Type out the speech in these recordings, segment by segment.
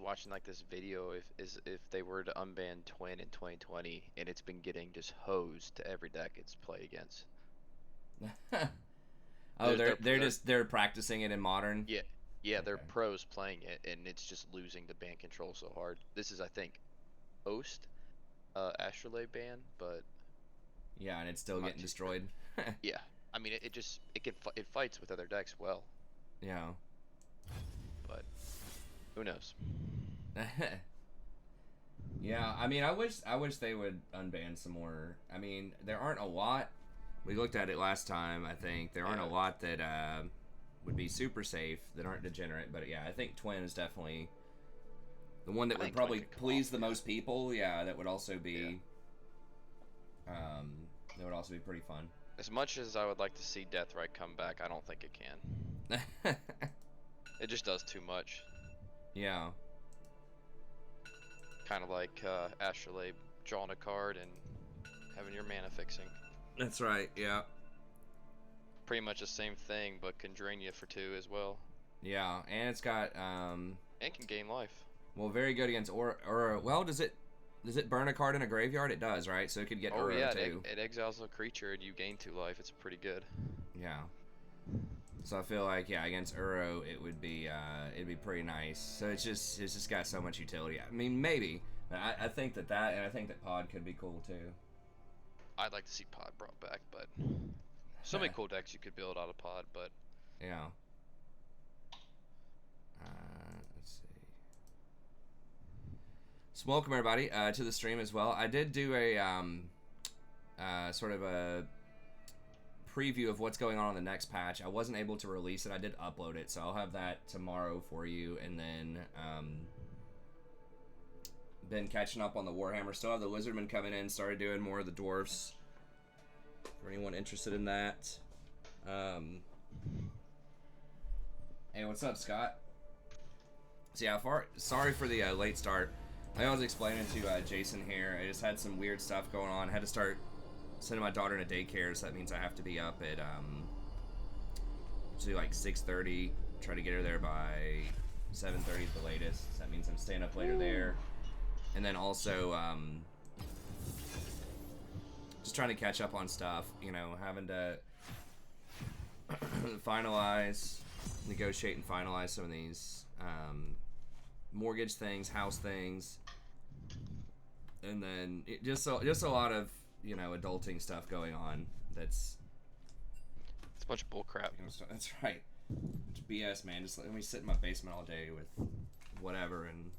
watching like this video if they were to unban Twin in 2020 and it's been getting just hosed to every deck it's played against. Oh, They're they're practicing it in modern. yeah, yeah, they're Okay. pros playing it and it's just losing the ban control so hard. This is I think post Astrolabe ban, but Yeah, and it's still I'm not getting too sure. destroyed. Yeah, I mean it just it fights with other decks well, Yeah. but who knows? Yeah, I mean, I wish they would unban some more. I mean, there aren't a lot. We looked at it last time. I think there aren't a Yeah, lot that would be super safe that aren't degenerate. But yeah, I think Twin is definitely the one that I would think Twin probably could come please off. the Yeah, most people. Yeah, that would also yeah. be that would also be pretty fun. As much as I would like to see Deathrite come back, I don't think it can. It just does too much. Yeah, Kind of like Astrolabe drawing a card and having your mana fixing. that's right. Yeah, Pretty much the same thing, but can drain you for 2 as well. yeah, and it's got And can gain life. well, very good against or well, does it burn a card in a graveyard? It does, right? So it could get Oh Uro yeah, too. it exiles a creature and you gain 2 life. It's pretty good. Yeah. So I feel like yeah, against Uro it'd be pretty nice. So it's just got so much utility. I mean maybe. I think that and I think that Pod could be cool too. I'd like to see Pod brought back, but so many cool decks you could build out of Pod, but Yeah. Let's see. So welcome everybody to the stream as well. I did do a sort of a preview of what's going on the next patch. I wasn't able to release it. I did upload it, so I'll have that tomorrow for you. And then been catching up on the Warhammer. Still have the Lizardmen coming in. Started doing more of the dwarfs. For anyone interested in that. Hey, what's up, Scott? So yeah, sorry for the late start. Like I was explaining to Jason here, I just had some weird stuff going on. I had to start sending my daughter to daycare, so that means I have to be up at usually like 6:30. Try to get her there by 7:30 at the latest. So that means I'm staying up later there, and then also just trying to catch up on stuff. You know, having to negotiate and finalize some of these mortgage things, house things, and then just a lot of adulting stuff going on. That's it's a bunch of bullcrap. that's right. It's BS, man. Just let me sit in my basement all day with whatever and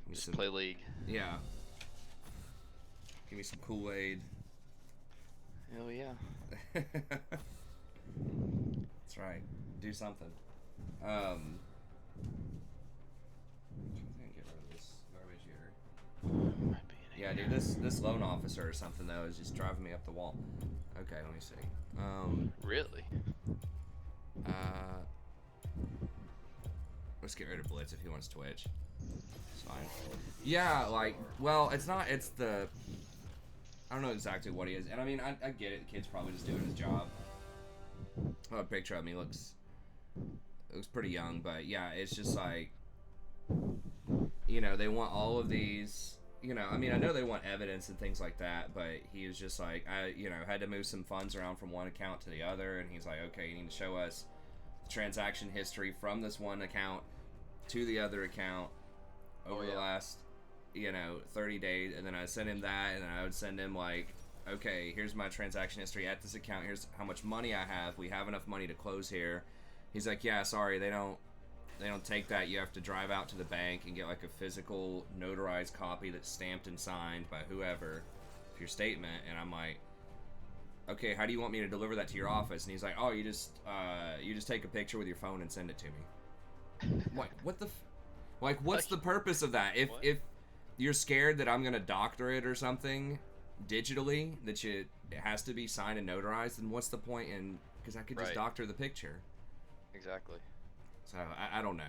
Just play League. Yeah. Give me some Kool-Aid. Hell yeah. That's right. Do something. I'm trying to get rid of this garbage here. Yeah, dude, this loan officer or something though is just driving me up the wall. Okay, let me see. Really? Let's get rid of Blitz if he wants Twitch. It's fine. Yeah, like, well, it's not. It's the. I don't know exactly what he is, and I mean, I get it. The kid's probably just doing his job. I have a picture of him. He looks pretty young, but yeah, it's just like, they want all of these. I mean, I know they want evidence and things like that, but he was just like, I had to move some funds around from one account to the other, and he's like, okay, you need to show us the transaction history from this one account to the other account over the last, 30 days, and then I send him that, and then I would send him like, okay, here's my transaction history at this account, here's how much money I have, we have enough money to close here. He's like, yeah, sorry, they don't take that. You have to drive out to the bank and get like a physical notarized copy that's stamped and signed by whoever for your statement. And I'm like, okay, how do you want me to deliver that to your office? And he's like, oh, you just take a picture with your phone and send it to me. I'm like, what the what's the purpose of that? If you're scared that I'm gonna doctor it or something digitally, that it has to be signed and notarized, then what's the point in, because I could just doctor the picture. Exactly. So, I don't know.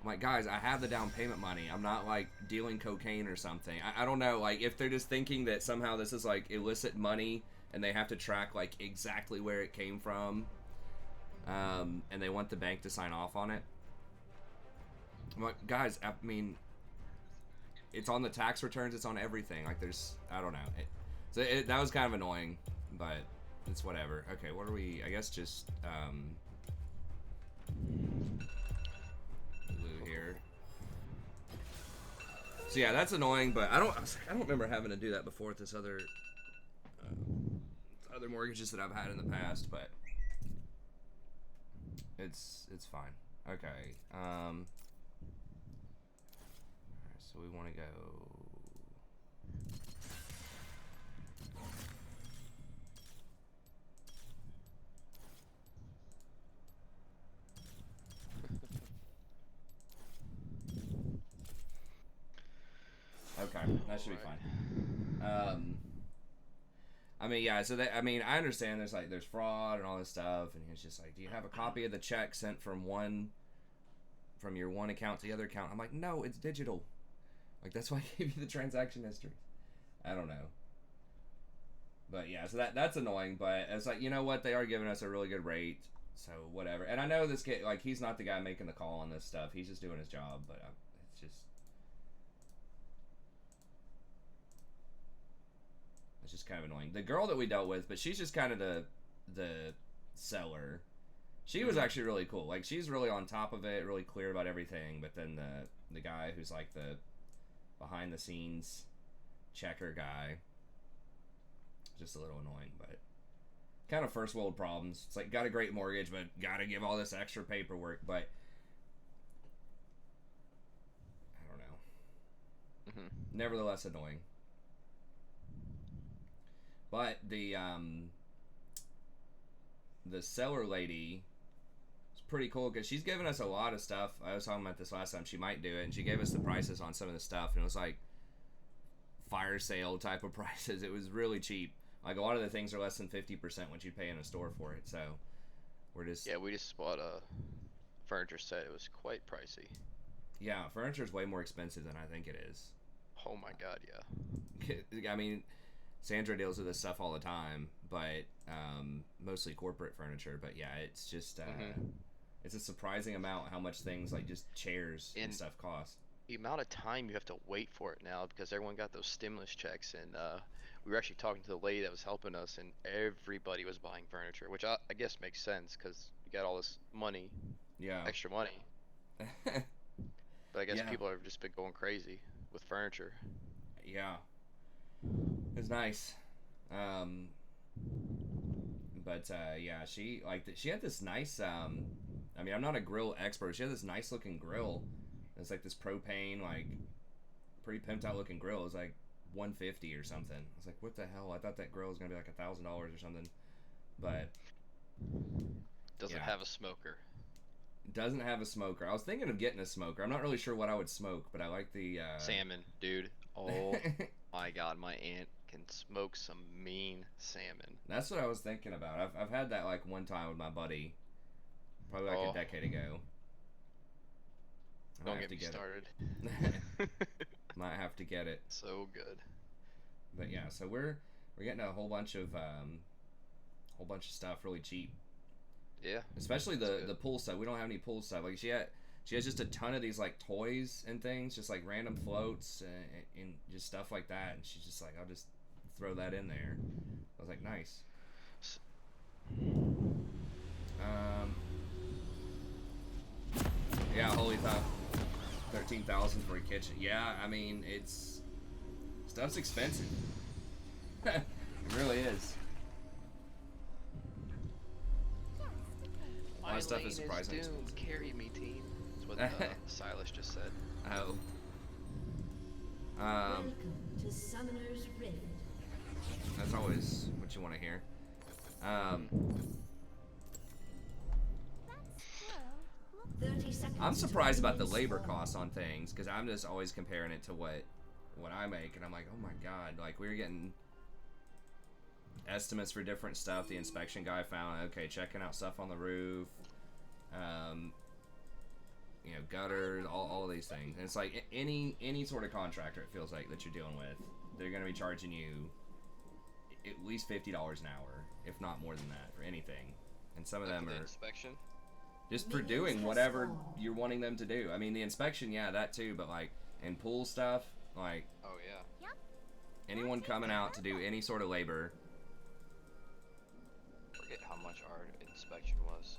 I'm like, guys, I have the down payment money. I'm not, like, dealing cocaine or something. I don't know. Like, if they're just thinking that somehow this is, like, illicit money and they have to track, like, exactly where it came from, and they want the bank to sign off on it, I'm like, guys, I mean, it's on the tax returns, it's on everything. Like, there's, I don't know. That was kind of annoying, but it's whatever. Okay, what are we? I guess just Lulu here. So yeah, that's annoying, but I don't remember having to do that before with this other mortgages that I've had in the past, but it's fine. Okay. Alright, so we want to go. Okay, that should be fine. I mean, yeah. So I mean, I understand there's fraud and all this stuff, and it's just like, do you have a copy of the check sent from your one account to the other account? I'm like, no, it's digital. Like, that's why I gave you the transaction history. I don't know. But yeah, so that's annoying. But it's like, you know what? They are giving us a really good rate, so whatever. And I know this kid, like, he's not the guy making the call on this stuff. He's just doing his job. But it's just kind of annoying. The girl that we dealt with, but she's just kind of the seller. She was actually really cool. Like, she's really on top of it, really clear about everything. But then the guy who's like the behind the scenes checker guy, just a little annoying, but kind of first world problems. It's like, got a great mortgage, but got to give all this extra paperwork. But I don't know. Nevertheless, annoying. But the seller lady is pretty cool because she's given us a lot of stuff. I was talking about this last time. She might do it, and she gave us the prices on some of the stuff, and it was like fire sale type of prices. It was really cheap. Like, a lot of the things are less than 50% what you pay in a store for it. So we're just we just bought a furniture set. It was quite pricey. Yeah, furniture is way more expensive than I think it is. Oh my god, yeah. I mean, Sandra deals with this stuff all the time, but mostly corporate furniture. But yeah, it's just it's a surprising amount how much things like just chairs and stuff cost. The amount of time you have to wait for it now because everyone got those stimulus checks, and we were actually talking to the lady that was helping us, and everybody was buying furniture, which I guess makes sense because you got all this money, extra money. But I guess people have just been going crazy with furniture. Yeah. It's nice. But yeah, she had this nice I mean, I'm not a grill expert. She had this nice looking grill. It's like this propane, like pretty pimped out looking grill. It was like $150 or something. I was like, what the hell? I thought that grill was gonna be like $1,000 or something. But doesn't have a smoker. Doesn't have a smoker. I was thinking of getting a smoker. I'm not really sure what I would smoke, but I like the salmon, dude. Oh my god, my aunt can smoke some mean salmon. That's what I was thinking about. I've had that like one time with my buddy, probably like a decade ago. Don't get me started. Might have to get it. So good. But yeah, so we're getting a whole bunch of stuff really cheap. Yeah. Especially the pool stuff. We don't have any pool stuff. Like she has just a ton of these like toys and things, just like random floats and just stuff like that. And she's just like, I'll just throw that in there. I was like, nice. Yeah, holy top. 13,000 for a kitchen. Yeah, I mean, stuff's expensive. It really is. A lot of stuff is surprisingly expensive. Carry me, team. That's what Silas just said. Oh. Welcome to Summoner's Rift. That's always what you want to hear. I'm surprised about the labor costs on things because I'm just always comparing it to what I make, and I'm like, oh my god, like we were getting estimates for different stuff. The inspection guy found, okay, checking out stuff on the roof, gutters, all of these things. And it's like any sort of contractor, it feels like, that you're dealing with, they're going to be charging you at least $50 an hour, if not more than that, for anything. And some of them are inspection. Just for doing whatever you're wanting them to do. I mean, the inspection, yeah, that too, but like, and pool stuff, like, Oh yeah. anyone coming out to do any sort of labor. Forget how much our inspection was.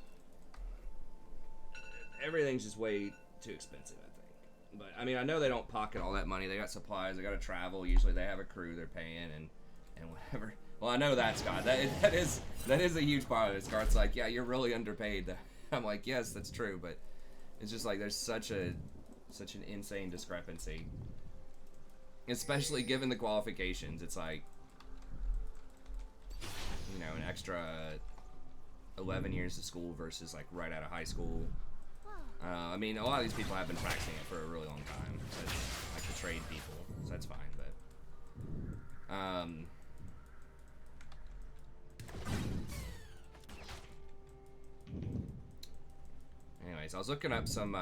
Everything's just way too expensive, I think. But I mean, I know they don't pocket all that money. They got supplies. They got to travel. Usually, they have a crew they're paying and whatever. Well, I know that, Scott. That is a huge part of it. Scott's like, yeah, you're really underpaid. I'm like, yes, that's true, but it's just like there's such an insane discrepancy, especially given the qualifications. It's like, you know, an extra 11 years of school versus like right out of high school. I mean, a lot of these people have been practicing it for a really long time. So it's like the trade people, so that's fine. But anyways, I was looking up some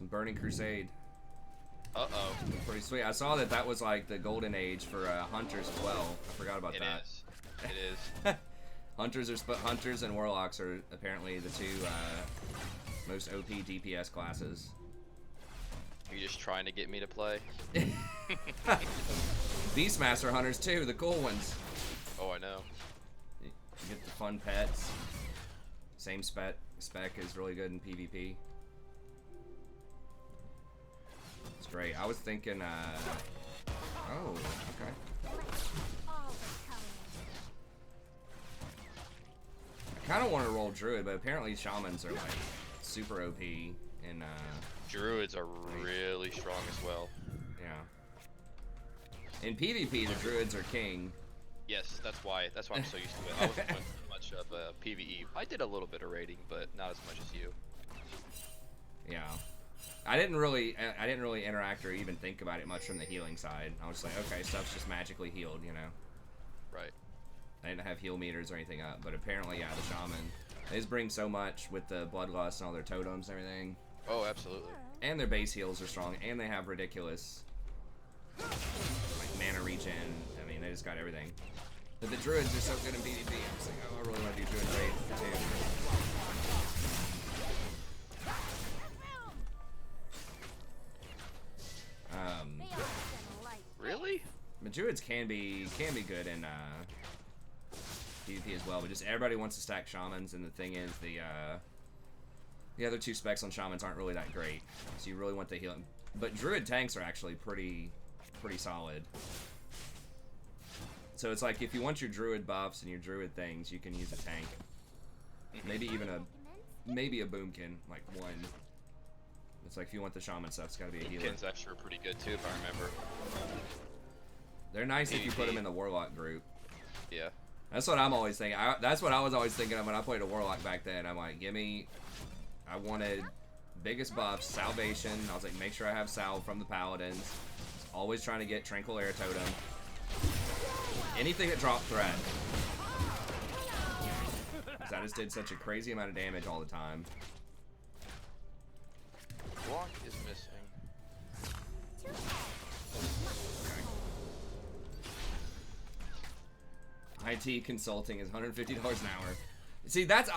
Burning Crusade. Uh-oh. Pretty sweet. I saw that was like the golden age for hunters as well. I forgot about that. It is. Hunters and warlocks are apparently the two most OP DPS classes. Are you just trying to get me to play? Beastmaster hunters too, the cool ones. Oh, I know. You get the fun pets. Same spec is really good in PvP. It's great. I was thinking, oh, okay. I kind of want to roll Druid, but apparently Shamans are like super OP and Druids are really strong as well. Yeah. In PvP, the Druids are king. Yes, that's why I'm so used to it. I wasn't doing much of PvE. I did a little bit of raiding, but not as much as you. Yeah. I didn't really interact or even think about it much from the healing side. I was like, okay, stuff's just magically healed, you know. Right. I didn't have heal meters or anything up, but apparently, yeah, the shaman. They just bring so much with the bloodlust and all their totems and everything. Oh, absolutely. And their base heals are strong, and they have ridiculous like mana regen. I mean, they just got everything. But the druids are so good in PvP. I'm just like, oh, I really want to do druid raid too. Really? But druids can be good in PvP as well, but just everybody wants to stack shamans, and the thing is the other two specs on shamans aren't really that great, so you really want the healing. But druid tanks are actually pretty solid. So it's like if you want your druid buffs and your druid things, you can use a tank. Maybe even maybe a boomkin, like one. It's like if you want the shaman stuff, it's gotta be a healer. Boomkins actually are pretty good too, if I remember. They're nice if you put them in the warlock group. Yeah. That's what I'm always thinking. That's what I was always thinking of when I played a warlock back then. I'm like, I wanted biggest buffs, salvation. I was like, make sure I have salve from the paladins. Always trying to get tranquil air totem. Anything that dropped threat. Because I just did such a crazy amount of damage all the time. Block is missing. IT consulting is $150 an hour. See, that's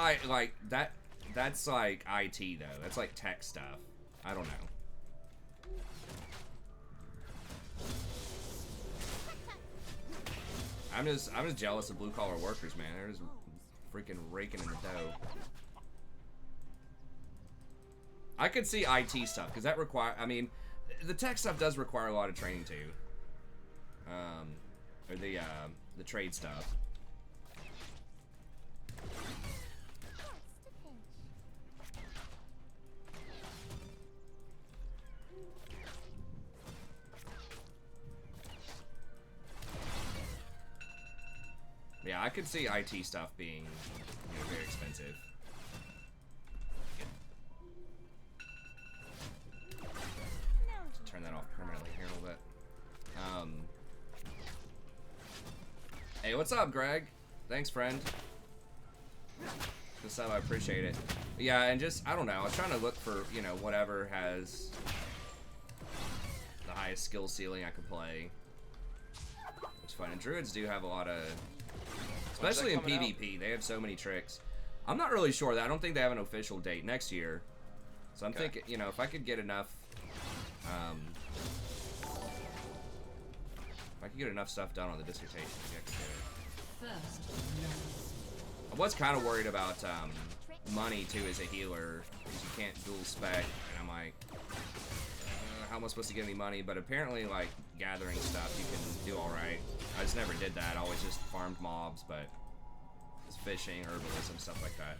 that's like IT though. That's like tech stuff. I don't know. I'm just jealous of blue collar workers, man. They're just freaking raking in the dough. I could see IT stuff because that I mean, the tech stuff does require a lot of training too. Or the trade stuff. Yeah, I could see IT stuff being, you know, very expensive. Turn that off permanently here a little bit. Hey, what's up, Greg? Thanks, friend. Just I appreciate it. Yeah, and just, I don't know, I was trying to look for, you know, whatever has the highest skill ceiling I could play. It's fun. And druids do have a lot of, especially in PvP, they have so many tricks. I'm not really sure. I don't think they have an official date next year. So I'm Okay. thinking, you know, if I could get enough, if I could get enough stuff done on the dissertation, maybe I could do it. First love. I was kind of worried about money too as a healer, because you can't dual spec, and I'm like, how am I supposed to get any money? But apparently, like, gathering stuff, you can do alright. I just never did that. I always just farmed mobs, but it's fishing, herbalism, stuff like that.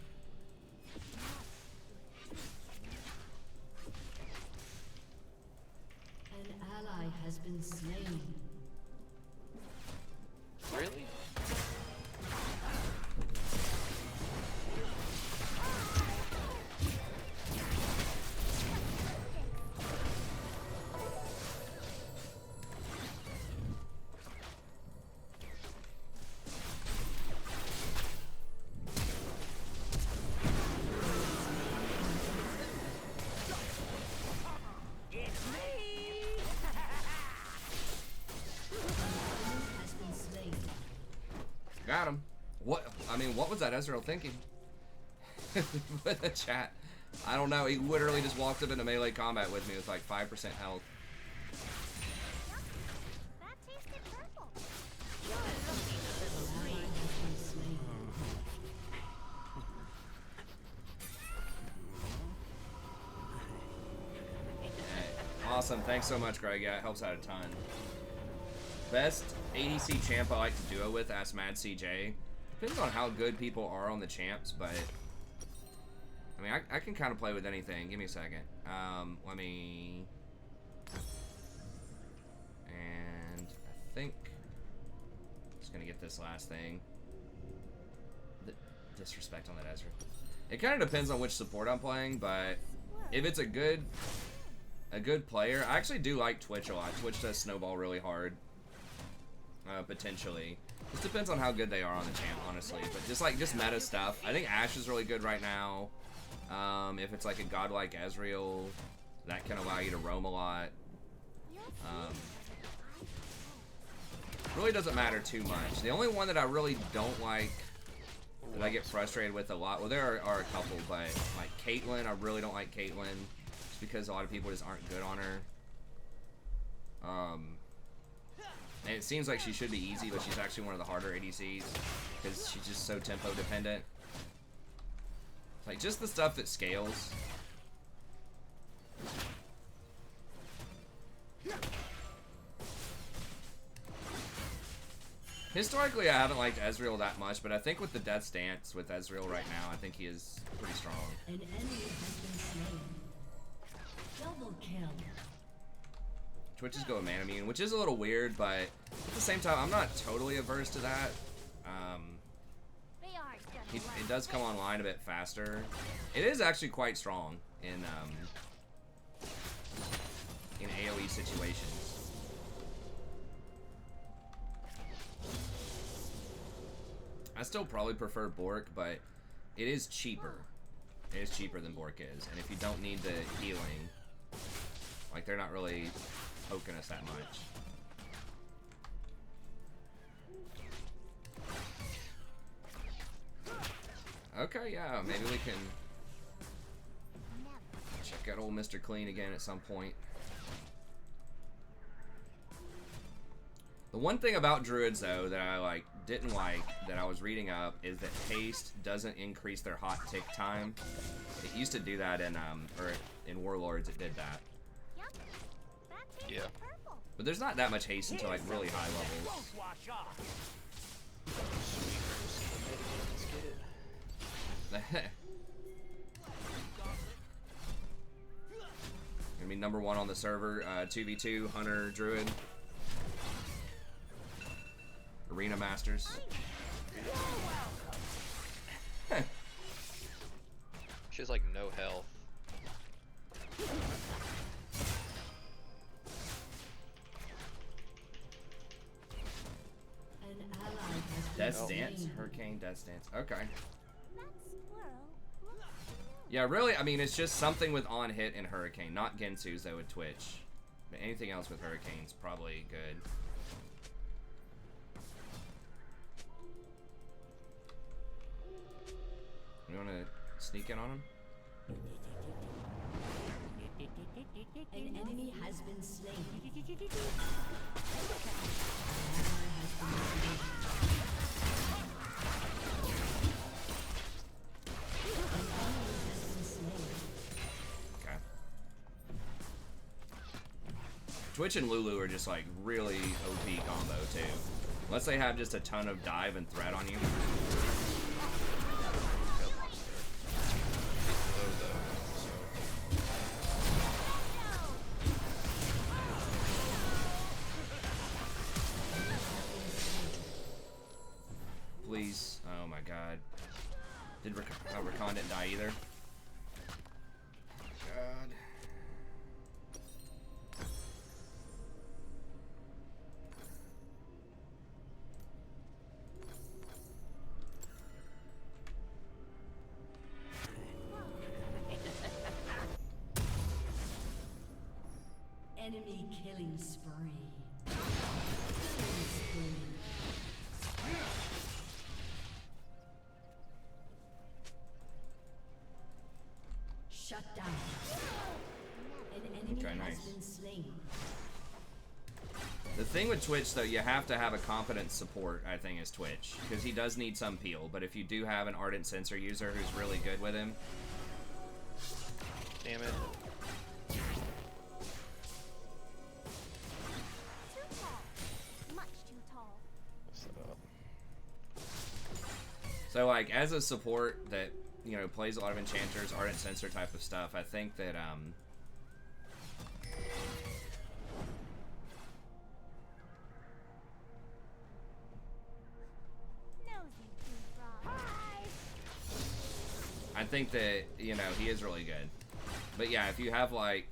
An ally has been slain. Really? Has been slain. Got him. What? I mean, what was that Ezreal thinking? With the chat. I don't know. He literally just walked up into melee combat with me with like 5% health. That tasted purple. Ally has been slain. Awesome. Thanks so much, Greg. Yeah, it helps out a ton. Best ADC champ I like to duo with, ask Mad CJ. Depends on how good people are on the champs, but I mean, I can kind of play with anything. Give me a second. Let me. And I think I'm just gonna get this last thing. The disrespect on that Ezra. It kind of depends on which support I'm playing, but if it's a good player, I actually do like Twitch a lot. Twitch does snowball really hard. Potentially. Just depends on how good they are on the champ, honestly. But just meta stuff. I think Ashe is really good right now. If it's like a godlike Ezreal, that can allow you to roam a lot. Really doesn't matter too much. The only one that I really don't like, that I get frustrated with a lot, well, there are a couple, but like Caitlyn, I really don't like Caitlyn, just because a lot of people just aren't good on her. And it seems like she should be easy, but she's actually one of the harder ADCs because she's just so tempo dependent. Like, just the stuff that scales. Historically, I haven't liked Ezreal that much, but I think with the Death's Dance with Ezreal right now, I think he is pretty strong. An enemy has been slain. Double kill. Twitches go mana immune, which is a little weird, but at the same time, I'm not totally averse to that. They are just It does come online a bit faster. It is actually quite strong in AoE situations. I still probably prefer Bork, but it is cheaper. It is cheaper than Bork is, and if you don't need the healing, like, they're not really poking us that much. Okay, yeah, maybe we can check out old Mr. Clean again at some point. The one thing about druids, though, that I didn't like, that I was reading up, is that haste doesn't increase their hot tick time. It used to do that in Warlords. It did that. Yep. That tasted Yeah. purple. But there's not that much haste until like really high levels. Let's get it. Gonna be number 1 on the server. 2v2 Hunter Druid. Arena Masters. She has like no health. An ally has been Death's slain. Dance? Hurricane Death's Dance. Okay. That squirrel looks new. Yeah, really, I mean, it's just something with on hit and Hurricane, not Gensu's though with Twitch. But anything else with Hurricane's probably good. You want to sneak in on him? An enemy has been slain. Okay. Twitch and Lulu are just like really OP combo too. Unless they have just a ton of dive and threat on you. Please. Oh my god. Did Rakan didn't die either? God. Enemy killing spree. Killing spree. Shut down. An enemy Okay, has nice. been slain. The thing with Twitch, though, you have to have a competent support, I think, is Twitch. Because he does need some peel, but if you do have an Ardent Sensor user who's really good with him... Damn it. Too tall. Much too tall. What's that up? So, like, as a support that, you know, plays a lot of Enchanters, Ardent Sensor type of stuff, I think that, Nosy tree frog. I think that, you know, he is really good. But yeah, if you have, like,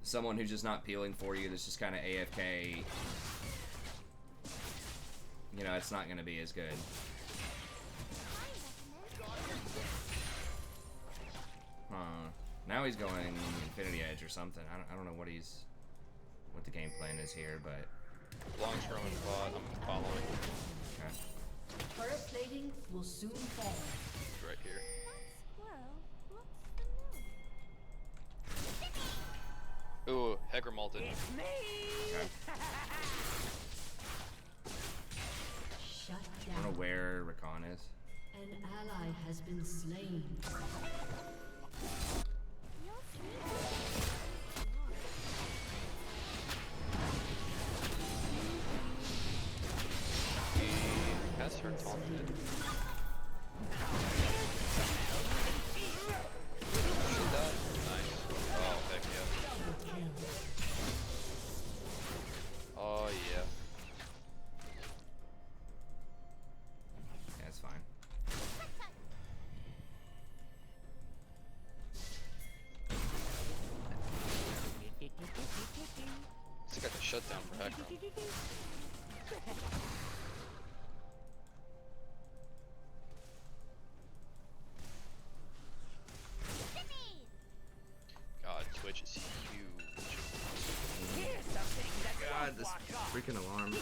someone who's just not peeling for you, that's just kind of AFK, you know, it's not going to be as good. Now he's going Infinity Edge or something. I don't know what the game plan is here, but... Long term and bot, I'm following. Okay. Turret plating will soon fall. He's right here. Squirrel looks Ooh, familiar. Hecker malted. Okay. Shut I don't down. know where Rakan is. An ally has been slain. You'll see. He has her taunted. She died. Nice. Oh, heck yeah. Oh, yeah. Yeah, it's fine. Still got the shutdown for Hecker. God, Twitch is huge. God, this freaking alarm.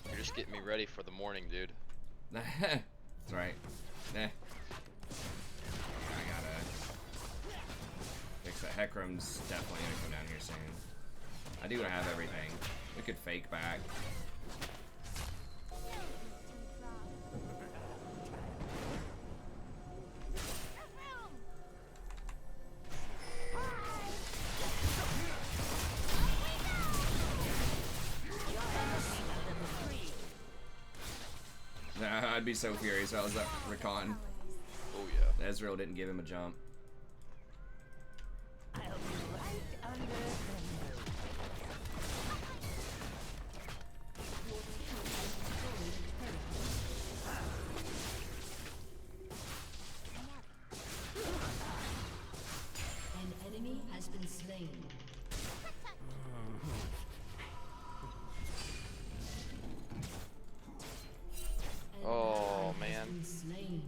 You're just getting me ready for the morning, dude. That's right. I gotta fix that. Heckram's definitely gonna come down here soon. I do have everything. We could fake back. I'd be so furious if I was that Rakan. Oh yeah. Ezreal didn't give him a jump. An enemy has been slain. An Oh, ally has man. been slain.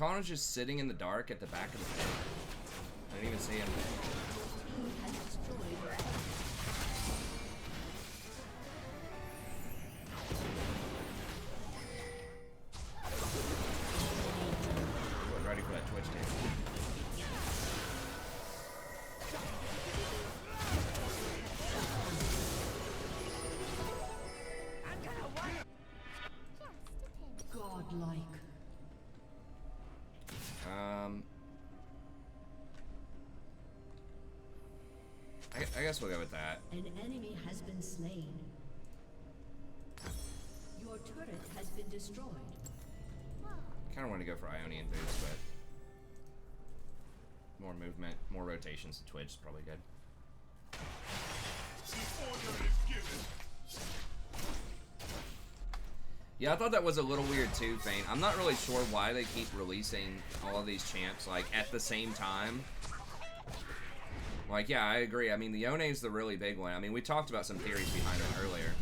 Arcana's just sitting in the dark at the back of the pit. I didn't even see him. Has destroyed. I was ready for that Twitch tape. Godlike. I guess we'll go with that. An enemy has been slain. Your turret has been destroyed. Kind of want to go for Ionian boots, but more movement, more rotations to Twitch is probably good. Yeah, I thought that was a little weird too, Fane. I'm not really sure why they keep releasing all of these champs like at the same time. Like, yeah, I agree. I mean, the Yone's the really big one. I mean, we talked about some theories behind it earlier.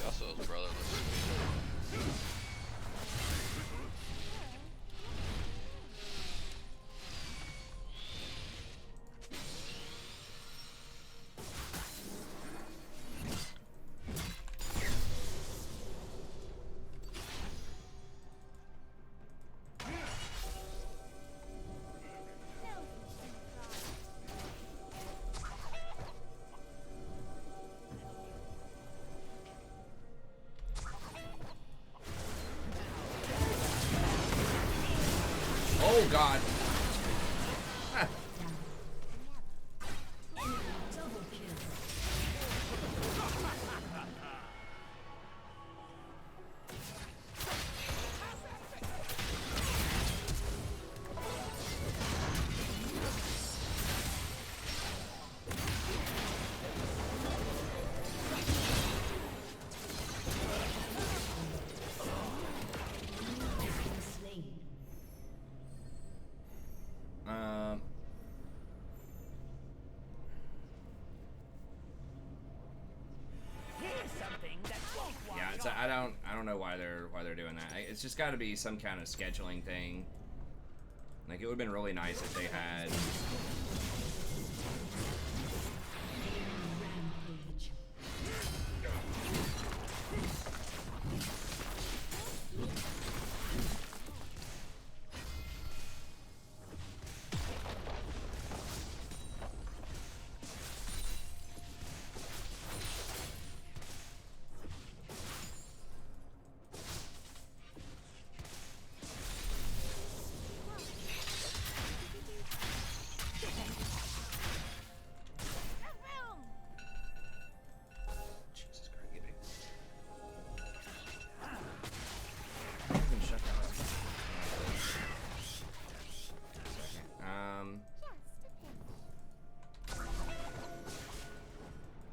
Yasuo's brother looks sweet. Oh, God. Double kill. Slain. Yeah, it's I don't know why they're doing that. It's just got to be some kind of scheduling thing. Like, it would have been really nice if they had. Rampage. Jesus Christ! Even shut that up.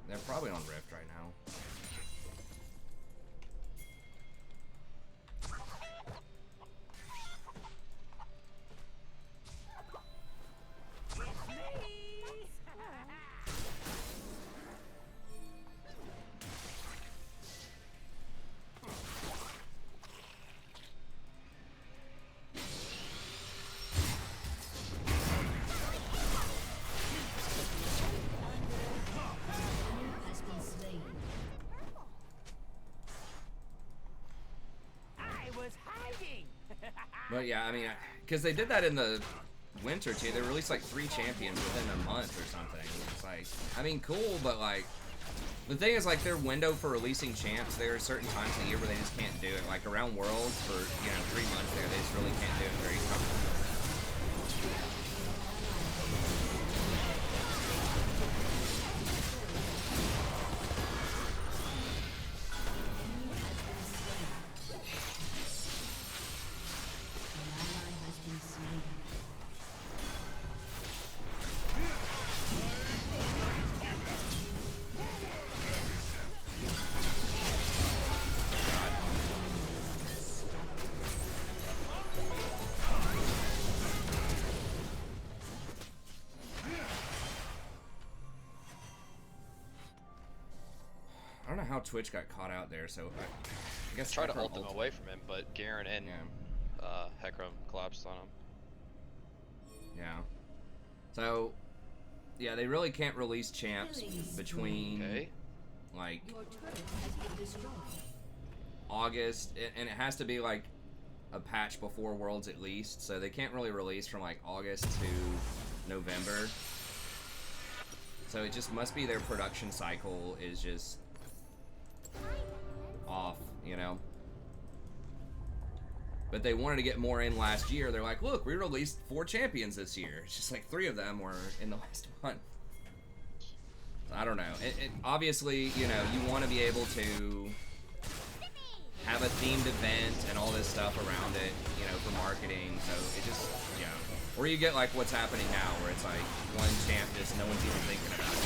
They're probably on Rift right now. Has been slain. But yeah, I mean, because they did that in the winter too. They released like 3 champions within a month or something. It's like, I mean, cool, but like, the thing is, like, their window for releasing champs, there are certain times of the year where they just can't do it. Like around Worlds for 3 months there, they just really can't do it very comfortably. An ally has been slain. I don't know how Twitch got caught out there, so I guess Try to Hecarim ult them away from him, but Garen and Yeah. Hecarim collapsed on him. Yeah. So, yeah, they really can't release champs between Okay. like Your turret has been destroyed. August, and it has to be like a patch before Worlds at least. So they can't really release from like August to November. So it just must be their production cycle is just off, you know. But they wanted to get more in last year. They're like, look, we released 4 champions this year. It's just like 3 of them were in the last month. So I don't know. It obviously, you know, you want to be able to have a themed event and all this stuff around it, you know, for marketing. So it just, yeah. Or you get like what's happening now, where it's like one champ just no one's even thinking about it.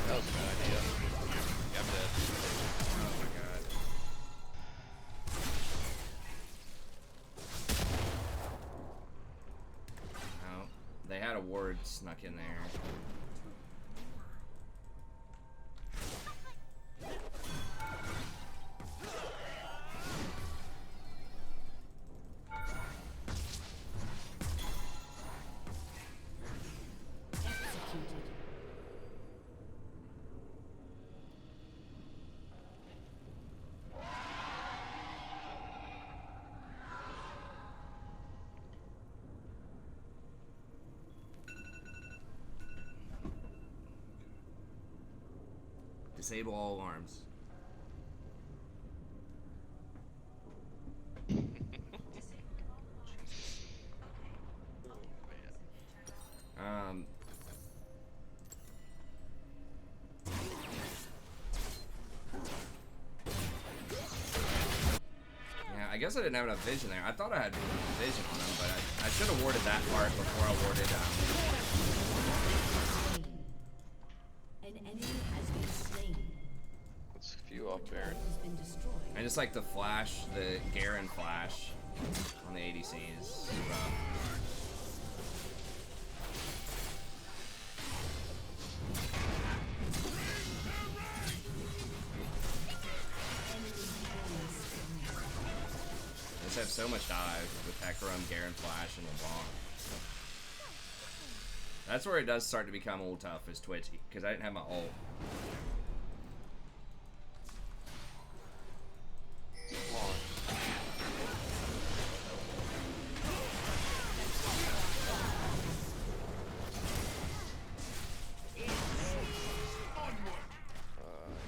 That was a bad idea. Yeah, I'm dead. Oh my god. Oh, they had a ward snuck in there. Executed. Disable all alarms. Um. Yeah, I guess I didn't have enough vision there. I thought I had vision on him, but I should have warded that part before I warded. An enemy has been slain. Let's few off Baron. Has been destroyed. I just like the flash, the Garen flash on the ADCs. Rough. I just have so much dive with Hecarim, Garen flash, and LeBlanc. That's where it does start to become old tough, is twitchy, because I didn't have my ult.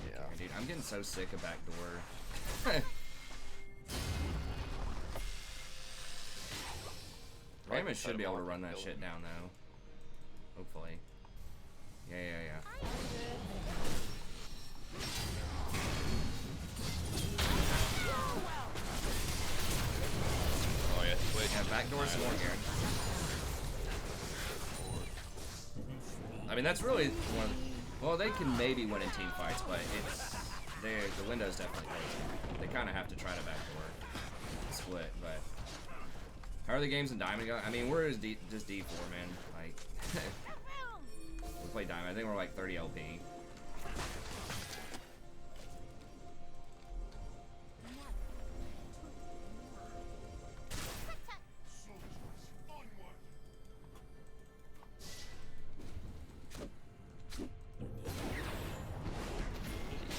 Yeah. Dude, I'm getting so sick of backdoor. Raymond should be able to run that shit down, though. Hopefully. Yeah, yeah, yeah. Oh yeah, wait. Yeah, backdoor some more Garen. I mean, that's really one of the, well, they can maybe win in team fights, but it's the window's definitely closed. They kind of have to try to backdoor split, but how are the games in Diamond going? I mean, we're just D4, man. Like, we play Diamond. I think we're like 30 LP.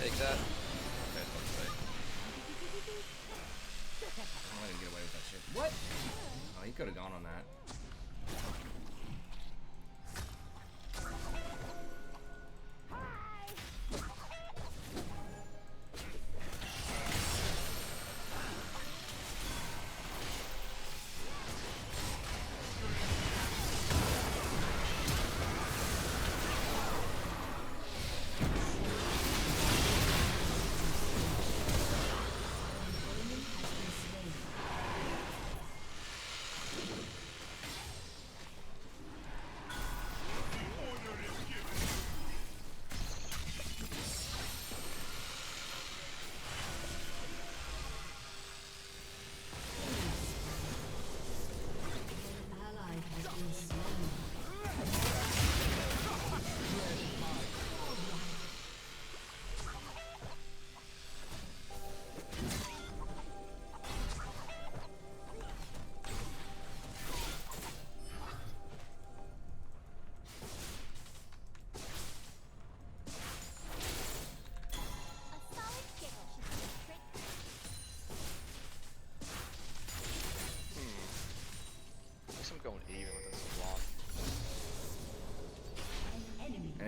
Take that. Okay, I didn't get away with that shit. What? Oh, he could have gone on that.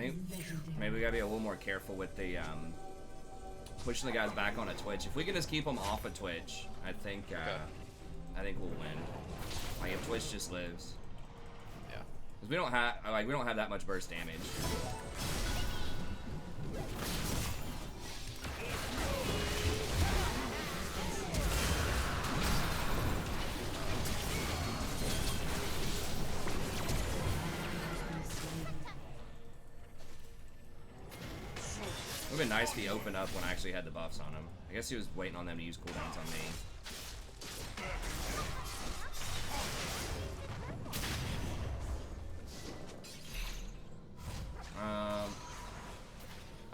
think maybe we gotta be a little more careful with the pushing the guys back onto Twitch. If we can just keep them off of Twitch, I think we'll win. Like if Twitch just lives. Yeah. Because we don't have that much burst damage. It would have been nice if he opened up when I actually had the buffs on him. I guess he was waiting on them to use cooldowns on me.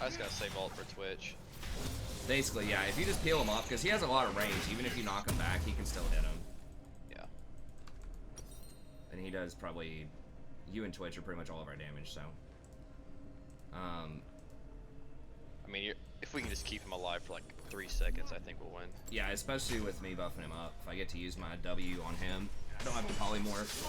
I just gotta save ult for Twitch. Basically, yeah, if you just peel him off, because he has a lot of range, even if you knock him back, he can still hit him. Yeah. And he does probably... You and Twitch are pretty much all of our damage, so... I mean, if we can just keep him alive for like 3 seconds, I think we'll win. Yeah, especially with me buffing him up. If I get to use my W on him, I don't have to polymorph.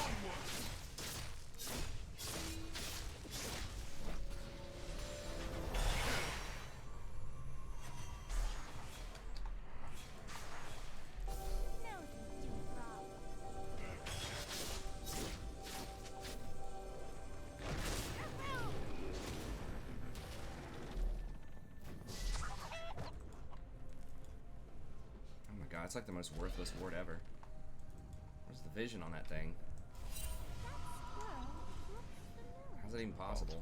It's like the most worthless ward ever. Where's the vision on that thing? How's it even possible?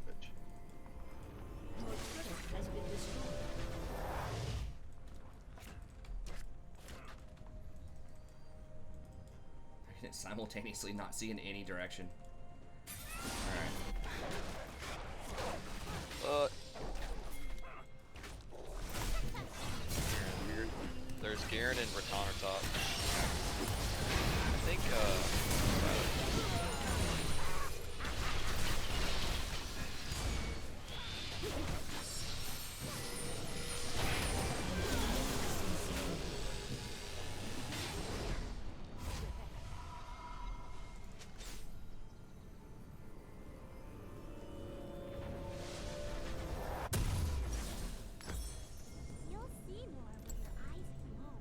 Your turret has been destroyed. I can simultaneously not see in any direction. Alright. Weird. There's Garen and Raton are top. I think, You'll see more with your eyes closed.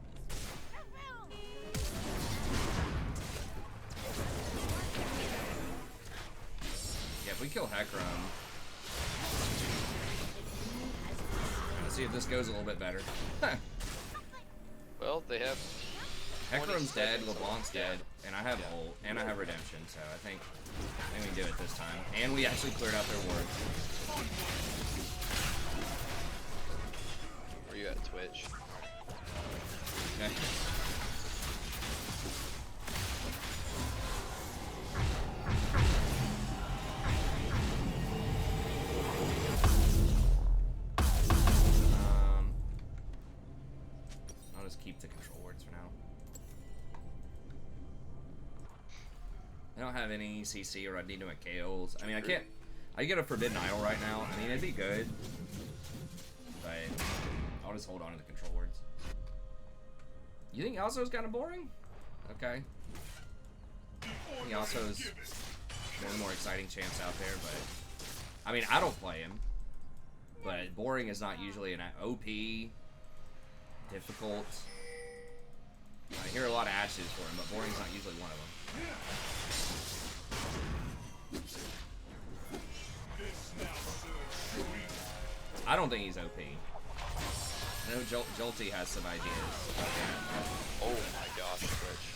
Yeah, if we kill Hecarim... Let's see if this goes a little bit better. well, they have... Hecarim's dead, 20 LeBlanc's dead, and I have ult, and I have redemption, so I think we can do it this time. And we actually cleared out their wards. Where you at, Twitch? Okay. I'll just keep the control wards for now. I don't have any CC or I need to make KOs. I mean, I can't... I get a Forbidden Idol right now. I mean, it'd be good. But I'll just hold on to the control words. You think Yasuo's kind of boring? Okay. I think Yasuo's one of the more exciting champs out there, but... I mean, I don't play him. But boring is not usually an OP, difficult. I hear a lot of ashes for him, but boring's not usually one of them. I don't think he's OP. I know Jolty has some ideas about that. Oh my gosh, Twitch.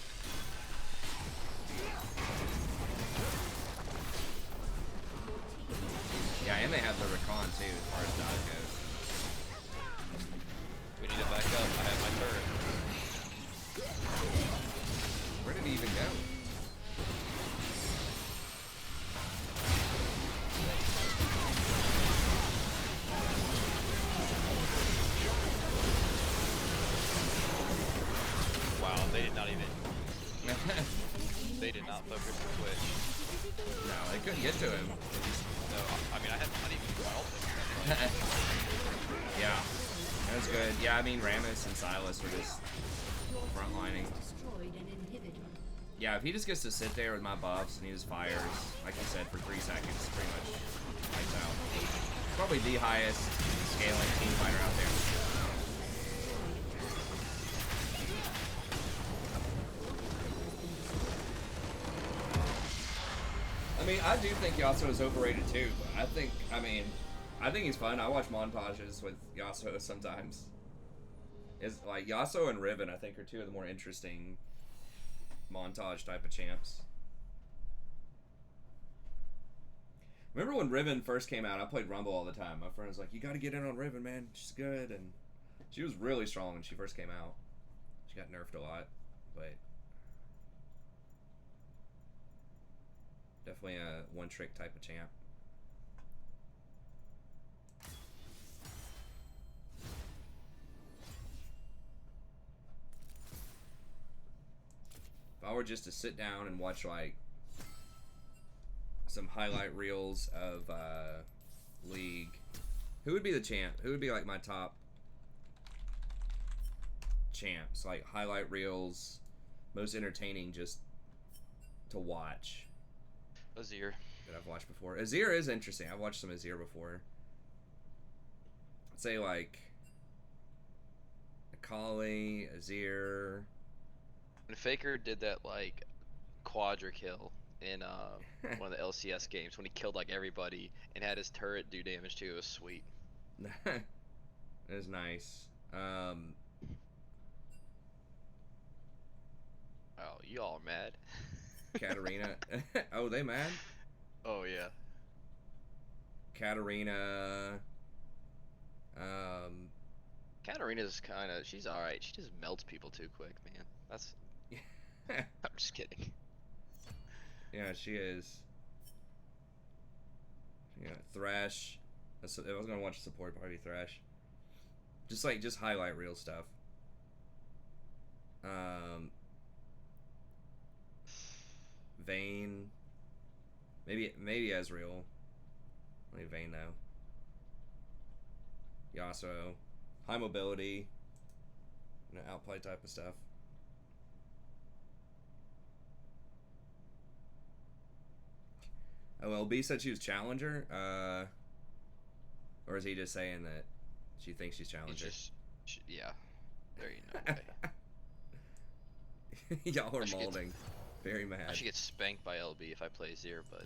Yeah, and they have the Recon too, as far as dodge goes. We need to back up. I have my turret. Where did he even go? Wow, they did not even... they did not focus on Twitch. No, they couldn't get to him. No, I mean, I had not even felt Yeah, that was good. Yeah, I mean, Rammus and Silas were just frontlining. Destroyed an inhibitor. Yeah, if he just gets to sit there with my buffs and he just fires, like I said, for 3 seconds, pretty much lights out. probably the highest scaling team fighter out there. I mean, I do think Yasuo is overrated too, but I think he's fun. I watch montages with Yasuo sometimes. It's like Yasuo and Riven, I think, are two of the more interesting montage type of champs. Remember when Riven first came out? I played Rumble all the time. My friend was like, "You got to get in on Riven, man. She's good," and she was really strong when she first came out. She got nerfed a lot, but definitely a one-trick type of champ. If I were just to sit down and watch like some highlight reels of League, who would be the champ? Who would be like my top champs? Like highlight reels, most entertaining just to watch. Azir. That I've watched before. Azir is interesting. I've watched some Azir before. I'd say like Akali, Azir. When Faker did that like quadra kill in one of the LCS games when he killed like everybody and had his turret do damage too, it was sweet. That is nice. Oh, you all are mad. Katarina. Oh, they mad? Oh yeah. Katarina. Katarina's kind of, she's alright. She just melts people too quick, man. That's. I'm just kidding. Yeah, she is. Yeah, Thresh. I was gonna watch support party Thresh. Just highlight real stuff. Vayne. Maybe Ezreal. Only Vayne though. Yasuo. High mobility. Outplay type of stuff. OLB said she was challenger. Or is he just saying that she thinks she's challenger? Yeah. There you know. Y'all are molding. Very mad. I should get spanked by LB if I play Zir, but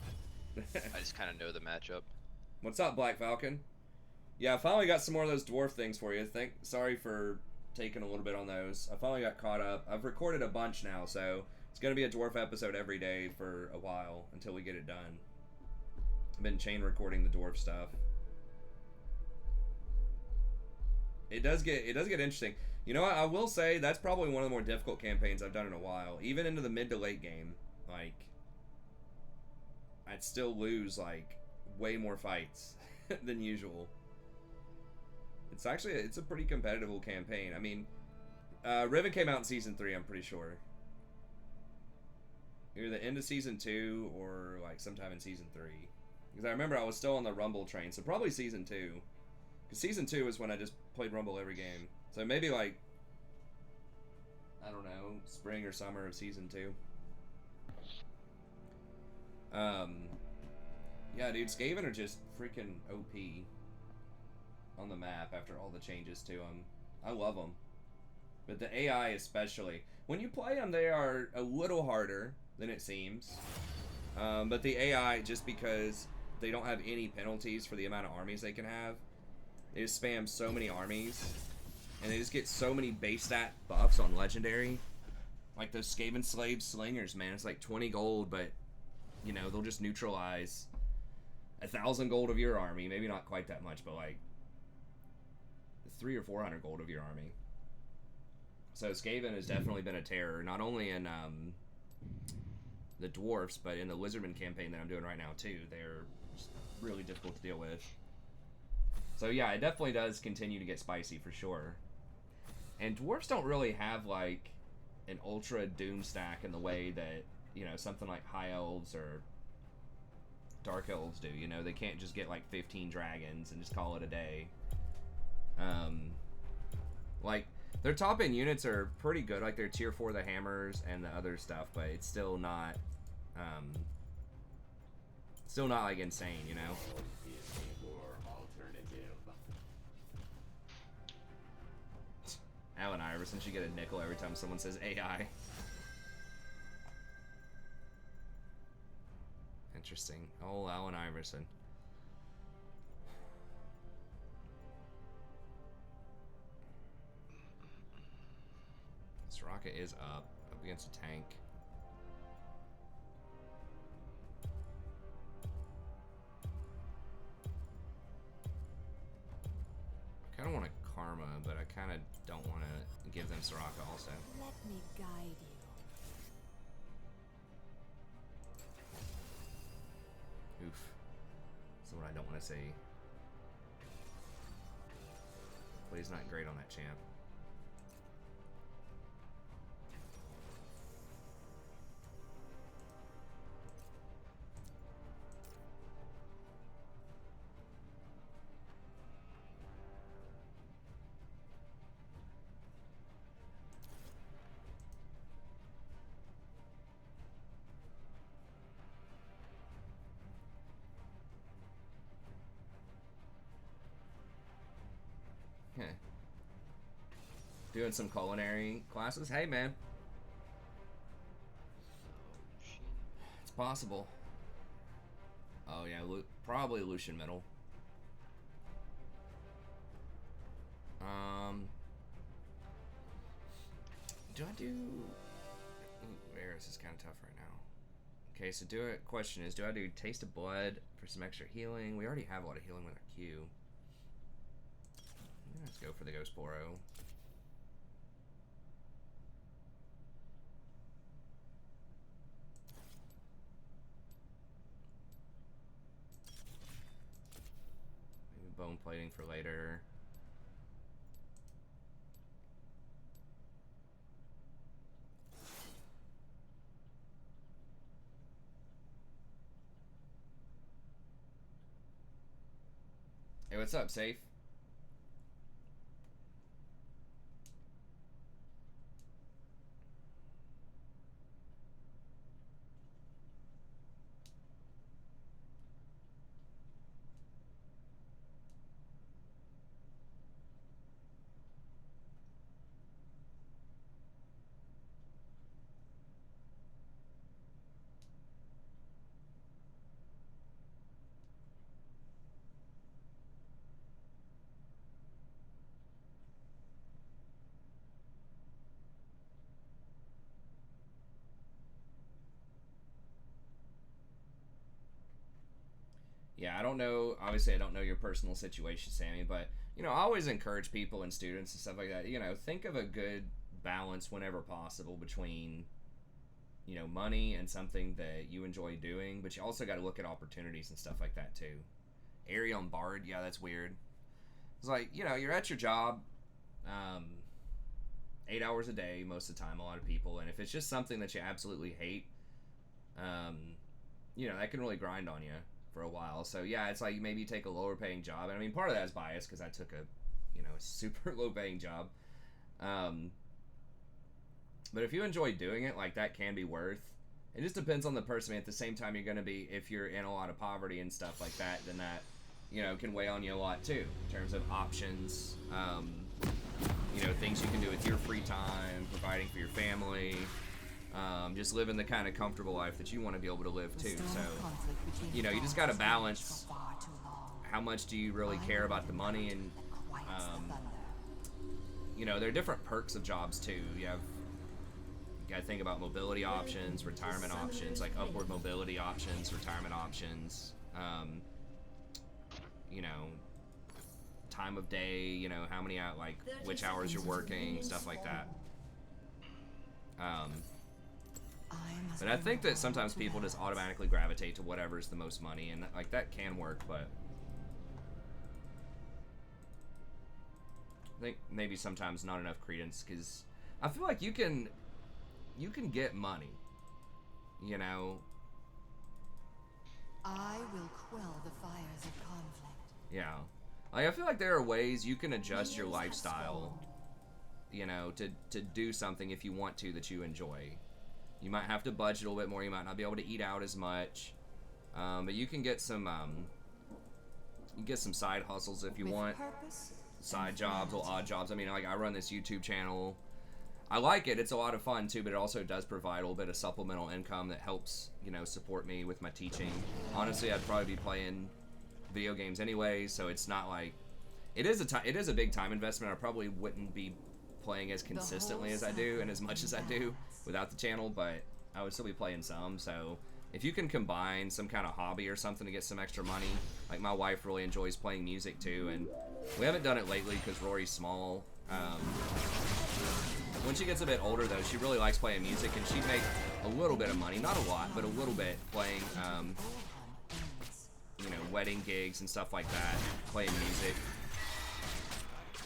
I just kind of know the matchup. What's up, Black Falcon? Yeah, I finally got some more of those dwarf things for you. Sorry for taking a little bit on those. I finally got caught up. I've recorded a bunch now, so it's going to be a dwarf episode every day for a while until we get it done. I've been chain recording the dwarf stuff. It does get interesting. You know what? I will say that's probably one of the more difficult campaigns I've done in a while. Even into the mid to late game, like I'd still lose like way more fights than usual. It's a pretty competitive campaign. I mean, Riven came out in season 3, I'm pretty sure. Either the end of season 2 or like sometime in season 3. Because I remember I was still on the Rumble train, so probably season 2. Because season 2 is when I just played Rumble every game. So maybe like, I don't know, spring or summer of season 2. Yeah, dude, Skaven are just freaking OP on the map after all the changes to them. I love them. But the AI especially. When you play them, they are a little harder than it seems. But the AI, just because they don't have any penalties for the amount of armies they can have, they just spam so many armies. And they just get so many base stat buffs on Legendary. Like those Skaven Slave Slingers, man. It's like 20 gold, but, you know, they'll just neutralize 1,000 gold of your army. Maybe not quite that much, but like 300 or 400 gold of your army. So Skaven has definitely been a terror, not only in the dwarfs, but in the Lizardman campaign that I'm doing right now too. They're just really difficult to deal with. So yeah, it definitely does continue to get spicy for sure. And dwarfs don't really have like an ultra doom stack in the way that, you know, something like high elves or dark elves do. You know, they can't just get like 15 dragons and just call it a day. Like their top end units are pretty good, like their tier 4 the hammers and the other stuff, but it's still not like insane, you know. Allen Iverson should get a nickel every time someone says AI. Interesting. Oh, Allen Iverson. Soraka is up against a tank. I kind of want a Karma, but I kind of don't want to give them Soraka also. Let me guide you. Oof. That's what I don't want to see. But he's not great on that champ. Doing some culinary classes. Hey, man. It's possible. Oh, yeah. Probably Lucian Middle. Do I do... Ooh, Varus is kind of tough right now. Okay, so question is, do I do Taste of Blood for some extra healing? We already have a lot of healing with our Q. Let's go for the Ghost Boro. Maybe bone plating for later. Hey, what's up, Safe? Yeah, I don't know. Obviously, I don't know your personal situation, Sammy, but, you know, I always encourage people and students and stuff like that, you know, think of a good balance whenever possible between, you know, money and something that you enjoy doing, but you also got to look at opportunities and stuff like that, too. Arion Bard, yeah, that's weird. It's like, you know, you're at your job 8 hours a day most of the time, a lot of people, and if it's just something that you absolutely hate, you know, that can really grind on you for a while. So yeah, it's like maybe you take a lower paying job. And I mean, part of that is bias because I took a, you know, a super low paying job. But if you enjoy doing it, like, that can be worth. It just depends on the person. I mean, at the same time, you're going to be, if you're in a lot of poverty and stuff like that, then that, you know, can weigh on you a lot too in terms of options. You know, things you can do with your free time, providing for your family. Just living the kind of comfortable life that you want to be able to live too. So, you know, you just got to balance how much do you really care about the money, and, you know, there are different perks of jobs too. You got to think about mobility options, retirement options, like upward mobility options, retirement options, you know, time of day, you know, how many out, like, which hours you're working, stuff like that. But I think that sometimes people just automatically gravitate to whatever's the most money, and like that can work, but I think maybe sometimes not enough credence, because I feel like you can get money, you know. I will quell the fires of conflict. Yeah, like I feel like there are ways you can adjust your lifestyle, you know, to do something if you want to that you enjoy. You might have to budget a little bit more. You might not be able to eat out as much, but you can get some side hustles if you want. side jobs, little odd jobs. I mean, like, I run this YouTube channel. I like it. It's a lot of fun, too, but it also does provide a little bit of supplemental income that helps, you know, support me with my teaching. Honestly, I'd probably be playing video games anyway, so it's not like... It is a big time investment. I probably wouldn't be playing as consistently as I do and as much as I do without the channel, but I would still be playing some, so... If you can combine some kind of hobby or something to get some extra money, like my wife really enjoys playing music too, and we haven't done it lately because Rory's small. When she gets a bit older though, she really likes playing music, and she'd make a little bit of money, not a lot, but a little bit playing, you know, wedding gigs and stuff like that, playing music.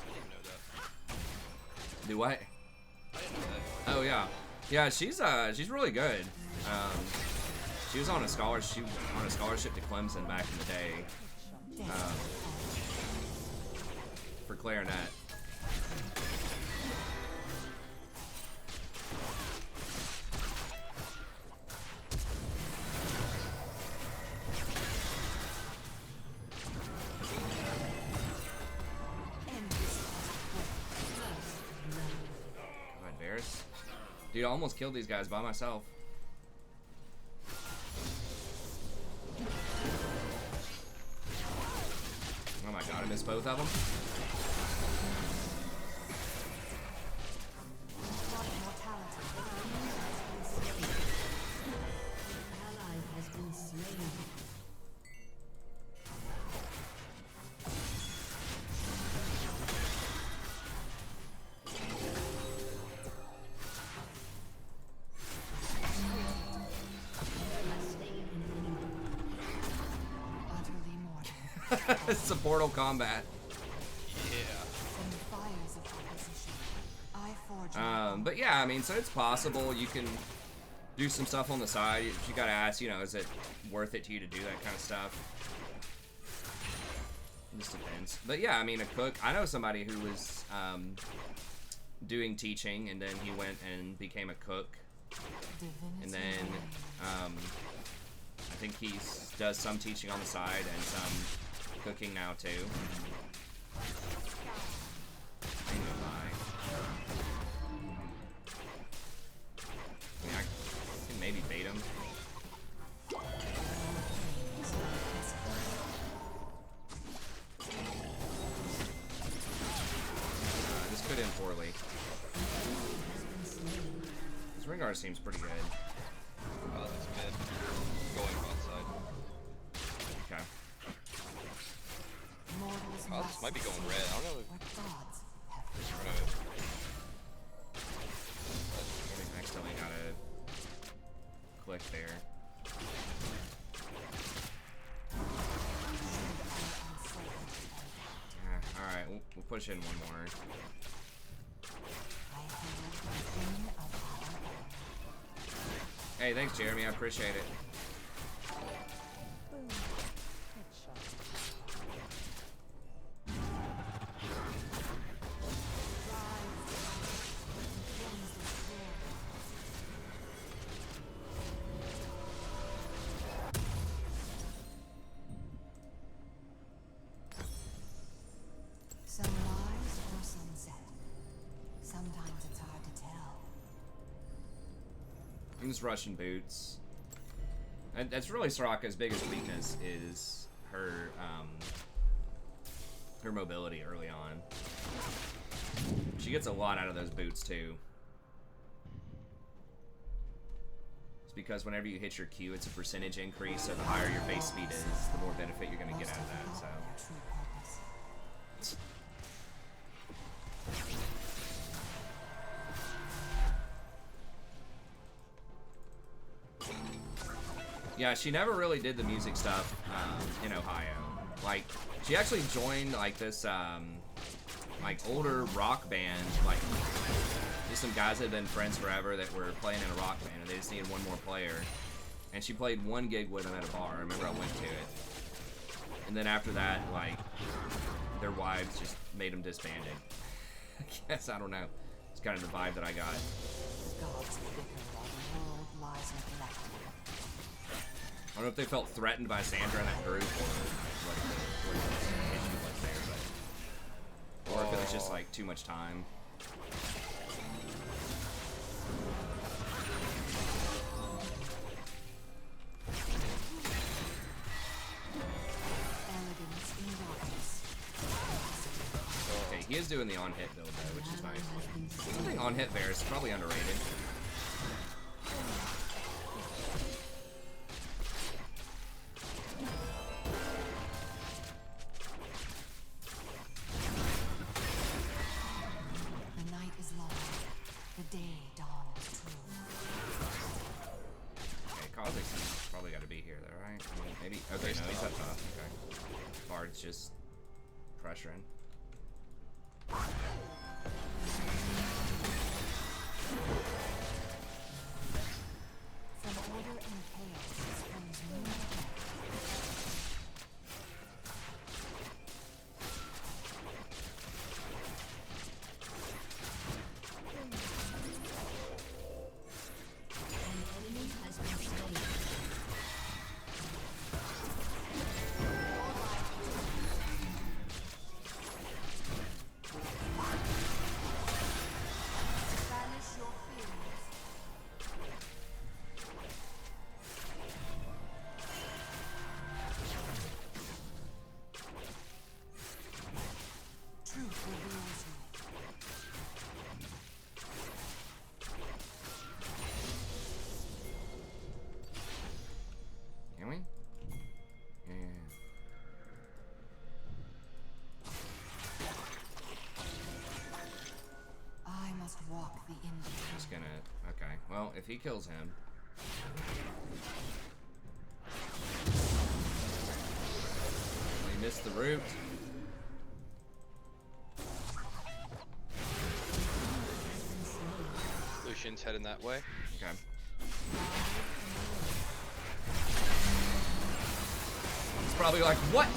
I didn't know that. Do what? I didn't know that. Oh yeah, yeah. She's really good. She was on a scholarship to Clemson back in the day for clarinet. God, Varus. Dude, I almost killed these guys by myself. Oh my god, I missed both of them. Ally has been slain. Utterly mortal. It's a Portal combat. Yeah. From the fires of opposition, I forge But yeah, I mean, so it's possible you can do some stuff on the side. You gotta ask, you know, is it worth it to you to do that kind of stuff? It just depends. But yeah, I mean, a cook. I know somebody who was doing teaching, and then he went and became a cook, and then I think he does some teaching on the side and some cooking now too. I can maybe bait him. This could end poorly. This Ringar seems pretty good. Oh, that's good. Going bot side. Okay. Oh, this might be going red. I don't know. Accidentally gotta click there. Alright, we'll push in one more. Hey, thanks, Jeremy. I appreciate it. Sunrise or sunset. Sometimes it's hard to tell. These Russian boots. And that's really Soraka's biggest weakness is her her mobility early on. She gets a lot out of those boots too. It's because whenever you hit your Q, it's a percentage increase, so the higher your base speed is, the more benefit you're going to get out of that. So. Yeah, she never really did the music stuff in Ohio. Like, she actually joined like this like older rock band, like just some guys that had been friends forever that were playing in a rock band, and they just needed one more player. And she played one gig with them at a bar. I remember I went to it. And then after that, like, their wives just made them disbanded. I guess, I don't know. It's kind of the vibe that I got. Gods bicker while the world lies neglected. I don't know if they felt threatened by Sandra in that group or what the issue was there, but it's just like too much time. Elegance in darkness. Okay, he is doing the on-hit build though, which is nice. I think on-hit bear is probably underrated. The night is long. The day dawns true. Okay, Kha'Zix's probably got to be here though, right? I mean, maybe. Okay, no, he's up top. Okay. Bard's just pressuring. From order and chaos springs new life. An enemy has been slain. Banish your fears. Truth reveals you. Can we? Yeah. I must walk the Indian. Just gonna. Okay. Well, if he kills him. He missed the root. Lucian's heading that way. Okay. It's probably like, what?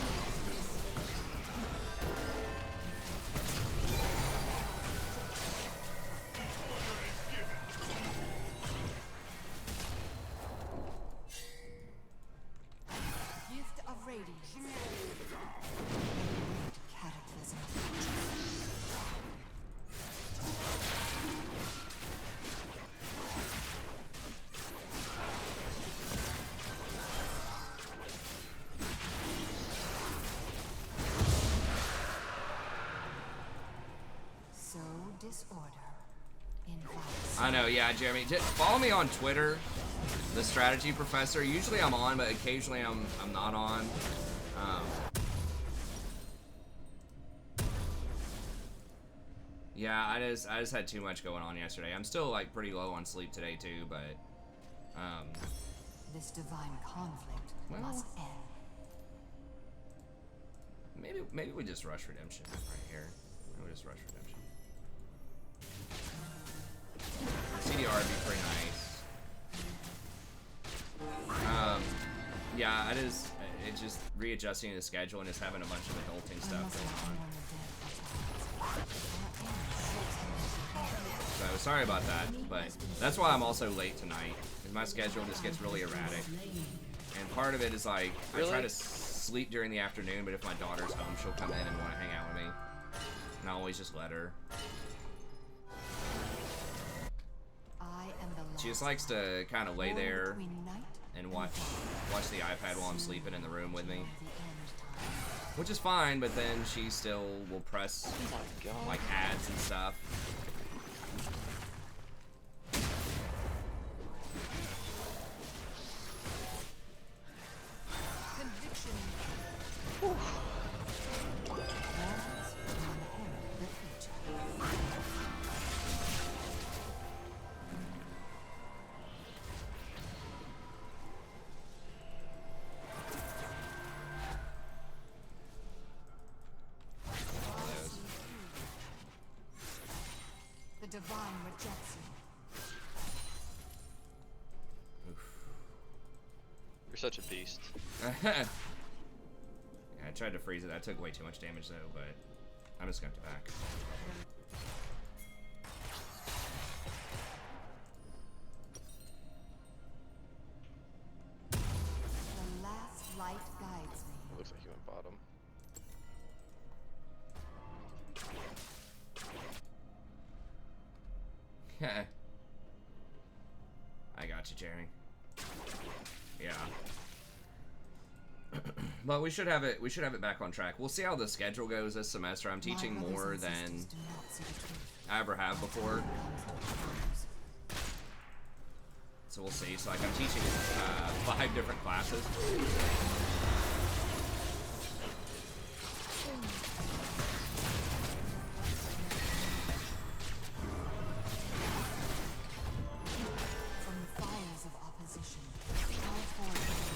Gift of radiance. Cataclysm. So disorder invites. I know, yeah, Jeremy. Follow me on Twitter, the Strategy Professor. Usually I'm on, but occasionally I'm not on. Yeah, I just had too much going on yesterday. I'm still like pretty low on sleep today too, but This divine conflict Well- must end. maybe we just rush redemption right here. Maybe we just rush redemption. CDR would be pretty nice. Yeah, it's just readjusting the schedule and just having a bunch of adulting I stuff must going not on. mourn the dead for times. So sorry about that, but that's why I'm also late tonight. 'Cause my schedule just gets really erratic, and part of it is like I try Really? to sleep during the afternoon, but if my daughter's home, she'll come in and want to hang out with me, and I always just let her. I am the She just last likes to kind of lay born there between night and watch the iPad while I'm sleeping in the room with me, and the end time. which is fine. But then she still will press Oh my god. like ads and stuff. Conviction. Morals inherit the future. The divine rejects you. You're such a beast. Yeah, I tried to freeze it. That took way too much damage though, but I'm just going to back. The last light guides me. It looks like you went bottom. Jerry. Yeah. But we should have it. We should have it back on track. We'll see how the schedule goes this semester. I'm teaching more than I ever have before, so we'll see. So like I'm teaching 5 different classes. From the fires of opposition, all forward to the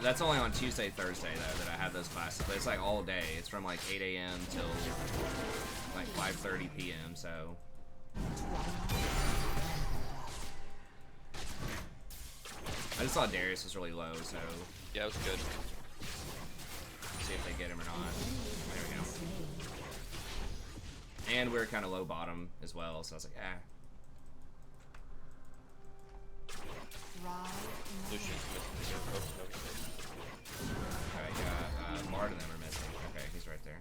That's only on Tuesday, Thursday though that I have those classes, but it's like all day. It's from like 8 a.m. till like 5:30 p.m. So I just saw Darius was really low, so Yeah, it was good. see if they get him or not. There we go. And we're kind of low bottom as well, so I was like, ah. Lucian's missing here. Oops, no mistake. Okay, yeah, Mart and them are missing. Okay, he's right there.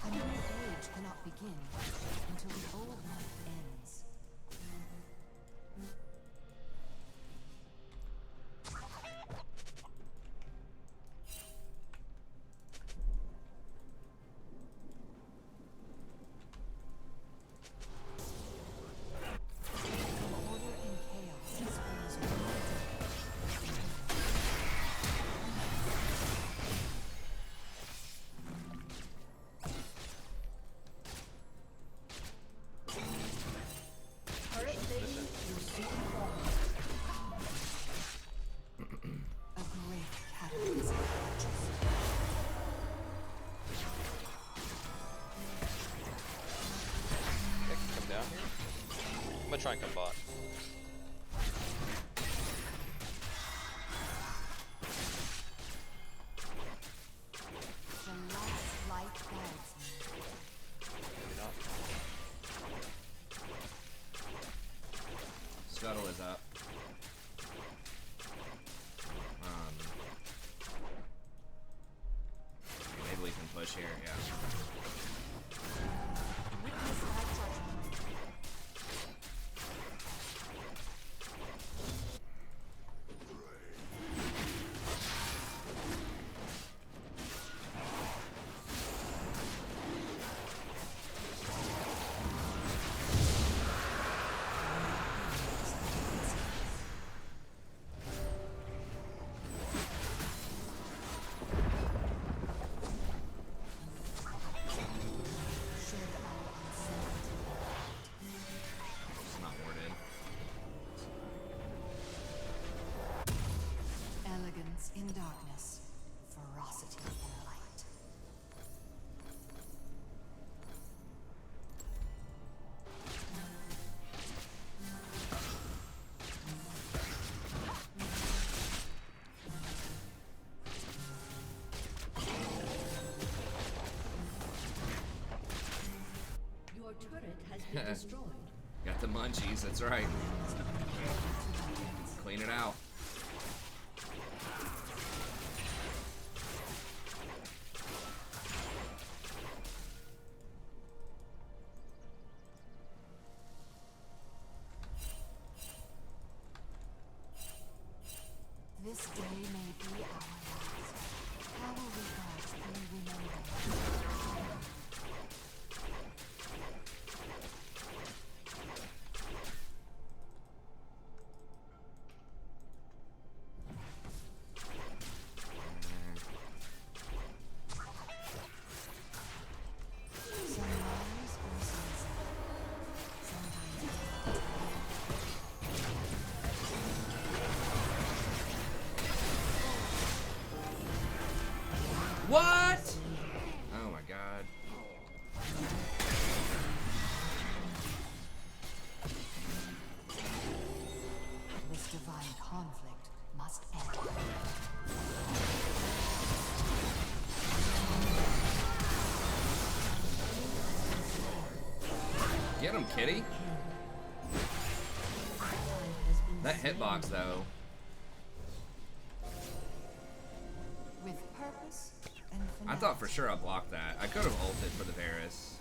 A new age cannot begin until the old one ends. Order and chaos spurs a great cataclysm. I can come down here. I'm gonna try and come bot. The last light guides me. Maybe not. Scuttle is up. Maybe we can push here, yeah. Witness my judgment. Should our uncertainty It's not warded. elegance in darkness, ferocity in light. Your turret has been destroyed. Got the munchies, that's right. Clean it out. This day may be our last. How will we guard we remember? Get him, kitty. That hitbox, though. With purpose and I thought for sure I blocked that. I could have ulted for the Varus.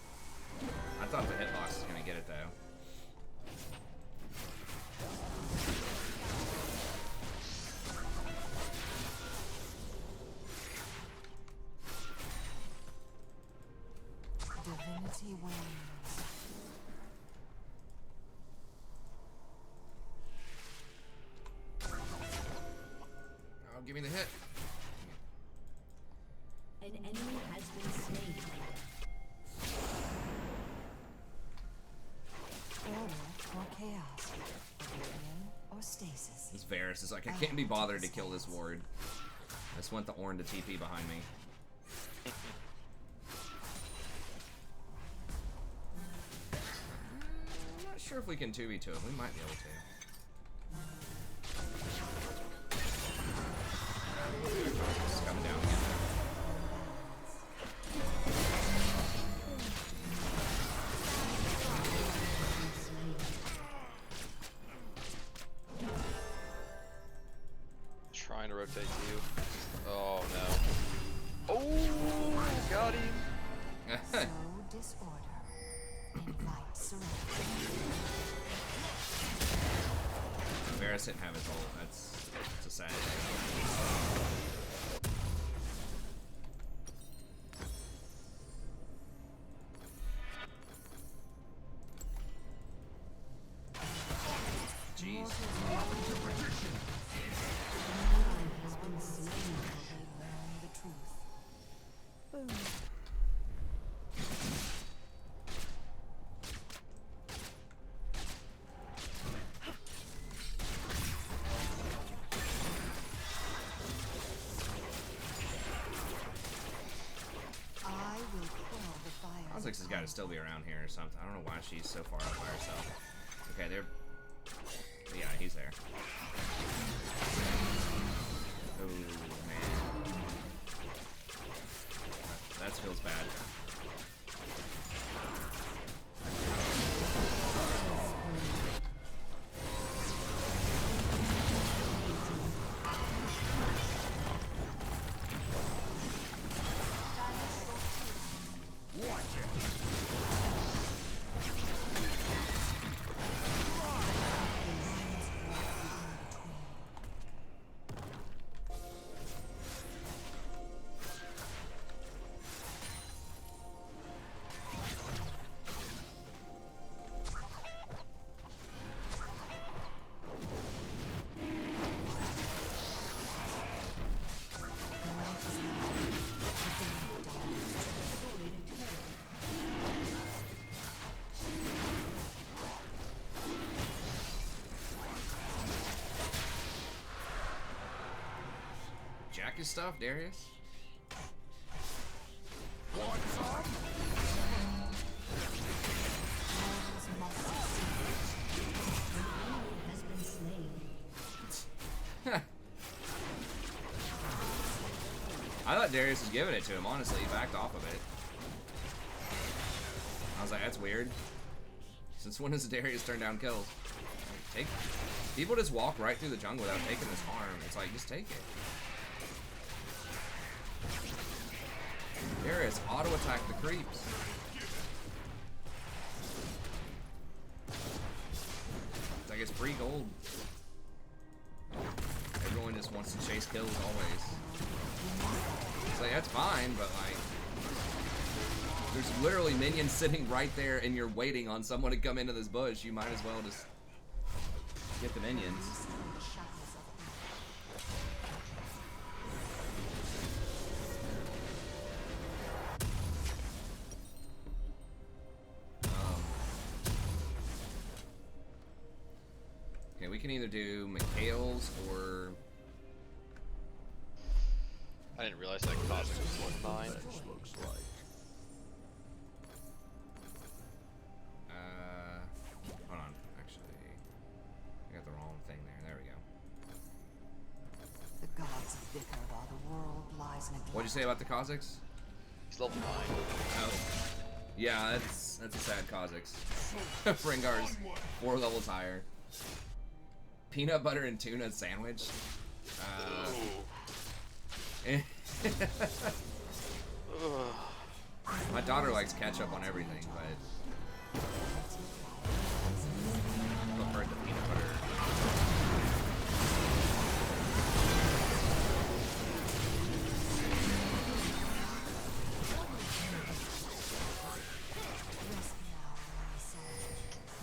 I thought the hitbox was gonna get it though. Divinity wins. Oh, give me the hit. An enemy has been slain. Order or chaos. Oblivion or stasis. This Varus is like, I can't be bothered to kill this ward. I just want the Ornn to TP behind me. I'm not sure if we can 2v2 him. We might be able to. Just come down again. Trying to rotate to you. Oh no. Oh, got him. So disorder. Invite surrender. Varus didn't have his ult. That's a sad thing. Jeez. Has been slain until they learn the truth. Boom. I will quell the fire. Kha'Zix has got to still be around here or something. I don't know why she's so far up by herself. Okay, they're... Yeah, he's there. Oh, man. That feels bad. Jack his stuff, Darius. Has been slain. I thought Darius was giving it to him, honestly. He backed off of it. I was like, that's weird. Since when does Darius turn down kills? Like, people just walk right through the jungle without taking this harm. It's like, just take it. Darius, auto-attack the creeps. It's like it's free gold. Everyone just wants to chase kills always. It's like, that's fine, but like... There's literally minions sitting right there and you're waiting on someone to come into this bush. You might as well just get the minions. Okay, we can either do Mikhail's or... I didn't realize that Kha'Zix was 1-9. Hold on, actually, I got the wrong thing there. There we go. The gods of bicker while the world lies neglected. What'd you say about the Kha'Zix? He's level 9. Oh, yeah, That's a sad Kha'Zix. Rengar's 4 levels higher. Peanut butter and tuna sandwich. My daughter likes ketchup on everything, but I prefer the peanut butter.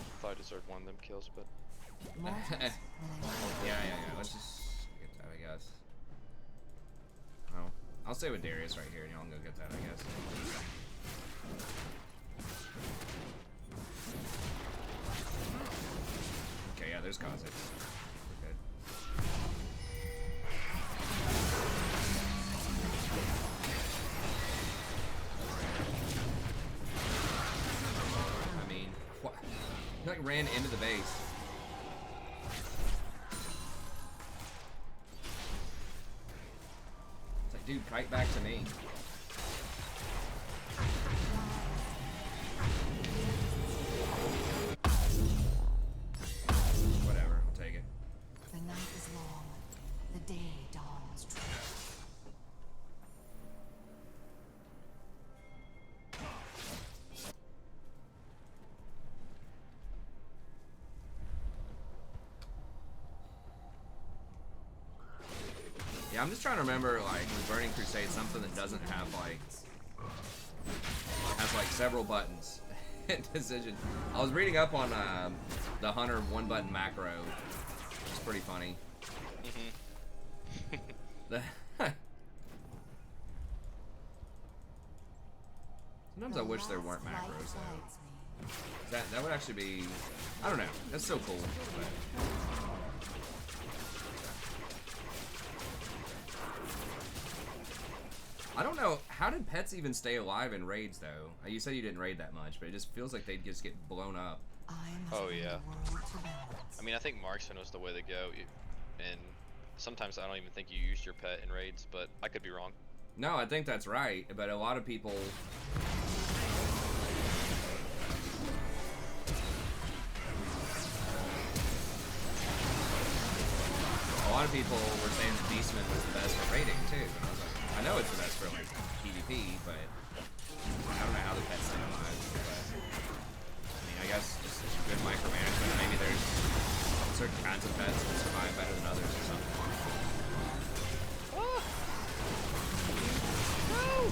I thought I deserved one of them kills, but yeah. Let's just get that, I guess. Oh, I'll stay with Darius right here, and y'all can go get that, I guess. Okay, yeah, there's Kha'Zix. We're good. I mean, what? He like ran into the base. It's like, dude, kite back to me. Whatever, I'll take it. The night is long. The day dawns true. Yeah, I'm just trying to remember, like, with Burning Crusade, something that doesn't have, like, has, like, several buttons. Decision. I was reading up on the Hunter one-button macro, which is pretty funny. Sometimes I wish there weren't macros, though. That would actually be, I don't know, that's so cool. But. I don't know, how did pets even stay alive in raids, though? You said you didn't raid that much, but it just feels like they'd just get blown up. oh yeah. I mean, I think marksman was the way to go, and sometimes I don't even think you used your pet in raids, but I could be wrong. No, I think that's right, but a lot of people... A lot of people were saying that Beastman was the best for raiding, too. And I was like, I know it's the best for, like, PvP, but I don't know how the pets stay alive. But, I mean, I guess just good micromanagement. Maybe there's certain kinds of pets that survive better than others or something. Ah! No!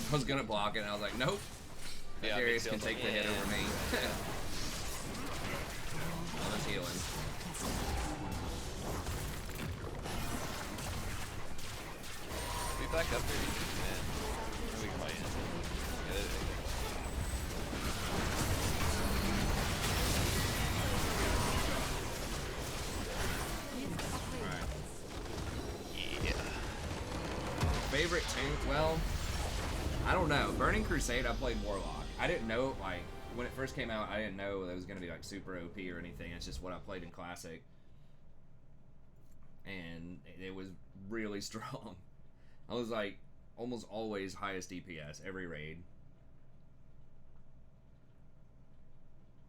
I was gonna block it, and I was like, nope. Yeah, Darius can take the hit over me. I was healing. Be back up there, man. We can fight it. Alright. Yeah. Favorite tank? Well, I don't know. Burning Crusade, I played Warlock. I didn't know, like, when it first came out, I didn't know it was going to be, like, super OP or anything. It's just what I played in Classic. And it was really strong. I was, like, almost always highest DPS every raid.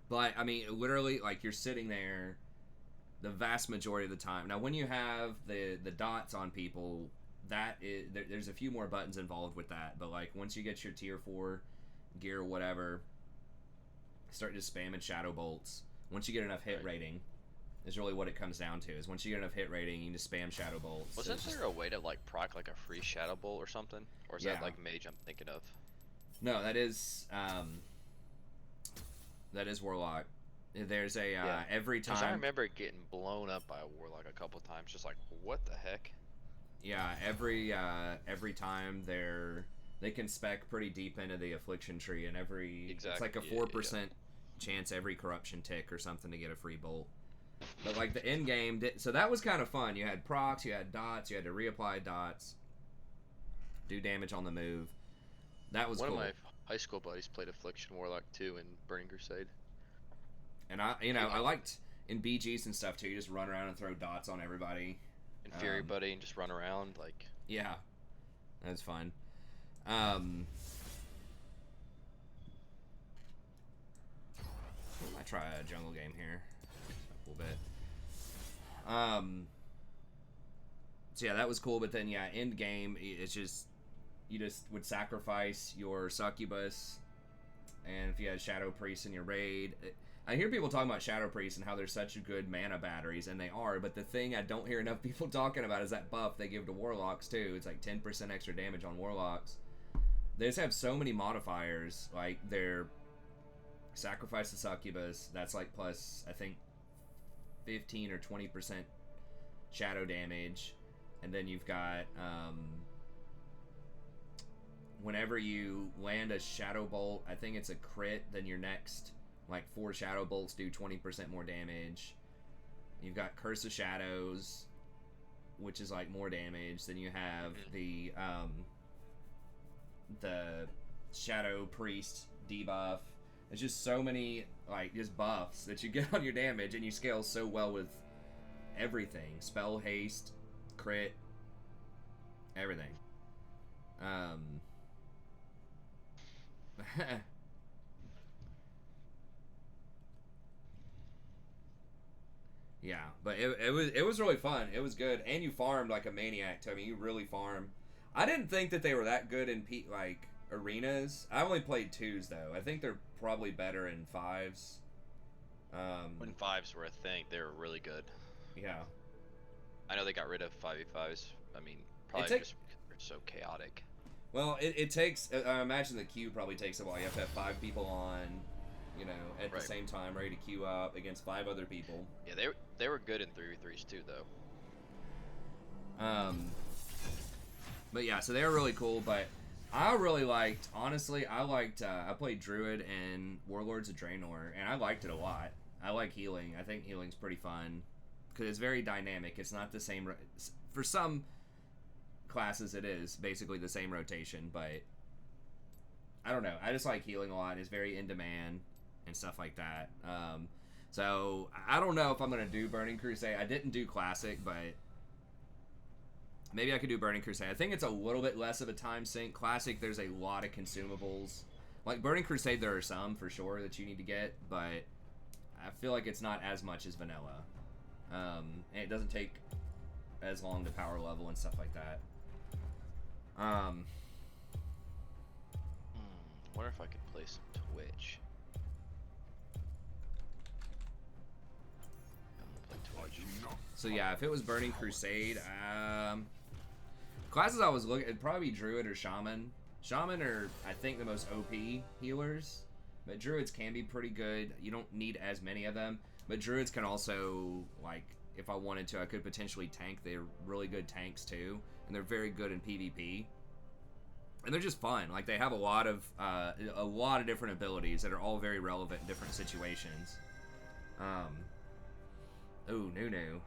But, I mean, literally, like, you're sitting there the vast majority of the time. Now, when you have the dots on people... That is, there's a few more buttons involved with that, but like once you get your tier 4 gear or whatever, start just spamming shadow bolts. Once you get enough hit rating, is really what it comes down to. Is once you get enough hit rating, you can just spam shadow bolts. Wasn't there a way to like proc like a free shadow bolt or something, or is that like mage I'm thinking of? No, that is Warlock. There's a every time. 'Cause I remember getting blown up by a Warlock a couple times, just like what the heck. Yeah, every time they can spec pretty deep into the affliction tree, and it's like a 4% chance every corruption tick or something to get a free bolt. But like the end game, so that was kind of fun. You had procs, you had dots, you had to reapply dots, do damage on the move. That was cool. One of my high school buddies played Affliction Warlock too in Burning Crusade. And I liked in BGs and stuff too, you just run around and throw dots on everybody. And Fury Buddy and just run around like. Yeah, that's fun. I might try a jungle game here a little bit. So yeah, that was cool. But then yeah, end game, it's just you just would sacrifice your succubus, and if you had Shadow Priest in your raid. I hear people talking about Shadow Priest and how they're such good mana batteries, and they are, but the thing I don't hear enough people talking about is that buff they give to Warlocks, too. It's like 10% extra damage on Warlocks. They just have so many modifiers, like their Sacrifice the Succubus, that's like plus, I think, 15 or 20% shadow damage, and then you've got, whenever you land a Shadow Bolt, I think it's a crit, then your next... like 4 Shadow Bolts do 20% more damage. You've got Curse of Shadows, which is like more damage. Then you have the Shadow Priest debuff. There's just so many like just buffs that you get on your damage, and you scale so well with everything. Spell haste, crit, everything. Yeah, but it was really fun. It was good, and you farmed like a maniac. I mean, you really farm. I didn't think that they were that good in like arenas. I only played 2s though. I think they're probably better in 5s. When 5s were a thing, they were really good. Yeah. I know they got rid of 5v5s. I mean, probably just because they're so chaotic. Well, it takes. I imagine the queue probably takes a while. You have to have 5 people on. You know, at the same time, ready to queue up against 5 other people. Yeah, they were good in 3v3s too, though. But yeah, so they were really cool. But I really liked, honestly, I played Druid and Warlords of Draenor, and I liked it a lot. I like healing. I think healing's pretty fun because it's very dynamic. It's not the same. For some classes, it is basically the same rotation, but I don't know. I just like healing a lot. It's very in demand and stuff like that. So I don't know if I'm gonna do Burning Crusade. I didn't do Classic, but maybe I could do Burning Crusade. I think it's a little bit less of a time sink. Classic, there's a lot of consumables. Like Burning Crusade, there are some for sure that you need to get, but I feel like it's not as much as vanilla. And it doesn't take as long to power level and stuff like that. Wonder if I could play some Twitch. I'm gonna play Twitch. So yeah, if it was Burning Crusade, classes I was looking, it'd probably be Druid or Shaman. Shaman are, I think, the most OP healers, but Druids can be pretty good. You don't need as many of them, but Druids can also, like, if I wanted to, I could potentially tank. They're really good tanks too, and they're very good in PvP. And they're just fun. Like, they have a lot of different abilities that are all very relevant in different situations. Ooh, Nunu.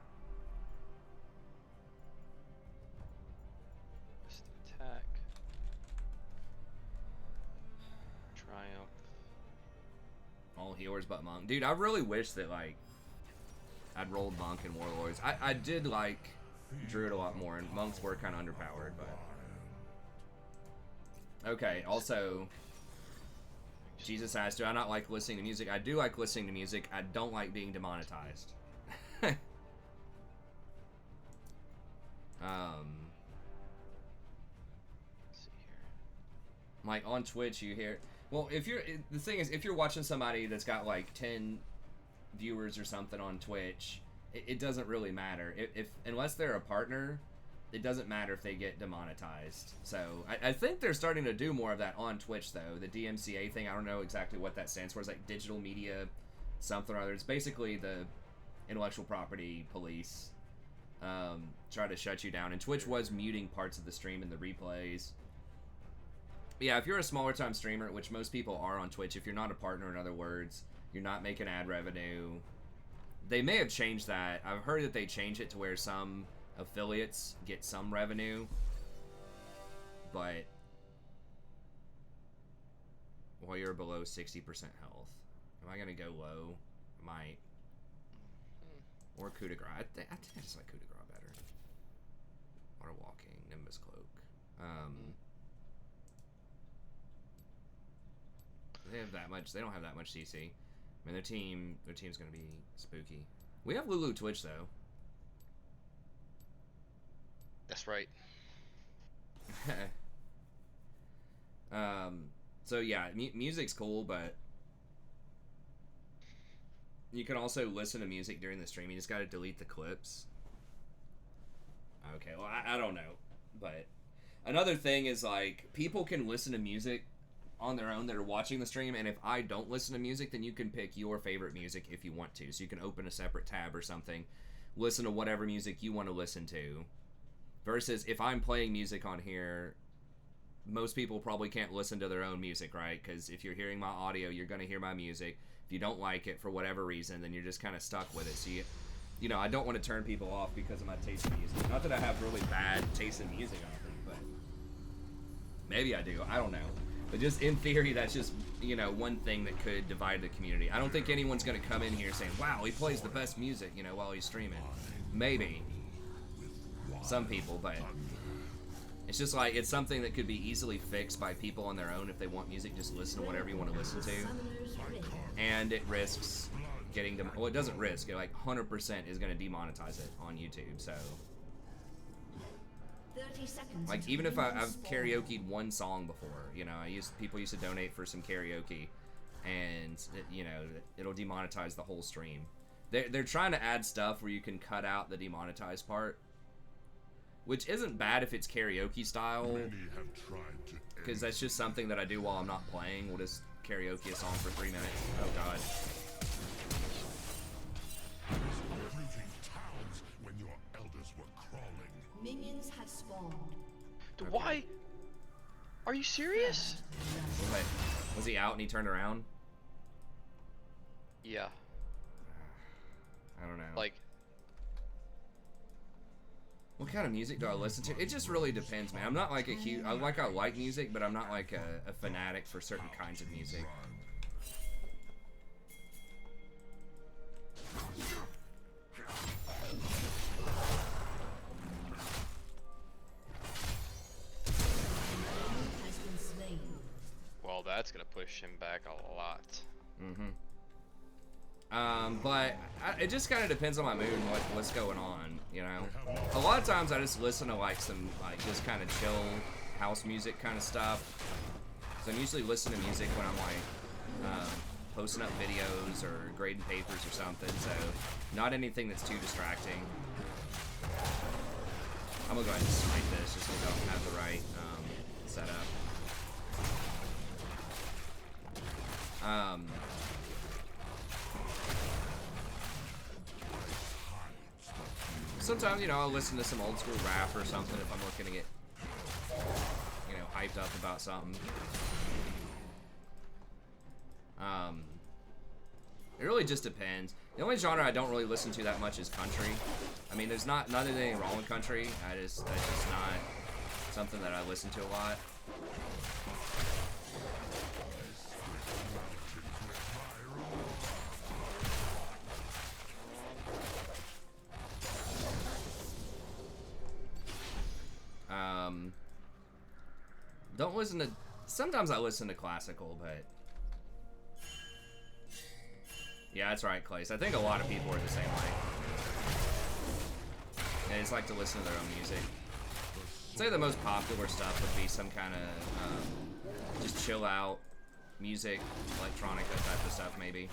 Just attack. Triumph. All healers but Monk. Dude, I really wish that, like, I'd rolled Monk and Warlords. I did like Druid a lot more, and Monks were kind of underpowered, but... Okay, also, Jesus asked, do I not like listening to music? I do like listening to music. I don't like being demonetized. Let's see here. Like, on Twitch, you hear... Well, the thing is, if you're watching somebody that's got, like, 10 viewers or something on Twitch, it doesn't really matter. Unless they're a partner... It doesn't matter if they get demonetized. So, I think they're starting to do more of that on Twitch, though. The DMCA thing, I don't know exactly what that stands for. It's like Digital Media something or other. It's basically the intellectual property police try to shut you down. And Twitch was muting parts of the stream and the replays. But yeah, if you're a smaller time streamer, which most people are on Twitch, if you're not a partner, in other words, you're not making ad revenue. They may have changed that. I've heard that they changed it to where some... affiliates get some revenue, but while you're below 60% health, am I gonna go low? I might. Or coup de grace. I think I just like coup de grace better. Water walking, Nimbus cloak. They have that much. They don't have that much CC. I mean, their team's gonna be spooky. We have Lulu Twitch though. That's right. So yeah, music's cool, but you can also listen to music during the stream. You just gotta delete the clips. Okay, well, I don't know. But another thing is, like, people can listen to music on their own that are watching the stream, and if I don't listen to music, then you can pick your favorite music if you want to. So you can open a separate tab or something, listen to whatever music you want to listen to. Versus if I'm playing music on here, most people probably can't listen to their own music, right? Because if you're hearing my audio, you're going to hear my music. If you don't like it for whatever reason, then you're just kind of stuck with it. So you know, I don't want to turn people off because of my taste in music. Not that I have really bad taste in music, but maybe I do. I don't know. But just in theory, that's just, you know, one thing that could divide the community. I don't think anyone's going to come in here saying, wow, he plays the best music, you know, while he's streaming. Maybe. Some people, but it's just like, it's something that could be easily fixed by people on their own. If they want music, just listen to whatever you want to listen to. And it risks getting them, well, it doesn't risk, it like 100% is going to demonetize it on YouTube, so 30 seconds. like, even if I've karaoke'd one song before, you know, people used to donate for some karaoke, and you know, it'll demonetize the whole stream. They're trying to add stuff where you can cut out the demonetized part, which isn't bad if it's karaoke style, because that's just something that I do while I'm not playing. We'll just karaoke a song for 3 minutes. Oh god. Minions have spawned. Dude, why? Are you serious? Wait, was he out and he turned around? Yeah. I don't know. Like, what kind of music do I listen to? It just really depends, man. I'm not like a huge... I like music, but I'm not like a fanatic for certain kinds of music. well, that's gonna push him back a lot. But it just kind of depends on my mood and what's going on, you know? A lot of times I just listen to like some, like, just kind of chill house music kind of stuff. So I'm usually listening to music when I'm like posting up videos or grading papers or something, so not anything that's too distracting. I'm gonna go ahead and smite this just because I don't have the right setup. Sometimes, you know, I'll listen to some old school rap or something if I'm looking to get, you know, hyped up about something. It really just depends. The only genre I don't really listen to that much is country. I mean, there's not anything wrong with country. That's just not something that I listen to a lot. Don't listen to... Sometimes I listen to classical, but... Yeah, that's right, Clace. I think a lot of people are the same way. They just like to listen to their own music. I'd say the most popular stuff would be some kind of just chill out music, electronica type of stuff, maybe.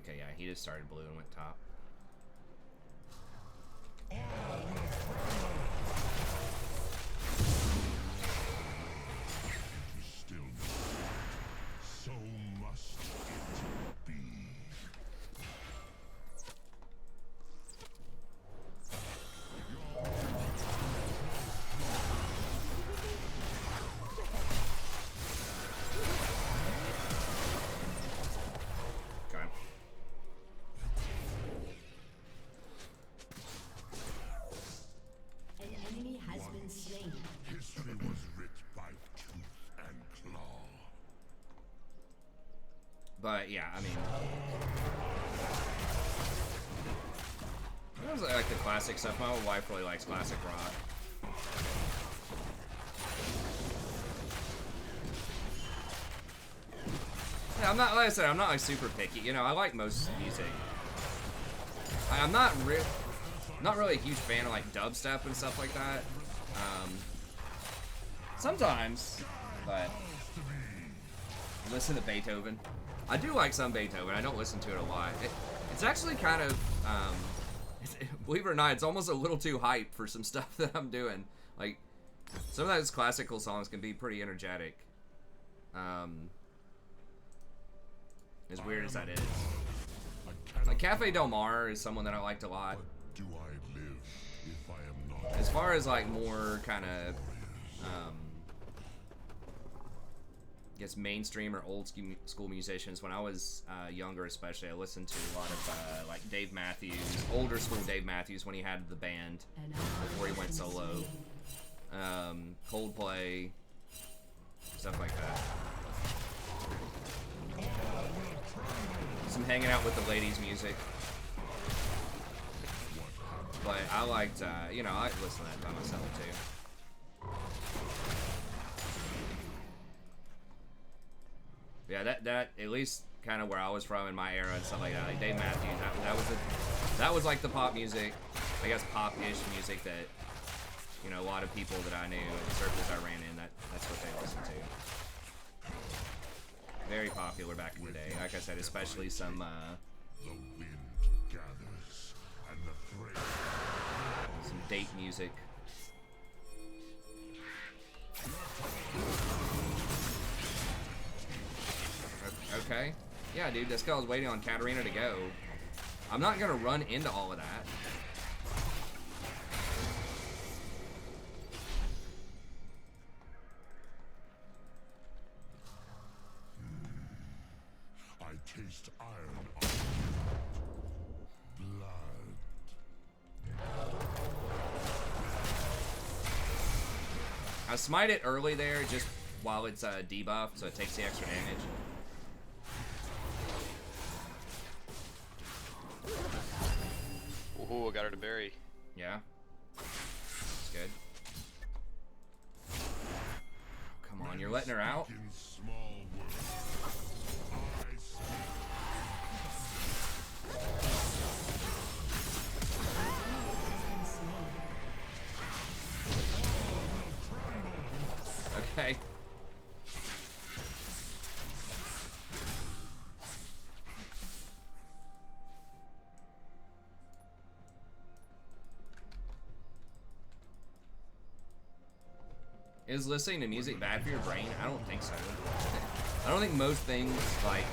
Okay, yeah, he just started blue and went top. So must it be. Okay. But yeah, I mean, I was like the classic stuff. My wife really likes classic rock. Yeah, I'm not, like I said, I'm not like super picky. You know, I like most music. I'm not really a huge fan of like dubstep and stuff like that. Sometimes, but I listen to Beethoven. I do like some Beethoven. I don't listen to it a lot. It's actually kind of, believe it or not, it's almost a little too hype for some stuff that I'm doing. Like, some of those classical songs can be pretty energetic. As weird as that is. Like, Cafe Del Mar is someone that I liked a lot. Do I live if I am not? As far as, like, more kind of, I guess mainstream or old school musicians, when I was younger especially, I listened to a lot of, like, Dave Matthews, older school Dave Matthews when he had the band, before he went solo. Coldplay, stuff like that. Some hanging out with the ladies music. But I liked, you know, I listen to that by myself too. Yeah, that at least kind of where I was from in my era and stuff like that. Like Dave Matthews, that was like the pop music, I guess pop-ish music that, you know, a lot of people that I knew in the circles I ran in, that's what they listened to. Very popular back in the day. Like I said, especially some The wind gathers, and the thread. some date music. Okay. Yeah, dude, that's 'cause I was waiting on Katarina to go. I'm not gonna run into all of that. I taste iron on blood. I smite it early there, just while it's debuff, so it takes the extra damage. Ooh, I got her to bury. Yeah. That's good. Come on, you're letting her out? In small words, I speak. Okay. Is listening to music bad for your brain? I don't think so. I don't think most things, like,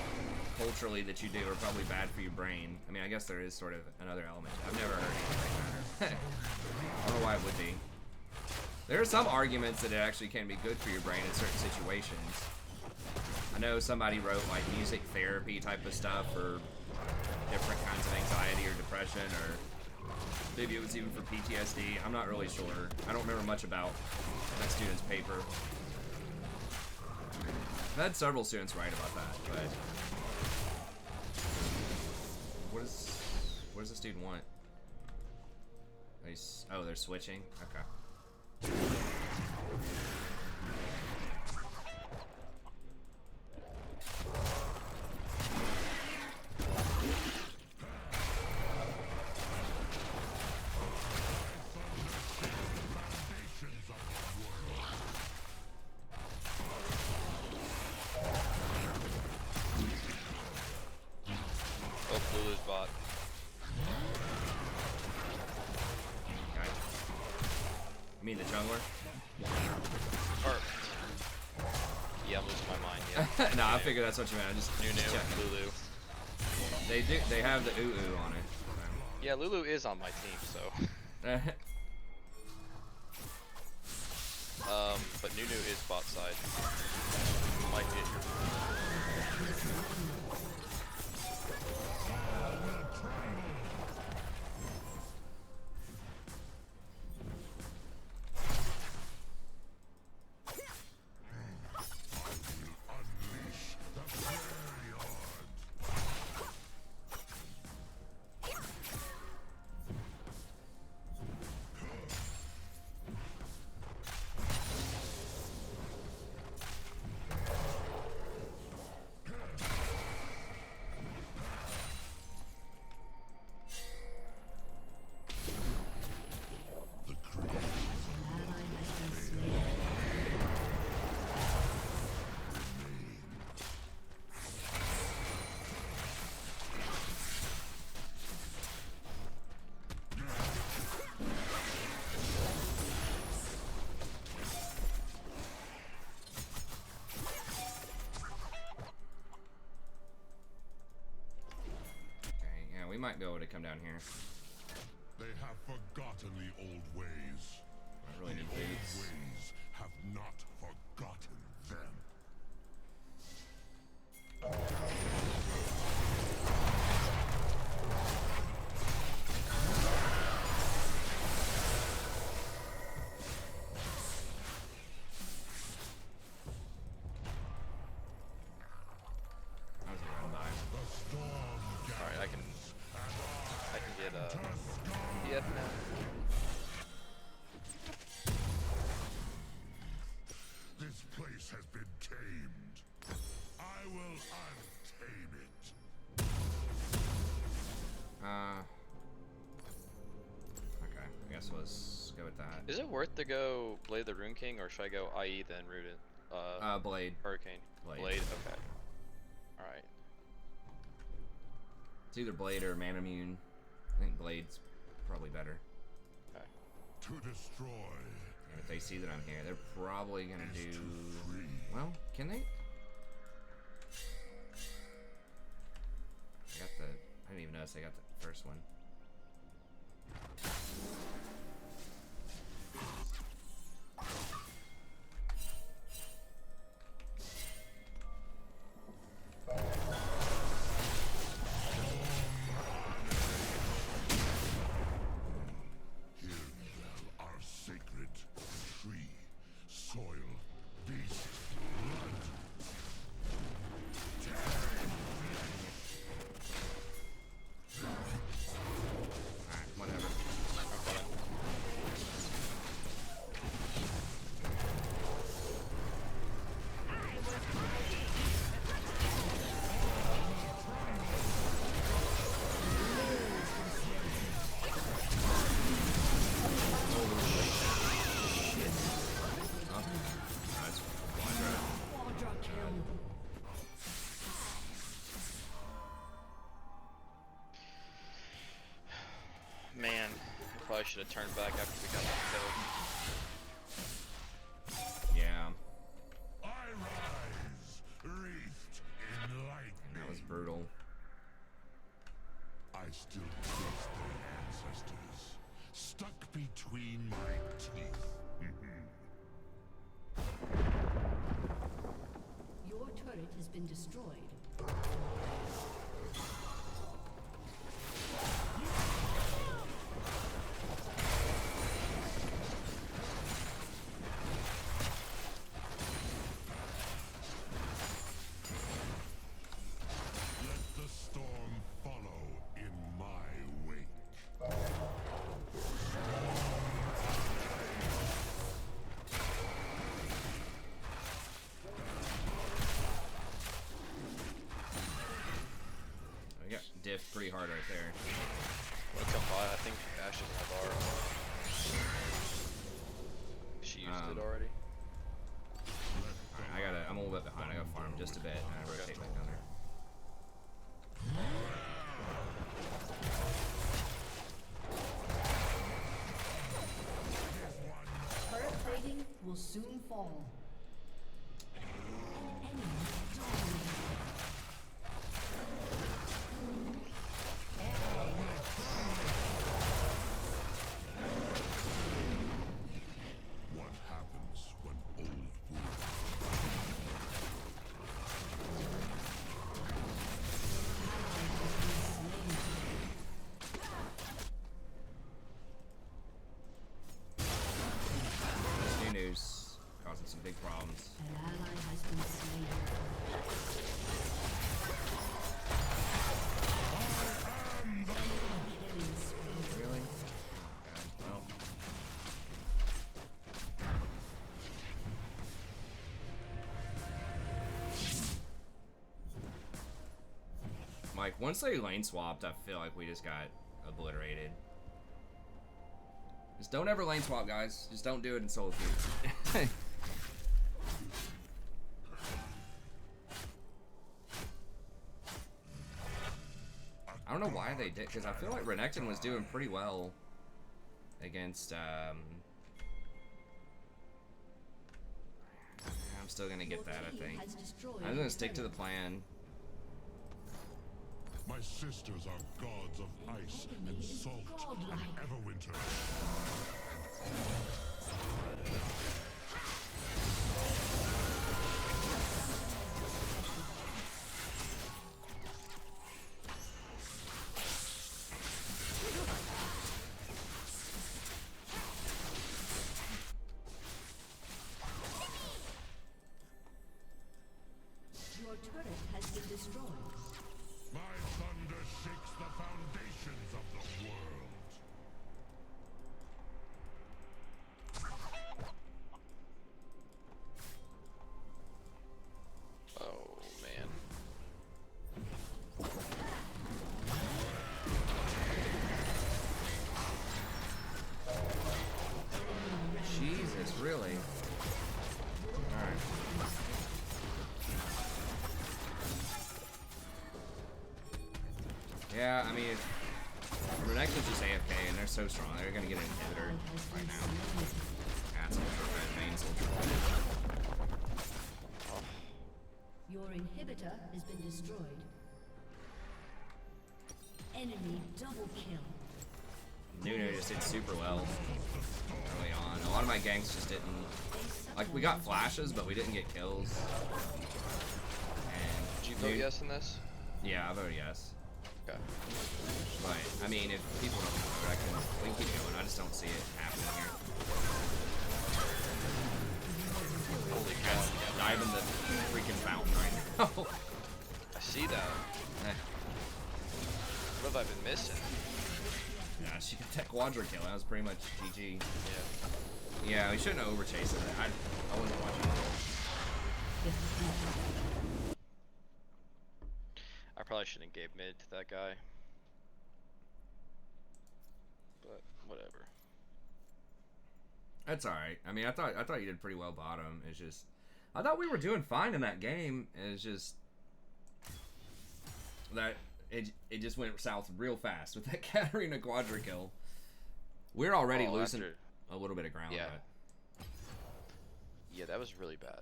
culturally that you do are probably bad for your brain. I mean, I guess there is sort of another element. I've never heard anything like that. I don't know why it would be. There are some arguments that it actually can be good for your brain in certain situations. I know somebody wrote, like, music therapy type of stuff for different kinds of anxiety or depression, or maybe it was even for PTSD. I'm not really sure. I don't remember much about that student's paper. I've had several students write about that, but what does the student want? Oh, they're switching? Okay. Oh, Lulu's bot. Okay. You mean the jungler? Perfect. Yeah, I'm losing my mind, yeah. No, I figured that's what you meant. I just Nunu, checking. Lulu. They have the oo on it. Yeah, Lulu is on my team, so. But Nunu is bot side. Might hit your. Unleash the fairy we might be able to come down here. They have forgotten the old ways. I really The need old boots. ways have not forgotten them. That was a run by. The storm Alright, I can get PF now. This place has been tamed. I will untame it. Okay, I guess let's go with that. Is it worth to go Blade the Rune King, or should I go IE then Rooted? Blade. Hurricane. Blade. Okay. Alright. It's either Blade or Manamune. I think Blade's probably better. Okay. To destroy. And if they see that I'm here, they're probably gonna is do. to free. Well, can they? I got the. I didn't even notice I got the first one. Here dwell our sacred tree, soil, beast, blood. Alright, whatever. I'm coming. Oh, that's quadra. Quadra kill. Man, I probably should have turned back after we got that kill. Yeah, I rise, wreathed in lightning. that was brutal. I still trust their ancestors, stuck between my teeth. Your turret has been destroyed. Let the storm follow in my wake. We got diff pretty hard right there. Let's come by. I think Ash doesn't have R. She used it already. Alright, I'm a little bit behind. I gotta farm just a bit and I rotate back down there. Turret plating will soon fall. An enemy dominated. What happens when old wounds Nunu's causing some big problems. An ally has been slain. Killing spree. Really? Oh, God. Well. Like, once they lane swapped, I feel like we just got obliterated. Just don't ever lane swap, guys. Just don't do it in solo queue. I don't know why they did, because I feel like Renekton was doing pretty well against, I'm still gonna get that, I think. Has destroyed I'm gonna a stick to the turret. plan. My sisters are gods of ice and salt and everwinter. Your turret has been destroyed. My thunder shakes the foundations of the world. Oh man. Jesus, really? Alright. Yeah, I mean, Renekton's just AFK and they're so strong. They're gonna get an inhibitor right now. That's a main soldier. Your inhibitor has been destroyed. Enemy double kill. Nunu just did super well early on. A lot of my ganks just didn't. Like, we got flashes, but we didn't get kills. And Did you vote yes in this? Yeah, I voted yes. Okay. But, I mean, if people don't vote, we can keep going. I just don't see it happening here. Holy cow. Diving the freaking fountain right now. I see that. What have I been missing? Yeah, she got that quadra kill. That was pretty much GG. Yeah. Yeah, we shouldn't have overchased it. I wasn't watching it. I probably shouldn't have gave mid to that guy. But whatever. That's alright. I mean, I thought you did pretty well bottom. It's just, I thought we were doing fine in that game. It's just that it just went south real fast with that Katarina quadra kill. We're already losing a little bit of ground. Yeah. But Yeah, that was really bad.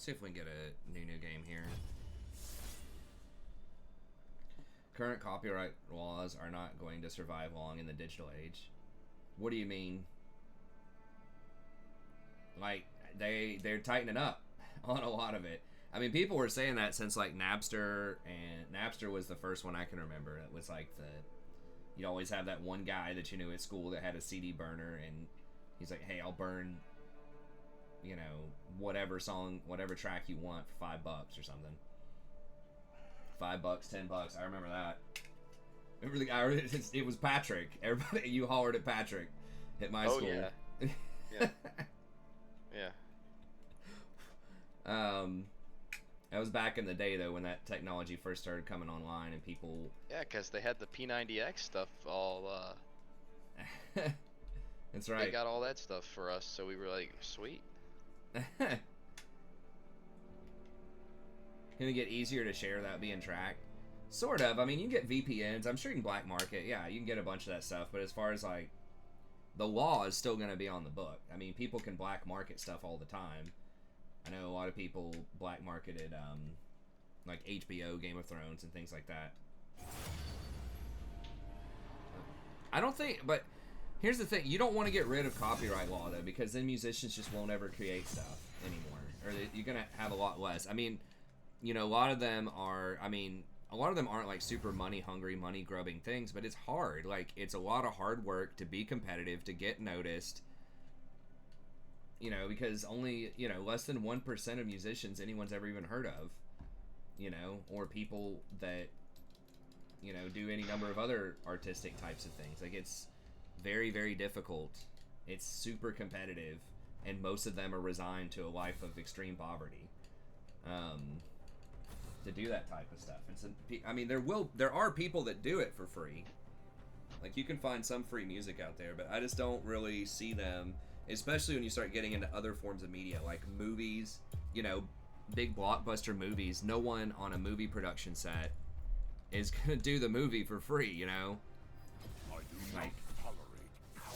see if we can get a Nunu game here. Current copyright laws are not going to survive long in the digital age. What do you mean? Like, they're tightening up on a lot of it. I mean, people were saying that since like Napster, and Napster was the first one I can remember. It was like you'd always have that one guy that you knew at school that had a CD burner, and he's like, hey, I'll burn, you know, whatever song, whatever track you want for $5 or something. $5, $10. I remember that. Remember the guy? It was Patrick. Everybody, you hollered at Patrick at my school. Yeah. Yeah. Yeah. That was back in the day though, when that technology first started coming online, and people. Yeah, because they had the P90X stuff all. That's right. They got all that stuff for us, so we were like, sweet. Can it get easier to share without being tracked? Sort of. I mean, you can get VPNs. I'm sure you can black market. Yeah, you can get a bunch of that stuff. But as far as like, the law is still going to be on the book. I mean, people can black market stuff all the time. I know a lot of people black marketed, like HBO, Game of Thrones, and things like that. I don't think, but here's the thing: you don't want to get rid of copyright law though, because then musicians just won't ever create stuff anymore, or you're gonna have a lot less. I mean, you know, a lot of them are. I mean, a lot of them aren't like super money hungry, money grubbing things, but it's hard. Like, it's a lot of hard work to be competitive, to get noticed. You know, because only, you know, less than 1% of musicians anyone's ever even heard of, you know, or people that, you know, do any number of other artistic types of things. Like, it's very, very difficult. It's super competitive, and most of them are resigned to a life of extreme poverty, to do that type of stuff. And so, I mean, there are people that do it for free. Like, you can find some free music out there, but I just don't really see them. Especially when you start getting into other forms of media, like movies, you know, big blockbuster movies. No one on a movie production set is going to do the movie for free, you know? Like,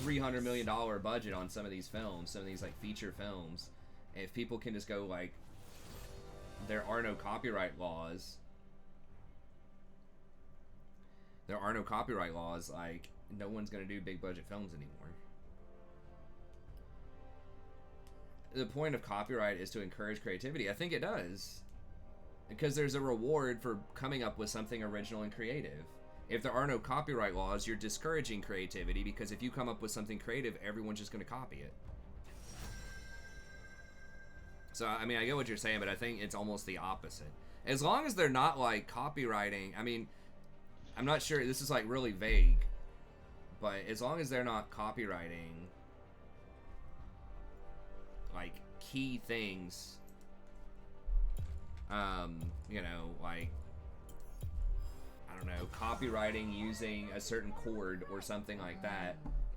$300 million budget on some of these films, some of these, like, feature films. And if people can just go, like, there are no copyright laws. There are no copyright laws, like, no one's gonna do big budget films anymore. The point of copyright is to encourage creativity. I think it does. Because there's a reward for coming up with something original and creative. If there are no copyright laws, you're discouraging creativity, because if you come up with something creative, everyone's just gonna copy it. So, I mean, I get what you're saying, but I think it's almost the opposite. As long as they're not, like, copywriting, I mean, I'm not sure, this is, like, really vague, but as long as they're not copywriting, like, key things, you know, like, I don't know, copywriting using a certain chord or something like that,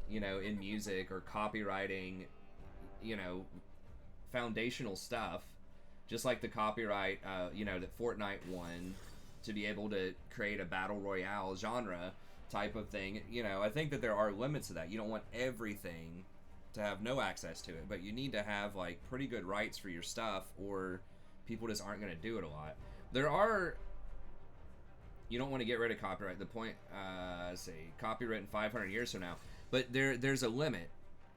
you know, in music, or copywriting, you know, foundational stuff, just like the copyright, you know, that Fortnite won to be able to create a battle royale genre type of thing. You know, I think that there are limits to that. You don't want everything to have no access to it, but you need to have, like, pretty good rights for your stuff, or people just aren't going to do it a lot. There are, you don't want to get rid of copyright. The point, let's see, copyright in 500 years from now, but there's a limit.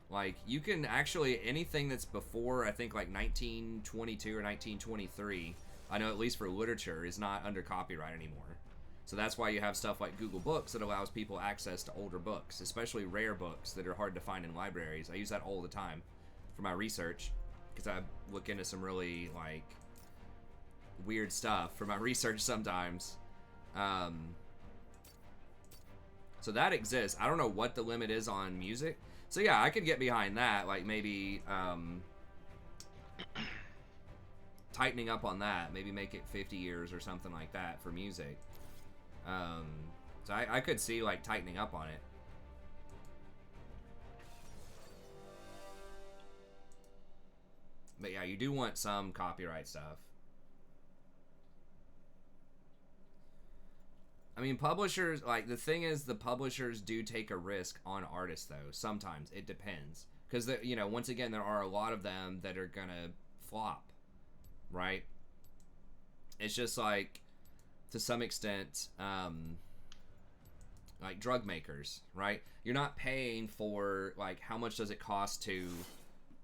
Like, you can actually, anything that's before, I think, like 1922 or 1923, I know at least for literature, is not under copyright anymore. So that's why you have stuff like Google Books that allows people access to older books, especially rare books that are hard to find in libraries. I use that all the time for my research, because I look into some really, like, weird stuff for my research sometimes. So that exists. I don't know what the limit is on music. So yeah, I could get behind that, like maybe tightening up on that, maybe make it 50 years or something like that for music. So I could see, like, tightening up on it. But yeah, you do want some copyright stuff. I mean, publishers, like, the thing is, the publishers do take a risk on artists, though. Sometimes. It depends. Because, you know, once again, there are a lot of them that are gonna flop. Right? It's just, like, to some extent, like, drug makers, right? You're not paying for, like, how much does it cost to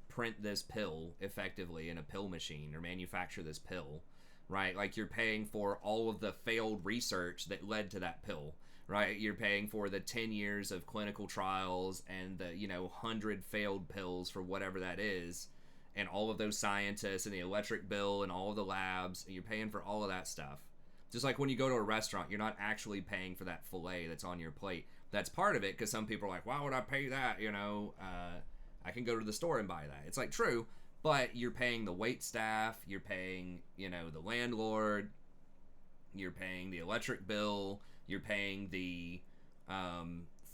print this pill effectively in a pill machine, or manufacture this pill. Right, like, you're paying for all of the failed research that led to that pill, right? You're paying for the 10 years of clinical trials and the, you know, 100 failed pills for whatever that is, and all of those scientists and the electric bill and all of the labs, and you're paying for all of that stuff. Just like when you go to a restaurant, you're not actually paying for that filet that's on your plate. That's part of it, because some people are like, why would I pay that, you know? I can go to the store and buy that. It's, like, true. But you're paying the wait staff, you're paying, you know, the landlord, you're paying the electric bill, you're paying the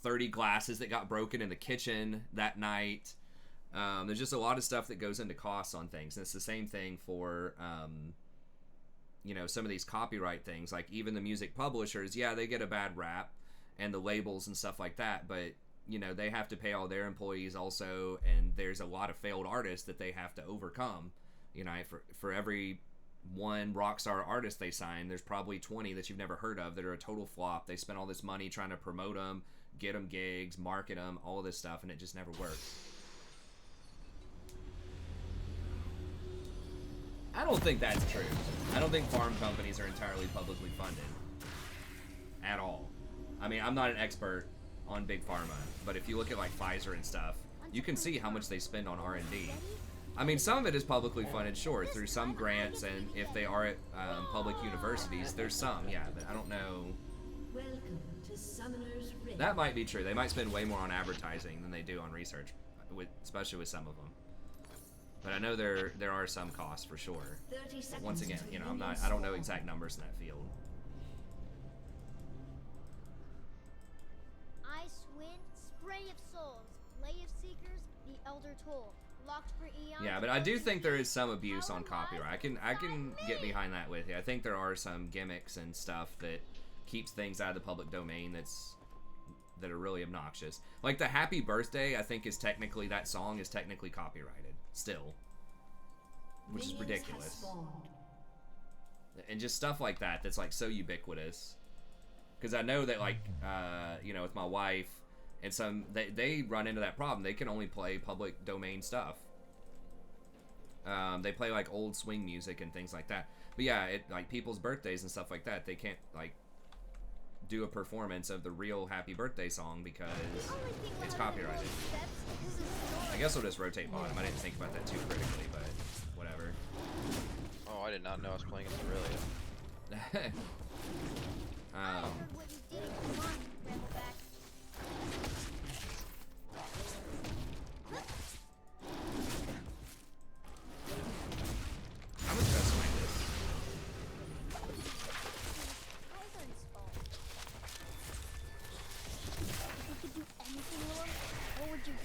30 glasses that got broken in the kitchen that night. There's just a lot of stuff that goes into costs on things. And it's the same thing for, you know, some of these copyright things. Like, even the music publishers, yeah, they get a bad rap, and the labels and stuff like that, but, you know, they have to pay all their employees also, and there's a lot of failed artists that they have to overcome. You know, for every one rock star artist they sign, there's probably 20 that you've never heard of that are a total flop. They spent all this money trying to promote them, get them gigs, market them, all of this stuff, and it just never works. I don't think that's true. I don't think farm companies are entirely publicly funded. At all. I mean, I'm not an expert on Big Pharma, but if you look at, like, Pfizer and stuff, you can see how much they spend on R&D. I mean, some of it is publicly funded, sure, through some grants, and if they are at public universities, there's some, yeah, but I don't know. Welcome to Summoner's Rift. That might be true. They might spend way more on advertising than they do on research, especially with some of them. But I know there are some costs for sure. 30 But seconds once again, you know, until I don't know minions exact numbers in that field. Ice Wind, Spray of Souls, Lay of Seekers, The Elder Toll, Locked for Eons. Yeah, but I do think there is some abuse on copyright. I can get behind that with you. I think there are some gimmicks and stuff that keeps things out of the public domain that are really obnoxious. Like the Happy Birthday, I think that song is technically copyrighted still, which is Minions have ridiculous. spawned. and just stuff like that that's like so ubiquitous. Because I know that like you know, with my wife and some they run into that problem. They can only play public domain stuff. They play like old swing music and things like that. But yeah, it like people's birthdays and stuff like that. They can't like do a performance of the real happy birthday song because it's copyrighted. I guess we'll just rotate bottom. I didn't think about that too critically, but whatever. Oh, I did not know I was playing as Aurelia. I heard what you did. Come on, Rattleback. How much best like this? Wyvern's fault. If you could do anything, Lulu, what would you do?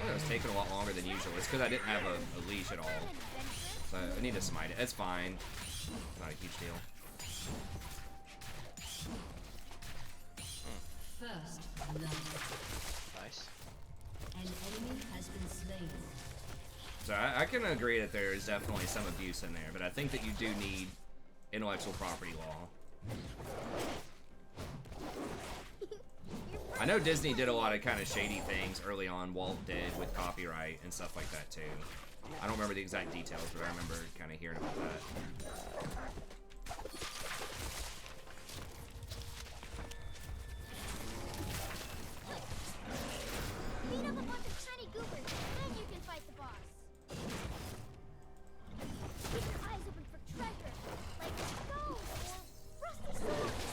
Well, it was taking a lot longer than usual. It's because I didn't have a leash at all. An adventure? So I need to smite it. It's fine. Not a huge deal. First love. Nice. An enemy has been slain. So I can agree that there is definitely some abuse in there, but I think that you do need intellectual property law. I know Disney did a lot of kind of shady things early on. Walt did with copyright and stuff like that too. I don't remember the exact details, but I remember kind of hearing about that. Beat up a bunch of tiny goobers, then you can fight the boss. Keep your eyes open for treasure, like stones or rusty swords.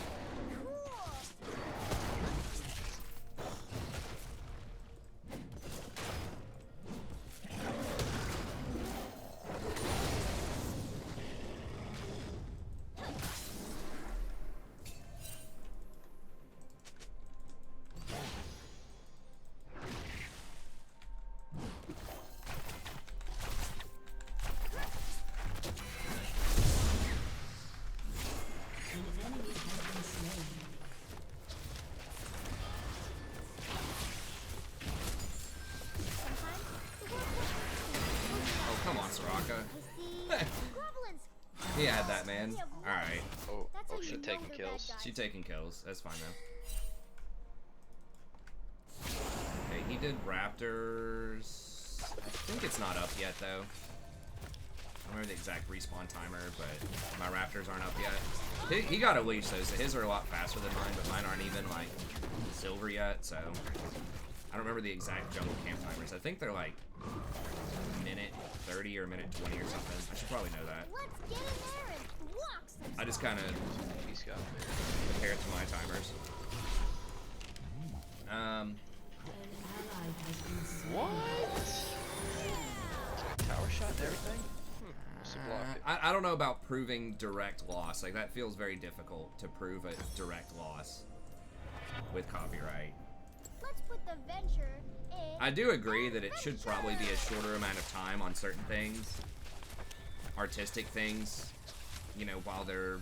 Cool. An enemy has been slain. Sometimes the world works. Oh, come on, Soraka. I see. Grovelins. He had that, man. Alright. Oh, That's how she you know taking they're kills. bad guys. She taking kills. That's fine, though. Okay, he did Raptors. I think it's not up yet, though. I don't remember the exact respawn timer, but my Raptors aren't up yet. He got a leash, though, so his are a lot faster than mine, but mine aren't even, like, silver yet, so... I don't remember the exact jungle camp timers. I think they're, like, minute 30 or minute 20 or something. I should probably know that. Let's get in there and block some. I just kind of He's got compare it to my timers. An ally has been slain. what? It's like a tower shot and everything. Must have blocked it. I don't know about proving direct loss. Like, that feels very difficult to prove a direct loss with copyright. Let's put the venture in. I do agree that it should probably be a shorter amount of time on certain things. Artistic things, you know, while they're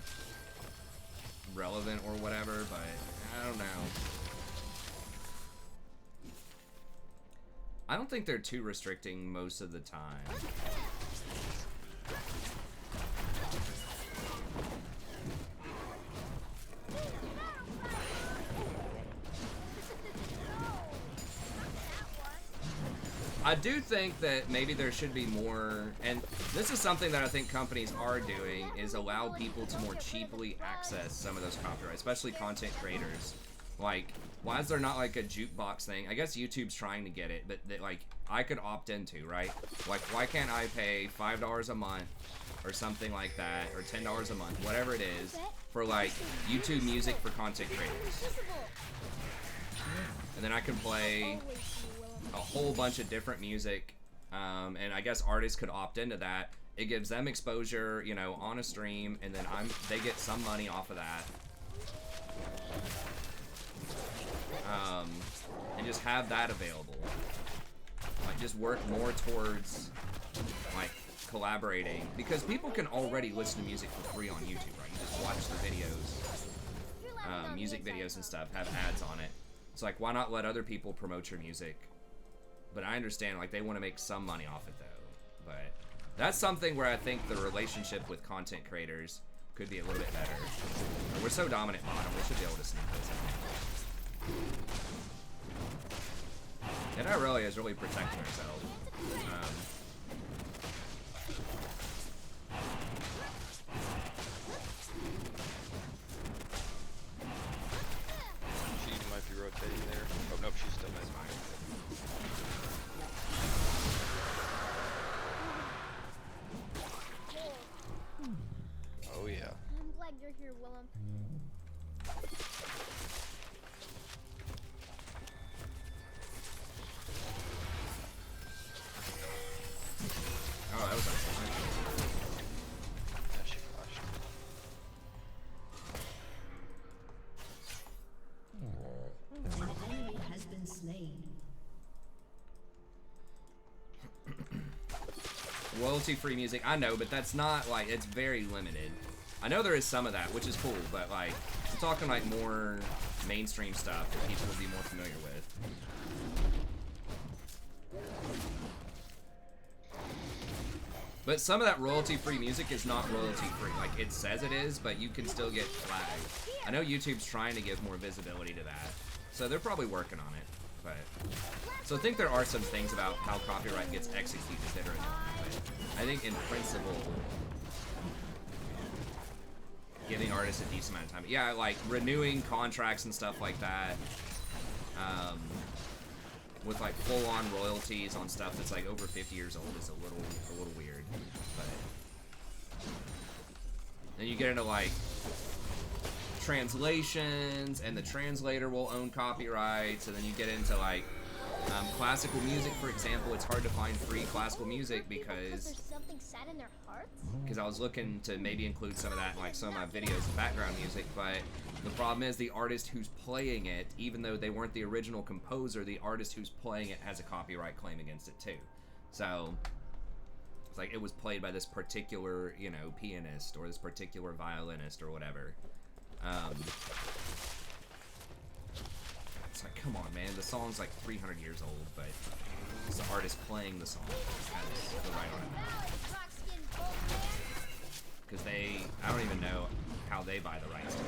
relevant or whatever, but I don't know. I don't think they're too restricting most of the time. I do think that maybe there should be more, and this is something that I think companies are doing, is allow people to more cheaply access some of those copyrights, especially content creators. Like, why is there not like a jukebox thing? I guess YouTube's trying to get it, but that, like, I could opt into, right? Like, why can't I pay $5 a month or something like that, or $10 a month, whatever it is, for like YouTube music for content creators? And then I can play a whole bunch of different music, and I guess artists could opt into that. It gives them exposure, you know, on a stream, and then they get some money off of that. And just have that available. Like, just work more towards, like, collaborating, because people can already listen to music for free on YouTube, right? You just watch the videos, music videos and stuff, have ads on it. It's like, why not let other people promote your music? But I understand, like, they want to make some money off it, though. But that's something where I think the relationship with content creators, could be a little bit better. We're so dominant bottom, we should be able to sneak this out. And Aurelia is really protecting herself. She might be rotating there. Oh nope, she's still missing. Oh yeah. I'm glad you're here, Willem. Oh, that was nice. Yeah, she flashed. An enemy has been slain. Royalty-free music, I know, but that's not, like, it's very limited. I know there is some of that, which is cool, but, like, I'm talking, like, more mainstream stuff that people would be more familiar with. But some of that royalty-free music is not royalty-free. Like, it says it is, but you can still get flagged. I know YouTube's trying to give more visibility to that, so they're probably working on it, but... So I think there are some things about how copyright gets executed that are annoying, but I think in principle, giving artists a decent amount of time. Yeah, like renewing contracts and stuff like that, with like full-on royalties on stuff that's like over 50 years old is a little weird. But then you get into like translations, and the translator will own copyrights, and then you get into like classical music, for example. It's hard to find free classical music because there's something sad in their hearts. I was looking to maybe include some of that in like some of my videos of background music, but the problem is the artist who's playing it, even though they weren't the original composer, the artist who's playing it has a copyright claim against it too. So it's like it was played by this particular, you know, pianist or this particular violinist or whatever. It's like, come on, man. The song's like 300 years old, but it's the artist playing the song that has the right on it. Because I don't even know how they buy the rights to it.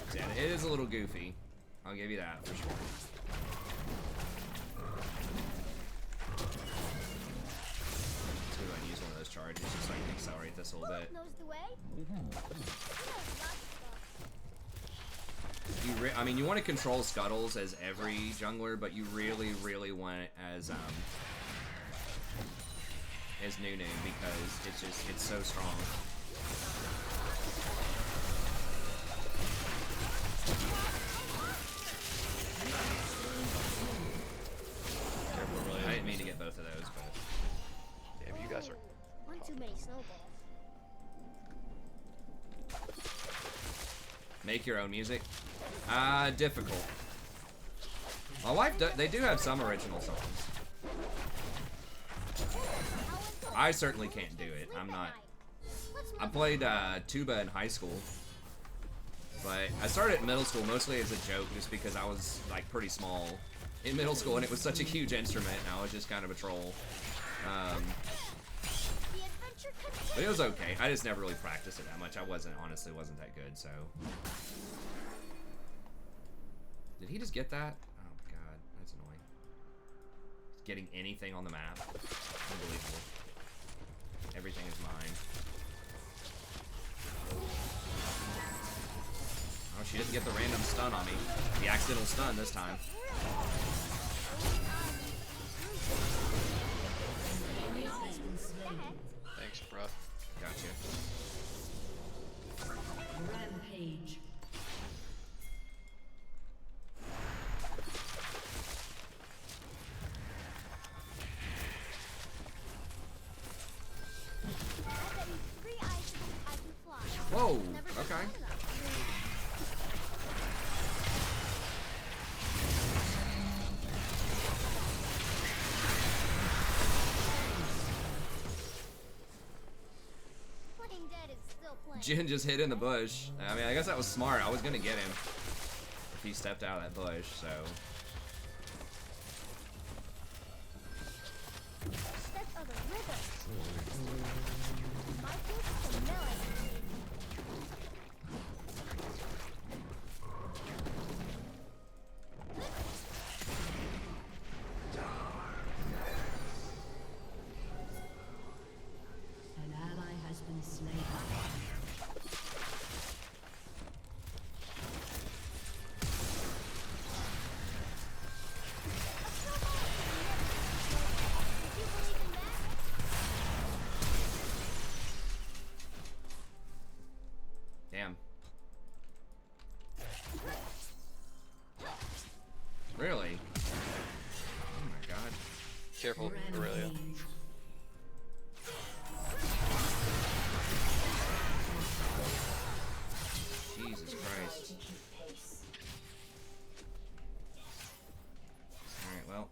So yeah, it is a little goofy. I'll give you that for sure. So we might use one of those charges just so I can accelerate this a little bit. Knows the way. I mean, you want to control scuttles as every jungler, but you really, really want it as Nunu because it's so strong. I didn't mean to get both of those, but Damn, you guys are. One too many snowballs. make your own music. Difficult. My wife, they do have some original songs. I certainly can't do it. I'm not. I played tuba in high school, but I started in middle school mostly as a joke, just because I was like pretty small in middle school, and it was such a huge instrument, and I was just kind of a troll. But it was okay. I just never really practiced it that much. I honestly wasn't that good, so. Did he just get that? Oh god, that's annoying. He's getting anything on the map. Unbelievable. Everything is mine. Oh, she didn't get the random stun on me. The accidental stun this time. Thanks, bruh. Gotcha. Rampage. Whoa, okay. Jin just hid in the bush. I mean, I guess that was smart. I was gonna get him if he stepped out of that bush, so. That's other rhythm. My taste is melody. An ally has been slain. Do you believe in that? Damn. Really? Oh my god. Careful, Aurelia. Rampage. Jesus Christ. Alright, well.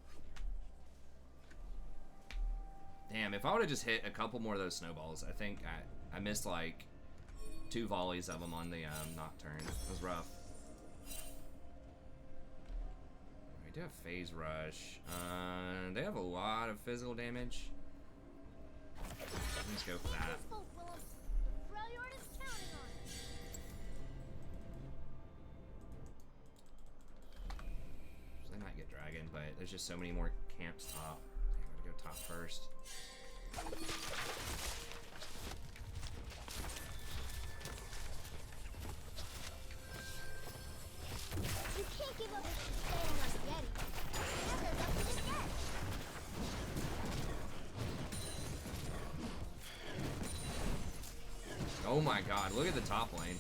Damn, if I would have just hit a couple more of those snowballs, I think I missed like 2 volleys of them on the Nocturne. It was rough. We do have Phase Rush. They have a lot of physical damage. Let's go for that. Let's hope, Willem. The Freljord is counting on it. They might get Dragon, but there's just so many more camps top. I gotta go top first. You can't give up if you're staying on Yeti. Never up to the sketch. Oh my god, look at the top lane.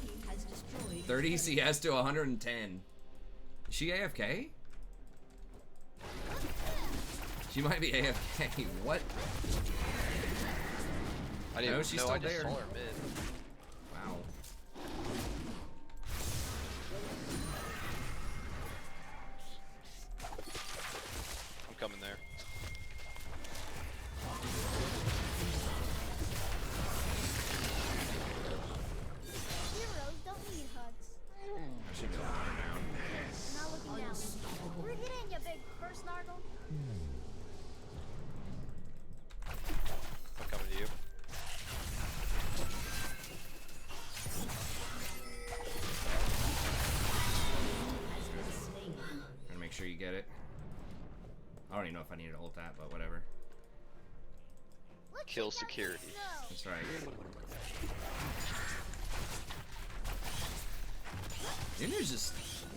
Your team has destroyed. 30 CS to 110. Is she AFK? She might be AFK. What? I didn't No, she's know. still I just there. saw her mid. Wow. I'm coming there. Heroes don't need hugs. I should go on now. Not looking down. We're getting you, big first snargle. I'm coming to you. Has been slain. Trying to make sure you get it. I don't even know if I need to ult that, but whatever. Let's Kill check out security. the snow. That's right. Nunu's just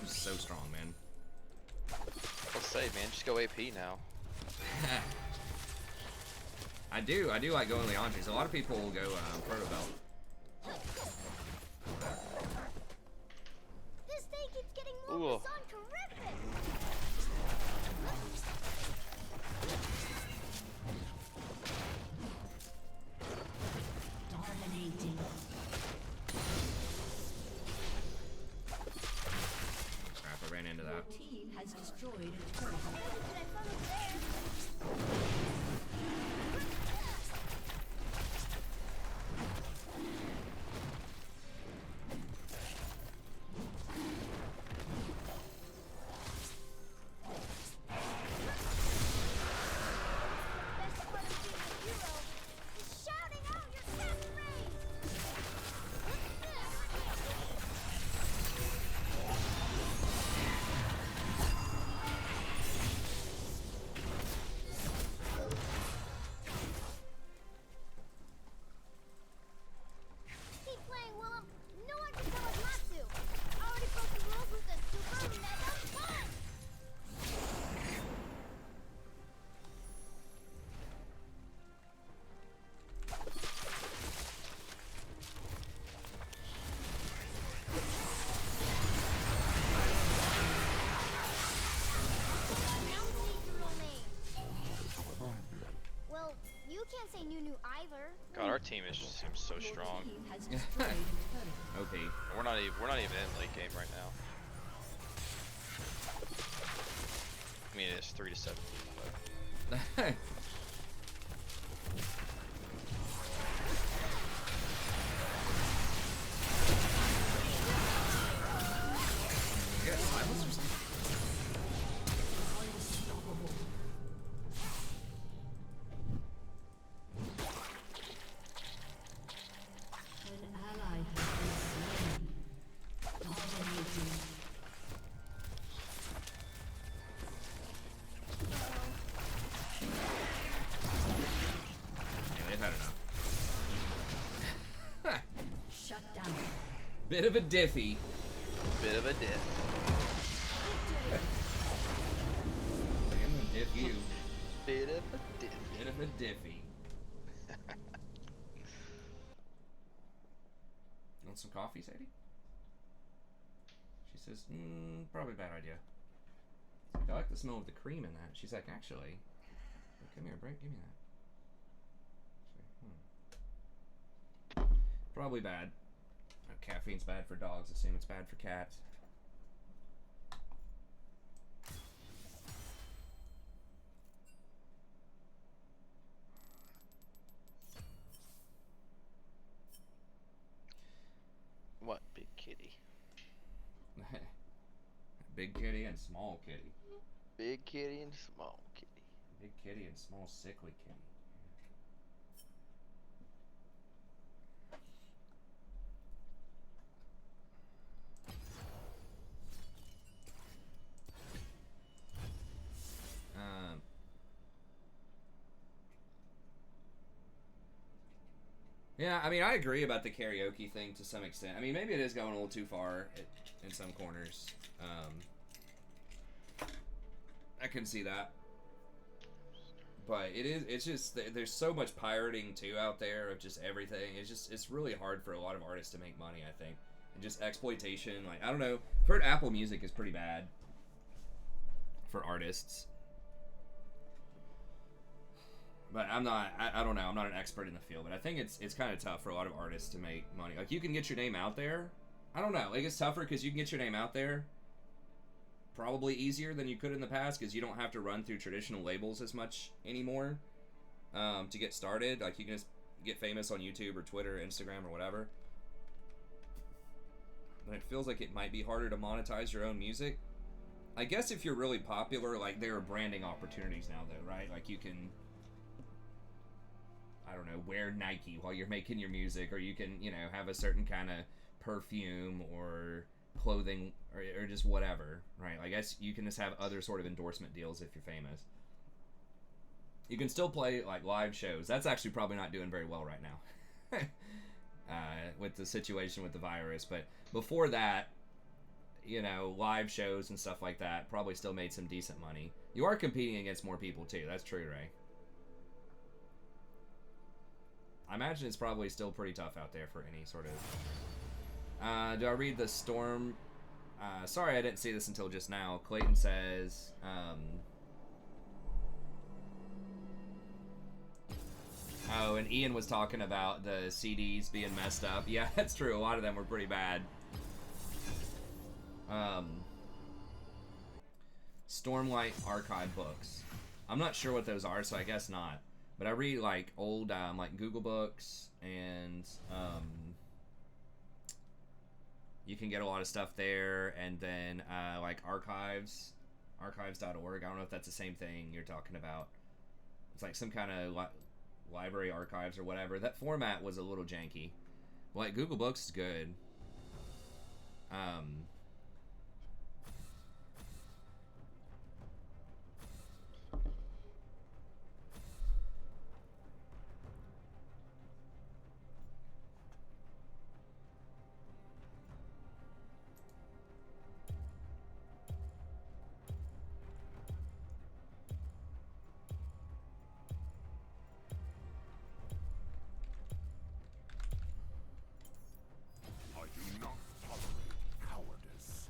so strong, man. Let's say, man, just go AP now. I do like going Leandres. A lot of people will go Proto Belt. This day keeps getting more Ooh. sun-terrific. Dominating. Crap, I ran into Your that. team has destroyed a turret. Did I find it there? Best part of being a hero is shouting out your catchphrase. Keep playing, Willem. No one can tell us not to. Already broke the rules with a super mega punch. Now say your real name. Well, you can't say Nunu either. God, our team just seems so strong. Your team has destroyed a turret. OP. We're not even in late game right now. I mean, it's 3 to 17, but You got silence or something? Unstoppable. Bit of a diffy. Bit of a diff. I'm gonna diff you. Bit of a diff. Bit of a diffy. Want some coffee, Sadie? She says, probably a bad idea. I like the smell of the cream in that. She's like, actually, come here, Brent, give me that. Probably bad. Caffeine's bad for dogs. Assume it's bad for cats. What, big kitty? Big kitty and small kitty. Big kitty and small kitty. Big kitty and small sickly kitty. Yeah, I mean, I agree about the karaoke thing to some extent. I mean, maybe it is going a little too far in some corners. I can see that. But it's just, there's so much pirating too out there of just everything. It's really hard for a lot of artists to make money, I think. And just exploitation, like, I don't know. I've heard Apple Music is pretty bad for artists. But I don't know, I'm not an expert in the field, but I think it's kind of tough for a lot of artists to make money. Like, you can get your name out there. I don't know, like, it's tougher because you can get your name out there probably easier than you could in the past because you don't have to run through traditional labels as much anymore to get started. Like, you can just get famous on YouTube or Twitter, Instagram, or whatever. But it feels like it might be harder to monetize your own music. I guess if you're really popular, like, there are branding opportunities now, though, right? Like, you can, I don't know, wear Nike while you're making your music, or you can, you know, have a certain kind of perfume or clothing or just whatever, right? I guess you can just have other sort of endorsement deals if you're famous. You can still play, like, live shows. That's actually probably not doing very well right now with the situation with the virus. But before that, you know, live shows and stuff like that probably still made some decent money. You are competing against more people, too. That's true, Ray. I imagine it's probably still pretty tough out there for any sort of... do I read the Storm? Sorry I didn't see this until just now. Clayton says... oh, and Ian was talking about the CDs being messed up. Yeah, that's true. A lot of them were pretty bad. Stormlight archive books. I'm not sure what those are, so I guess not. But I read, like, old, like, Google Books, and, you can get a lot of stuff there, and then, like, archives, archives.org. I don't know if that's the same thing you're talking about. It's like some kind of library archives or whatever. That format was a little janky. Like, Google Books is good. I do not tolerate cowardice.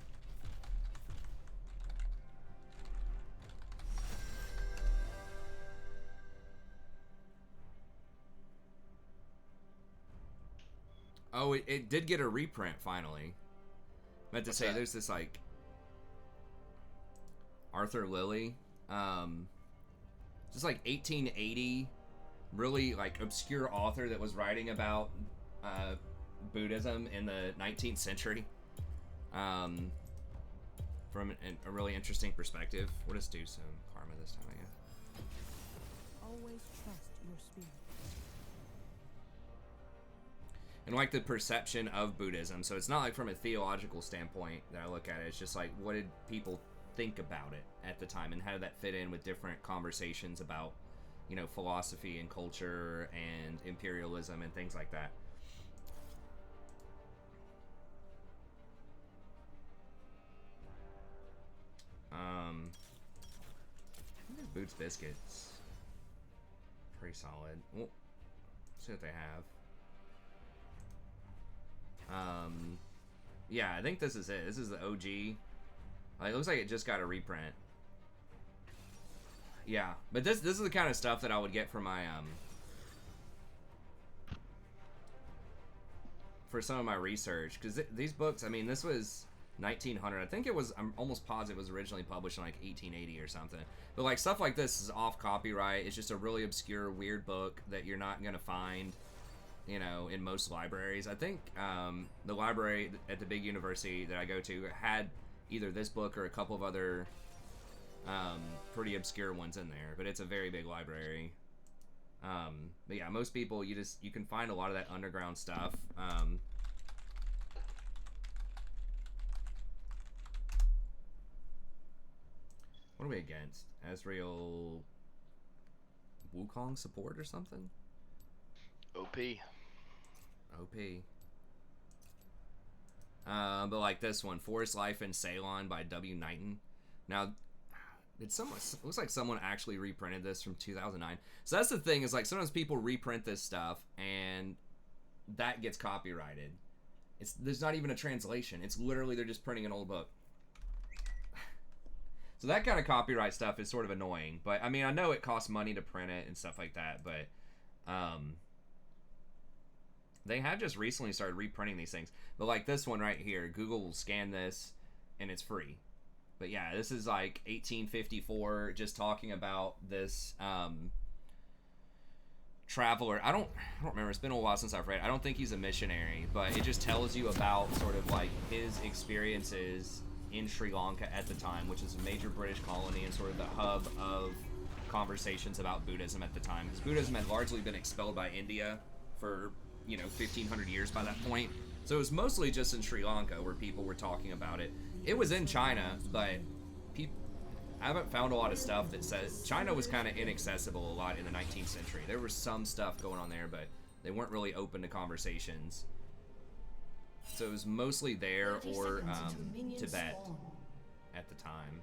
Oh, it did get a reprint finally. Meant to What's say, that? there's this, like, Arthur Lilly, just like 1880, really, like, obscure author that was writing about Buddhism in the 19th century, from a really interesting perspective. We'll just do some karma this time, I guess. Always trust your spirit. And, like, the perception of Buddhism. So it's not, like, from a theological standpoint that I look at it. It's just, like, what did people think about it at the time, and how did that fit in with different conversations about, you know, philosophy and culture and imperialism and things like that. Heinz biscuits. Pretty solid. Well, see what they have. Yeah, I think this is it. This is the OG. It looks like it just got a reprint. Yeah, but this is the kind of stuff that I would get for my for some of my research, because these books, I mean, this was 1900. I think it was, I'm almost positive it was originally published in like 1880 or something. But like stuff like this is off copyright. It's just a really obscure, weird book that you're not gonna find, you know, in most libraries. I think the library at the big university that I go to had either this book or a couple of other pretty obscure ones in there, but it's a very big library. But yeah, most people, you can find a lot of that underground stuff. What are we against? Ezreal Wukong support or something? OP. OP. But like this one, Forest Life in Ceylon by W. Knighton. Now, looks like someone actually reprinted this from 2009. So that's the thing, is like sometimes people reprint this stuff and that gets copyrighted. There's not even a translation. It's literally they're just printing an old book. So that kind of copyright stuff is sort of annoying. But I mean, I know it costs money to print it and stuff like that, but they have just recently started reprinting these things. But like this one right here, Google will scan this and it's free. But yeah, this is like 1854, just talking about this traveler. I don't remember. It's been a while since I've read it. I don't think he's a missionary, but it just tells you about sort of like his experiences in Sri Lanka at the time, which is a major British colony and sort of the hub of conversations about Buddhism at the time. Because Buddhism had largely been expelled by India for, 1,500 years by that point. So it was mostly just in Sri Lanka where people were talking about it. It was in China, but I haven't found a lot of stuff that says China was kind of inaccessible a lot in the 19th century. There was some stuff going on there, but they weren't really open to conversations. So it was mostly there or Tibet at the time.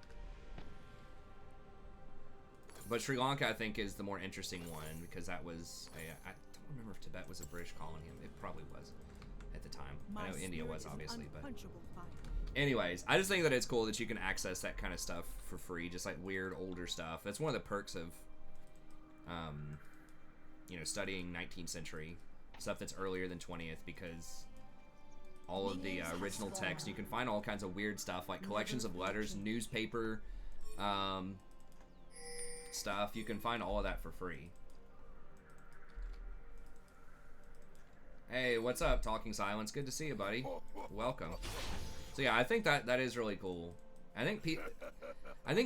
But Sri Lanka, I think, is the more interesting one because that was I don't remember if Tibet was a British colony. It probably was at the time. I know India was, obviously, but anyways, I just think that it's cool that you can access that kind of stuff for free, just like weird older stuff. That's one of the perks of studying 19th century stuff that's earlier than 20th, because all of the original text, you can find all kinds of weird stuff like collections of letters, newspaper stuff. You can find all of that for free. Hey, what's up, Talking Silence? Good to see you, buddy. Welcome. So yeah, I think that is really cool. I think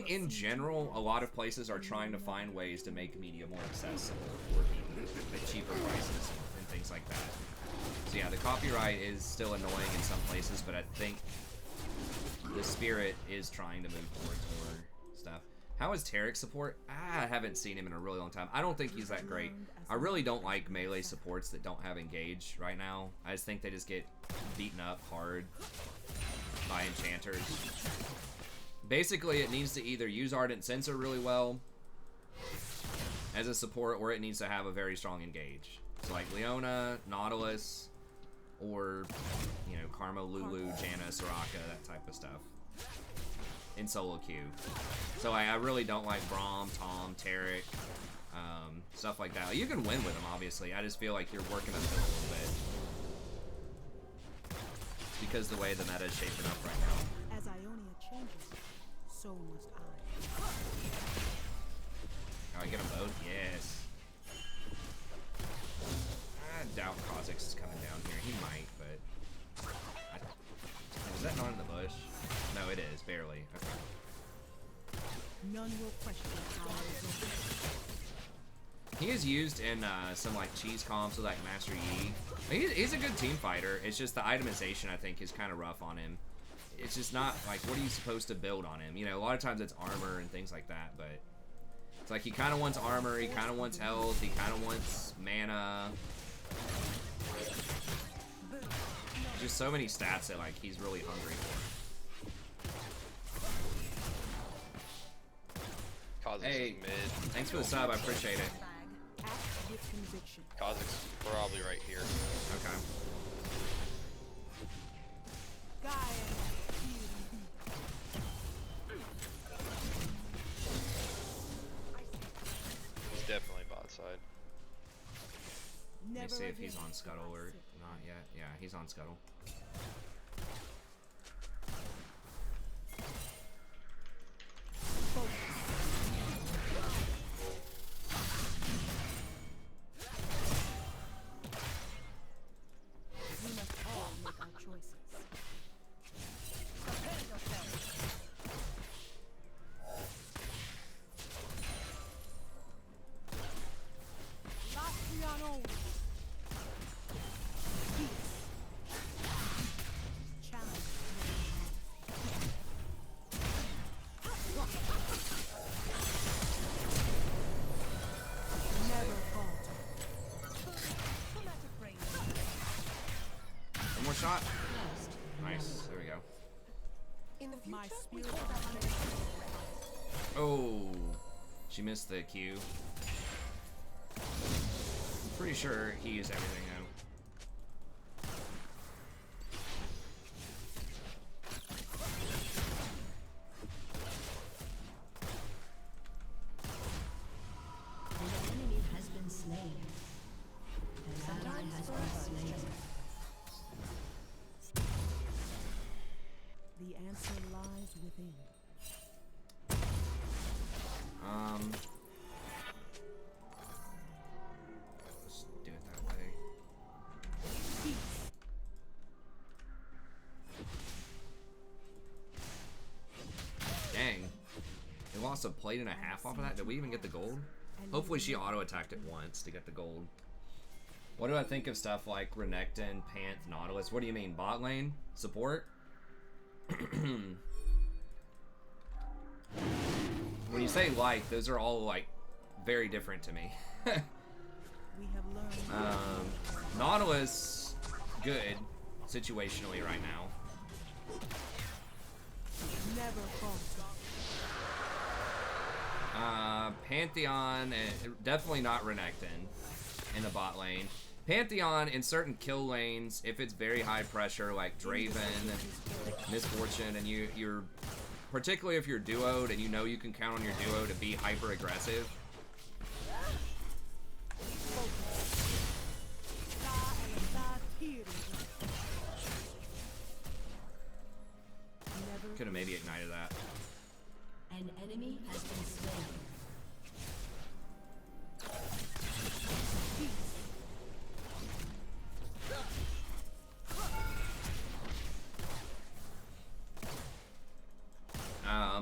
in general, a lot of places are trying to find ways to make media more accessible for people at cheaper prices and things like that. So yeah, the copyright is still annoying in some places, but I think the spirit is trying to move towards more stuff. How is Tarek's support? I haven't seen him in a really long time. I don't think he's that great. I really don't like melee supports that don't have engage right now. I just think they just get beaten up hard by enchanters. Basically, it needs to either use Ardent Censer really well as a support, or it needs to have a very strong engage. So like Leona, Nautilus, or Karma, Lulu, Janna, Soraka, that type of stuff in solo queue. So I really don't like Braum, Tom, Tarek, stuff like that. You can win with them, obviously. I just feel like you're working uphill a little bit because the way the meta is shaping up right now. As Ionia changes, so must I. Oh, I get them both? Yes. I doubt Kha'Zix is coming down here. He might, but... is that not in the bush? No, it is. Barely. Okay. None will question how He is used in some like cheese comps with like Master Yi. He's a good team fighter. It's just the itemization, I think, is kind of rough on him. It's just not like, what are you supposed to build on him? A lot of times it's armor and things like that, but it's like he kind of wants armor, he kind of wants health, he kind of wants mana. Just so many stats that like he's really hungry for. Kha'Zix Kha'Zix Hey, is mid. thanks for the sub. I appreciate it. Act with conviction. Kha'Zix is probably right here. Okay. He's definitely bot side. Let me see if he's on Scuttle or not yet. Yeah, he's on Scuttle. We must all make our choices. Prepare yourselves. Latriano. Peace. Challenge. Never falter. Chromatic range. One more shot. Nice. There we go. In the My future, we spirit hold our Oh, she missed the Q. Pretty sure he used everything though. An enemy has been slain. An ally has been slain. The answer lies within. Let's do it that way. Dang. We lost a plate and a half off of that. Did we even get the gold? Hopefully she auto-attacked it once to get the gold. What do I think of stuff like Renekton, Panth, Nautilus? What do you mean? Bot lane? Support? When you say like, those are all like very different to me. We have learned. Nautilus, good situationally right now. Never falter. Pantheon, definitely not Renekton in the bot lane. Pantheon in certain kill lanes, if it's very high pressure like Draven, Misfortune, and you're particularly if you're duoed and you know you can count on your duo to be hyper aggressive. Could have maybe ignited that. An enemy has been slain.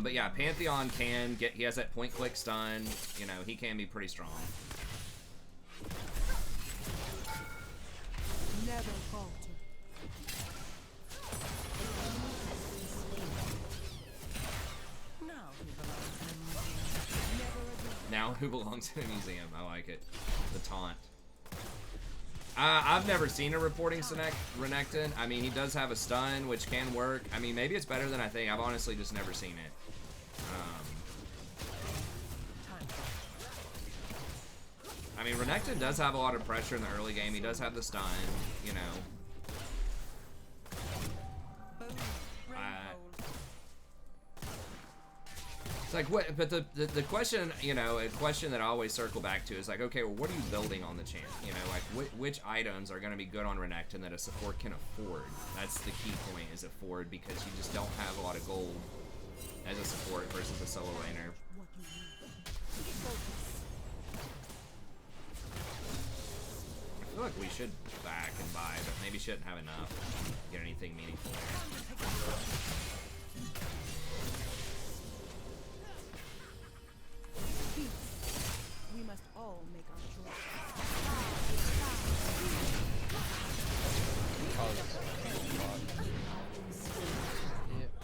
But yeah, Pantheon can get, he has that point click stun, you know, he can be pretty strong. Never falter. Now who belongs in a museum? I like it. The taunt. I've never seen a reporting Renekton. I mean, he does have a stun, which can work. I mean, maybe it's better than I think. I've honestly just never seen it. I mean, Renekton does have a lot of pressure in the early game. He does have the stun, you know. It's like, what, but the question, you know, a question that I always circle back to is like, okay, well, what are you building on the champ? You know, like, which items are going to be good on Renekton that a support can afford? That's the key point, is afford, because you just don't have a lot of gold as a support versus a solo laner. I feel like we should back and buy, but maybe shouldn't have enough to get anything meaningful there. We must all make our choice.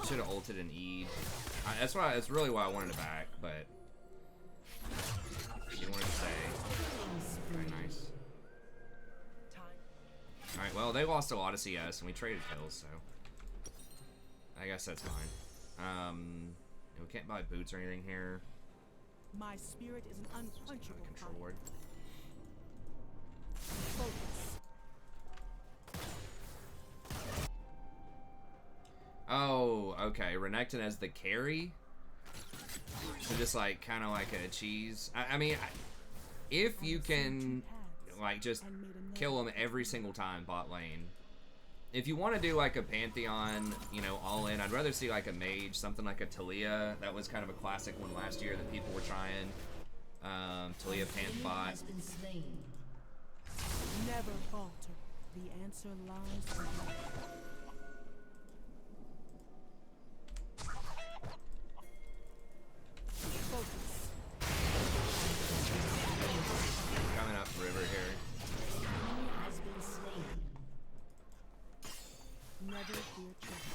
Should have ulted and E'd. That's really why I wanted to back, but she wanted to stay. Very nice. Alright, well, they lost a lot of CS, and we traded kills, so I guess that's fine. We can't buy boots or anything here. My spirit is an unquenchable Control fire. ward. Focus. Oh, okay. Renekton as the carry. So just like kind of like a cheese. I mean, if you can like just kill him every single time bot lane. If you want to do like a Pantheon, you know, all in, I'd rather see like a mage, something like a Talia. That was kind of a classic one last year that people were trying. Talia Panth bot. Has been slain. Never falter. The answer lies within. Focus. Coming up river here. Enemy has been slain. Never fear children.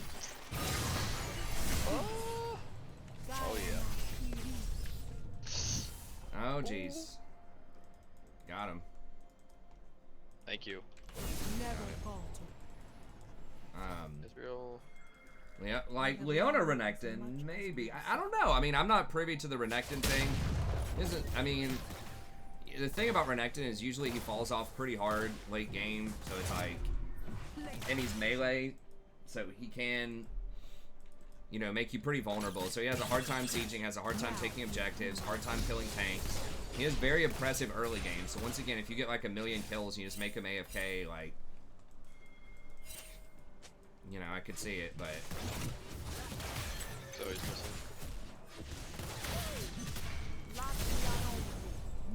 Oh yeah. Oh jeez. Got him. Thank you. Never falter. Israel. Yeah, like Leona Renekton, maybe. I don't know. I mean, I'm not privy to the Renekton thing. I mean, the thing about Renekton is usually he falls off pretty hard late game, so it's like, and he's melee, so he can, you know, make you pretty vulnerable. So he has a hard time sieging, has a hard time taking objectives, hard time killing tanks. He has very impressive early game. So once again, if you get like 1,000,000 kills, and you just make him AFK, like, you know, I could see it, but So he's missing.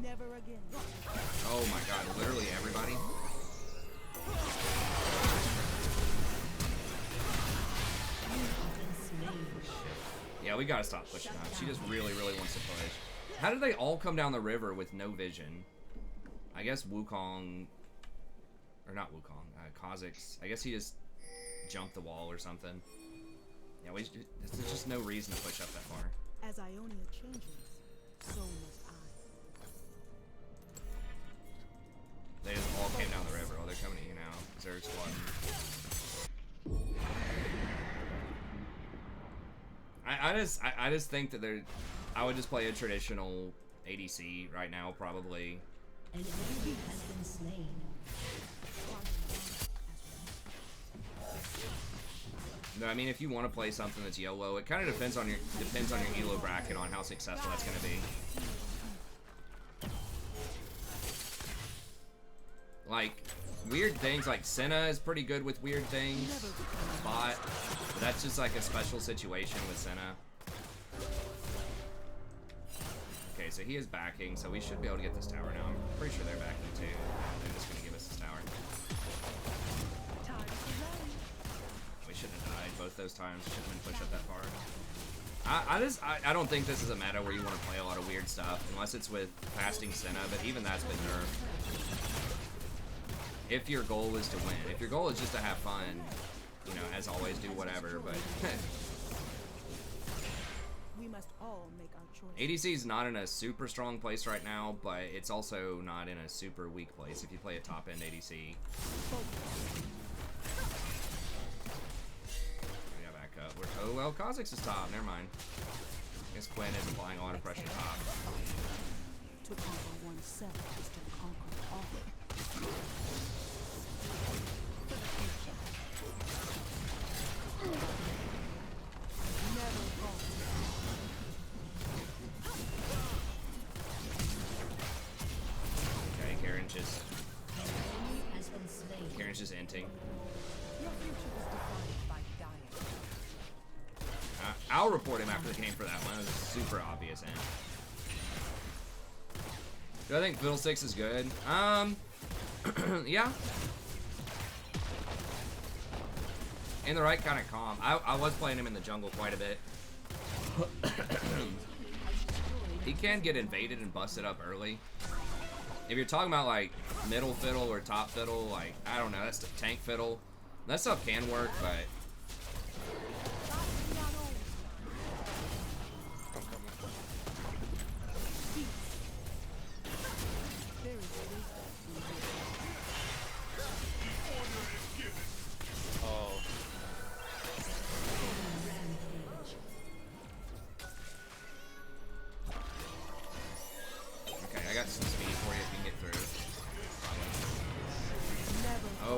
Never again. oh my god, literally everybody. Yeah, we gotta stop pushing up. She just really, really wants to push. How did they all come down the river with no vision? I guess Wukong, or not Wukong, Kha'Zix. I guess he just jumped the wall or something. Yeah, there's just no reason to push up that far. As Ionia changes, so must I. They just all came down the river. Oh, they're coming at you now. Zerg squad. I just think that I would just play a traditional ADC right now, probably. An enemy has been slain. No, I mean, if you want to play something that's YOLO, it kind of depends on your elo bracket on how successful that's going to be. Like weird things, like Senna is pretty good with weird things. Bot, but that's just like a special situation with Senna. Okay, so he is backing, so we should be able to get this tower now. I'm pretty sure they're backing too. They're just gonna give us this tower. We shouldn't have died both those times. Shouldn't have been pushed up that far. I don't think this is a meta where you want to play a lot of weird stuff, unless it's with fasting Senna, but even that's been nerfed. If your goal is to win. If your goal is just to have fun, you know, as always, do whatever, but... We must all make our choice. ADC is not in a super strong place right now, but it's also not in a super weak place if you play a top-end ADC. We gotta back up. Oh, well, Kha'Zix is top. Never mind. I guess Quinn is applying a lot of pressure top. To conquer oneself is to conquer all. Never falter. Okay, Karen's just Has been slain. inting. Your future is defined by dying. I'll report him after the game for that one. That was a super obvious end. Do I think Fiddlesticks is good? Yeah. In the right kind of calm. I was playing him in the jungle quite a bit. He can get invaded and busted up early. If you're talking about like middle fiddle or top fiddle, like, I don't know, that's the tank fiddle. That stuff can work, but Oh.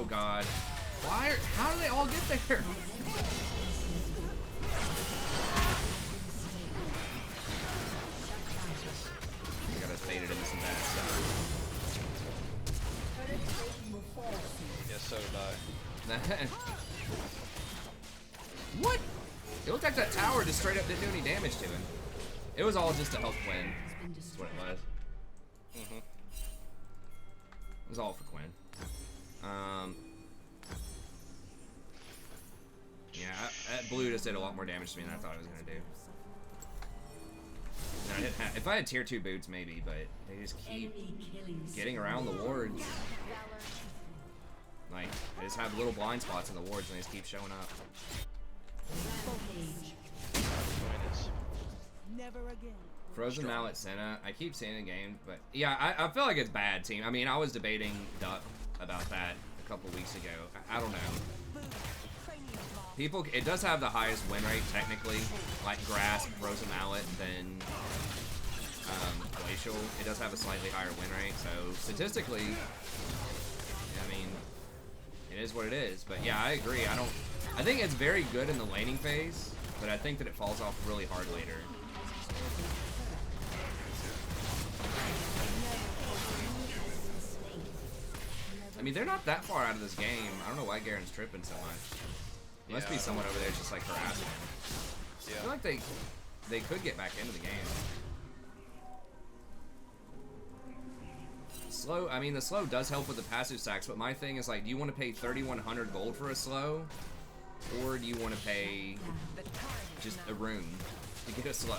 god. Why? How do they all get there? I got us baited into some bad stuff. Yes, so did I. What? It looked like that tower just straight up didn't do any damage to him. It was all just to help Quinn. That's what it was. Mm-hmm. It was all for Quinn. Yeah, that blue just did a lot more damage to me than I thought it was gonna do. And I didn't have, if I had tier 2 boots, maybe, but they just keep getting around the wards. Like, they just have little blind spots in the wards and they just keep showing up. Never again. Frozen Mallet Senna, I keep seeing the game, but yeah, I feel like it's bad, team. I mean, I was debating Duck about that a couple weeks ago. I don't know. People, it does have the highest win rate, technically, like Grasp, Frozen Mallet, than Glacial. It does have a slightly higher win rate, so statistically, I mean, it is what it is. But yeah, I agree. I think it's very good in the laning phase, but I think that it falls off really hard later. I mean, they're not that far out of this game. I don't know why Garen's tripping so much. There must be someone over there just like harassing him. Yeah. I feel like they could get back into the game. Slow, I mean, the slow does help with the passive stacks, but my thing is like, do you want to pay 3,100 gold for a slow? Or do you want to pay just a rune to get a slow?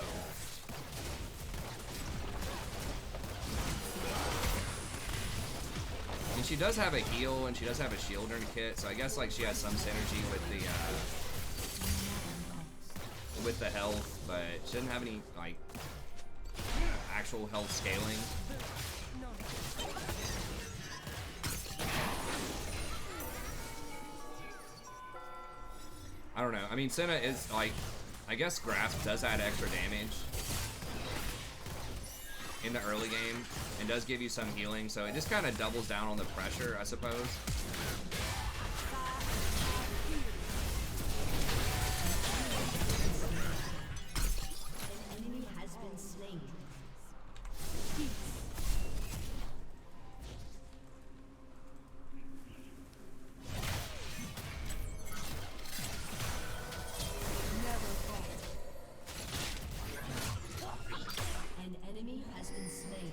And she does have a heal and she does have a shield in her kit, so I guess like she has some synergy with the health, but she doesn't have any like actual health scaling. I don't know. I mean, Senna is like, I guess Grasp does add extra damage in the early game and does give you some healing, so it just kind of doubles down on the pressure, I suppose. An enemy has been slain. An enemy has been slain.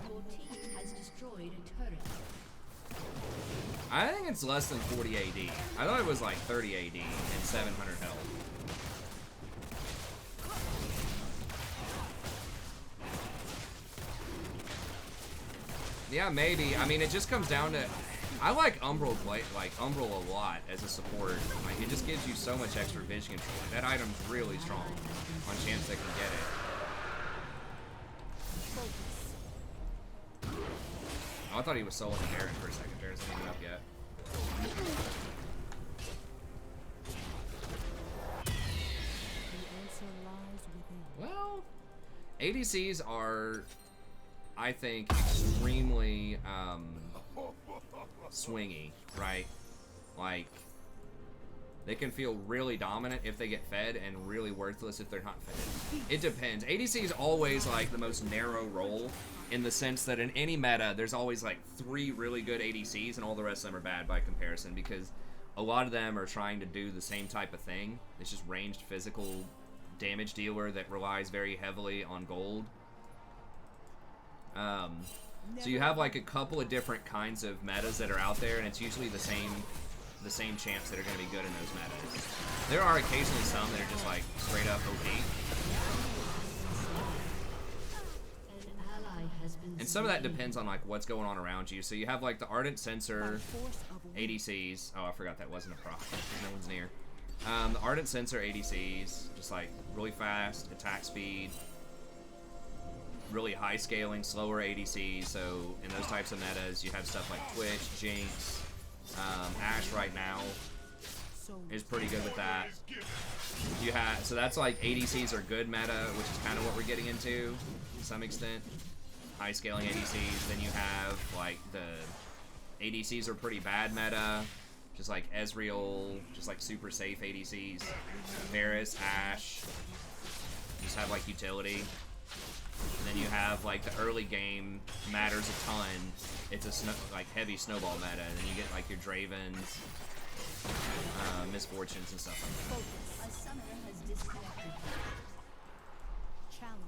Your team has destroyed a turret. I think it's less than 40 AD. I thought it was like 30 AD and 700 health. Yeah, maybe. I mean, it just comes down to, I like Umbral a lot as a support. Like, it just gives you so much extra vision control. That item's really strong on chance they can get it. Oh, I thought he was soloing Garen for a second. Garen's not even up yet. The answer lies within. Well, ADCs are, I think, extremely swingy, right? Like, they can feel really dominant if they get fed and really worthless if they're not fed. It depends. ADC is always like the most narrow role in the sense that in any meta, there's always like 3 really good ADCs and all the rest of them are bad by comparison because a lot of them are trying to do the same type of thing. It's just ranged physical damage dealer that relies very heavily on gold. So you have like a couple of different kinds of metas that are out there, and it's usually the same champs that are going to be good in those metas. There are occasionally some that are just like straight up OP. An ally has been And some of that slain. depends on like what's going on around you. So you have like the Ardent Sensor ADCs. Oh, I forgot that wasn't a proc. No one's near. The Ardent Sensor ADCs, just like really fast attack speed, really high scaling, slower ADCs. So in those types of metas, you have stuff like Twitch, Jinx, Ashe right now is pretty good with that. You have, so that's like ADCs are good meta, which is kind of what we're getting into to some extent. High scaling ADCs. Then you have like the ADCs are pretty bad meta. Just like Ezreal, just like super safe ADCs. Varus, Ashe, just have like utility. And then you have like the early game matters a ton. It's a like heavy snowball meta, and then you get like your Dravens, Misfortunes and stuff like that. A summoner has disconnected. Challenge.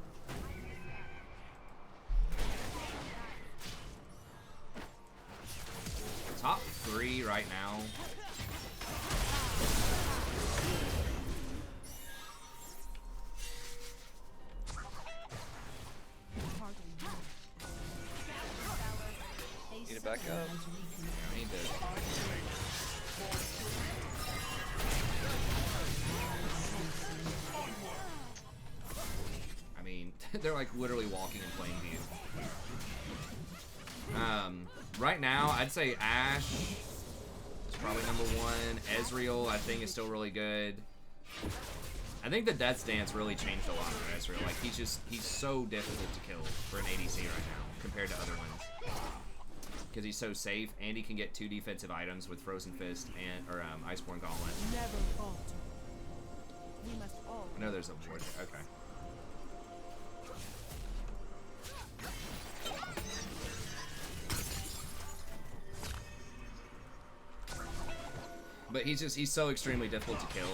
Top 3 right now. Need to back up. I need to. I mean, they're like literally walking in plain view. Right now, I'd say Ashe is probably number 1. Ezreal, I think, is still really good. I think the Death Dance really changed a lot for Ezreal. Like, he's so difficult to kill for an ADC right now compared to other ones. Because he's so safe, and he can get 2 defensive items with Frozen Fist and or Iceborne Gauntlet. Never falter. We must all. I know there's a ward there. Okay. But he's so extremely difficult to kill,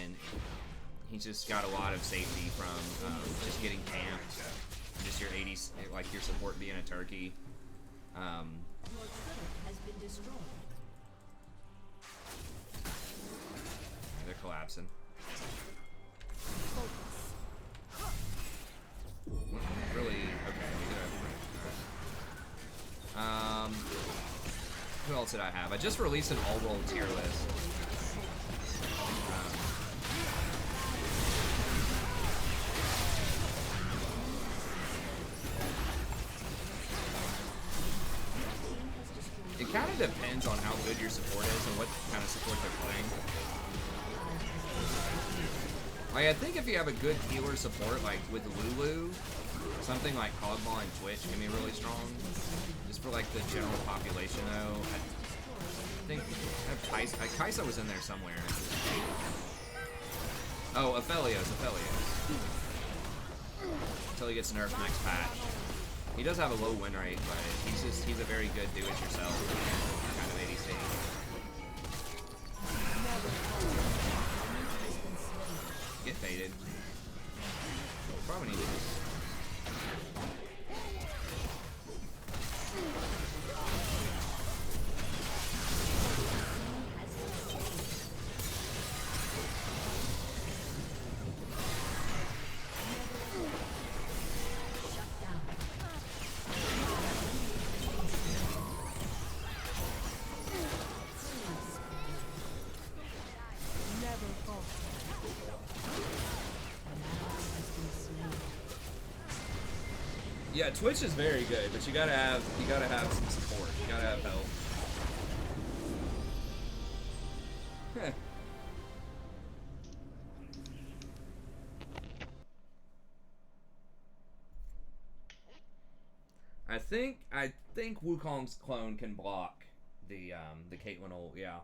and he's just got a lot of safety from just getting camped, just your 80s, like your support being a turkey. Your turret has been destroyed. They're collapsing. Really? Okay. Who else did I have? I just released an all-world tier list. It kind of depends on how good your support is and what kind of support they're playing. Like, I think if you have a good healer support, like with Lulu, something like Cogmaw and Twitch can be really strong. Just for like the general population, though. I think Kaisa was in there somewhere. Oh, Aphelios. Until he gets nerfed next patch. He does have a low win rate, but he's a very good do-it-yourself kind of ADC. Get baited. Probably need to just... Yeah, Twitch is very good, but you gotta have some support. You gotta have help. I think Wukong's clone can block the Caitlyn ult, yeah.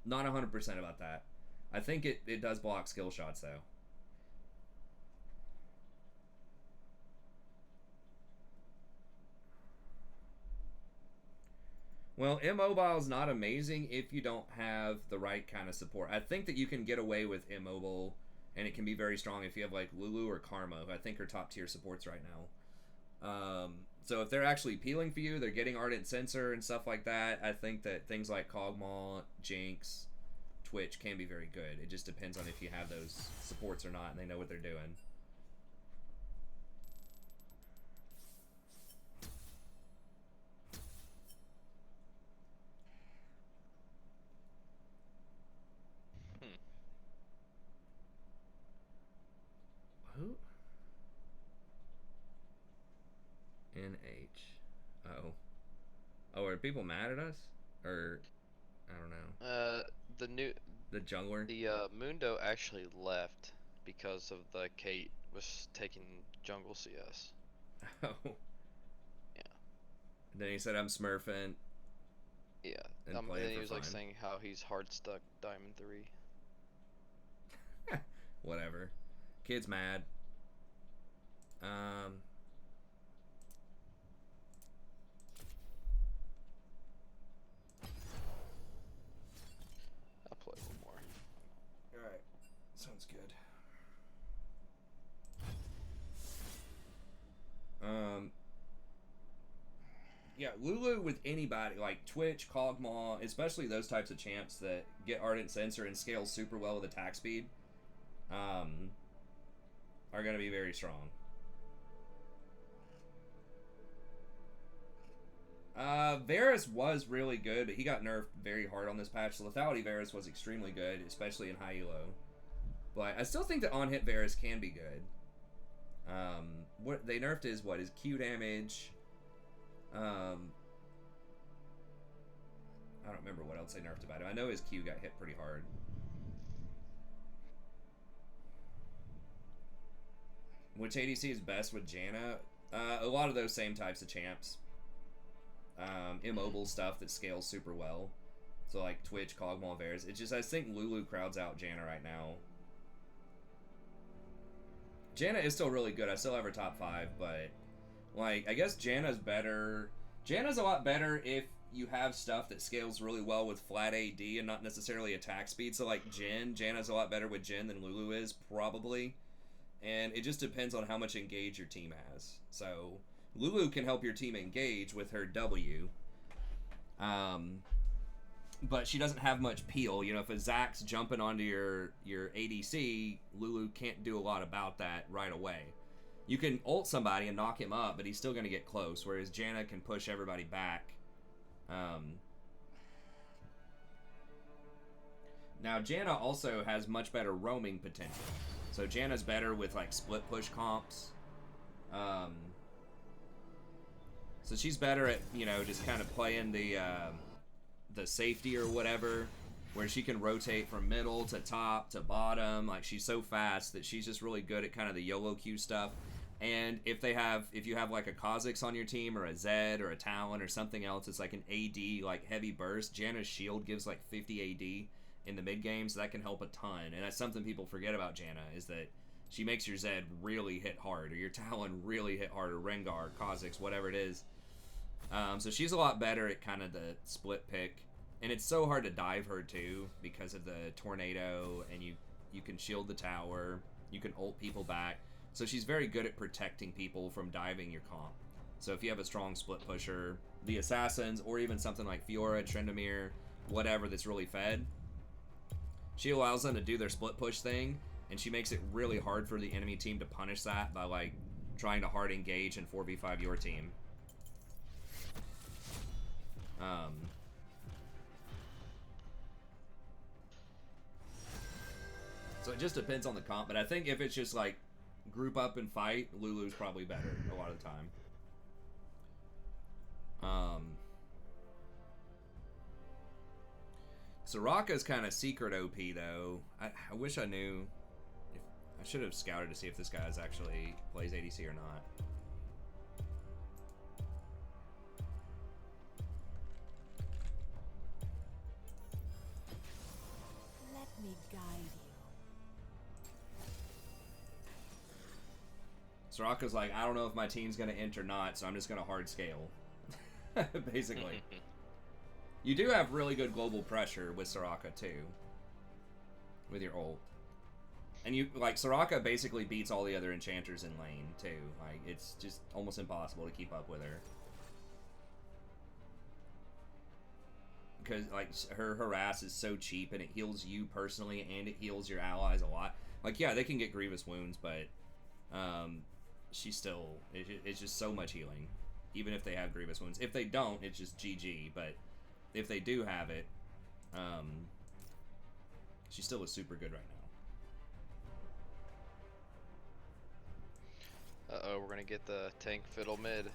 Not 100% about that. I think it does block skill shots though. Well, Immobile is not amazing if you don't have the right kind of support. I think that you can get away with Immobile, and it can be very strong if you have like Lulu or Karma, who I think are top tier supports right now. So if they're actually peeling for you, they're getting Ardent Sensor and stuff like that, I think that things like Kog'Maw, Jinx, Twitch can be very good. It just depends on if you have those supports or not, and they know what they're doing. Who? NH. Uh-oh. Oh, are people mad at us? Or, I don't know. The jungler? The Mundo actually left because of the Kate was taking jungle CS. Oh. Yeah. Then he said I'm smurfing. Yeah. And And play then it he for was like fun. saying how he's hard stuck Diamond 3. Whatever. Kid's mad. Um. I'll play a little more. Alright. Sounds good. Yeah, Lulu with anybody, like Twitch, Kog'Maw, especially those types of champs that get Ardent Sensor and scale super well with attack speed, are going to be very strong. Varus was really good, but he got nerfed very hard on this patch. So Lethality Varus was extremely good, especially in high elo. But I still think that on-hit Varus can be good. What they nerfed is what? His Q damage. I don't remember what else they nerfed about him. I know his Q got hit pretty hard. Which ADC is best with Janna? A lot of those same types of champs. Immobile stuff that scales super well. So like Twitch, Kog'Maw, Varus. It's just I think Lulu crowds out Janna right now. Janna is still really good. I still have her top 5, but like I guess Janna's better. Janna's a lot better if you have stuff that scales really well with flat AD and not necessarily attack speed. So like Janna's a lot better with Jhin than Lulu is, probably. And it just depends on how much engage your team has. So Lulu can help your team engage with her W. But she doesn't have much peel. You know, if a Zax's jumping onto your ADC, Lulu can't do a lot about that right away. You can ult somebody and knock him up, but he's still going to get close, whereas Janna can push everybody back. Now, Janna also has much better roaming potential. So Janna's better with, like, split push comps. So she's better at, you know, just kind of playing the safety or whatever, where she can rotate from middle to top to bottom. Like, she's so fast that she's just really good at kind of the YOLO Q stuff. And if you have like a Kha'Zix on your team or a Zed or a Talon or something else, it's like an AD like heavy burst. Janna's shield gives like 50 AD in the mid game, so that can help a ton. And that's something people forget about Janna, is that she makes your Zed really hit hard, or your Talon really hit hard, or Rengar, Kha'Zix, whatever it is. So she's a lot better at kind of the split pick. And it's so hard to dive her too because of the tornado, and you can shield the tower, you can ult people back. So she's very good at protecting people from diving your comp. So if you have a strong split pusher, the assassins, or even something like Fiora, Tryndamere, whatever that's really fed, she allows them to do their split push thing, and she makes it really hard for the enemy team to punish that by like trying to hard engage and 4v5 your team. So it just depends on the comp, but I think if it's just like group up and fight, Lulu's probably better a lot of the time. Soraka's kind of secret OP though. I wish I knew. I should have scouted to see if this guy's actually plays ADC or not. Let me guide you. Soraka's like, I don't know if my team's gonna int or not, so I'm just gonna hard scale. Basically. You do have really good global pressure with Soraka too. With your ult. And you like Soraka basically beats all the other enchanters in lane too. Like it's just almost impossible to keep up with her. Because like her harass is so cheap, and it heals you personally and it heals your allies a lot. Like yeah, they can get grievous wounds, but she's still it's just so much healing. Even if they have grievous wounds. If they don't, it's just GG, but if they do have it, she still is super good right now. Uh-oh, we're gonna get the tank fiddle mid.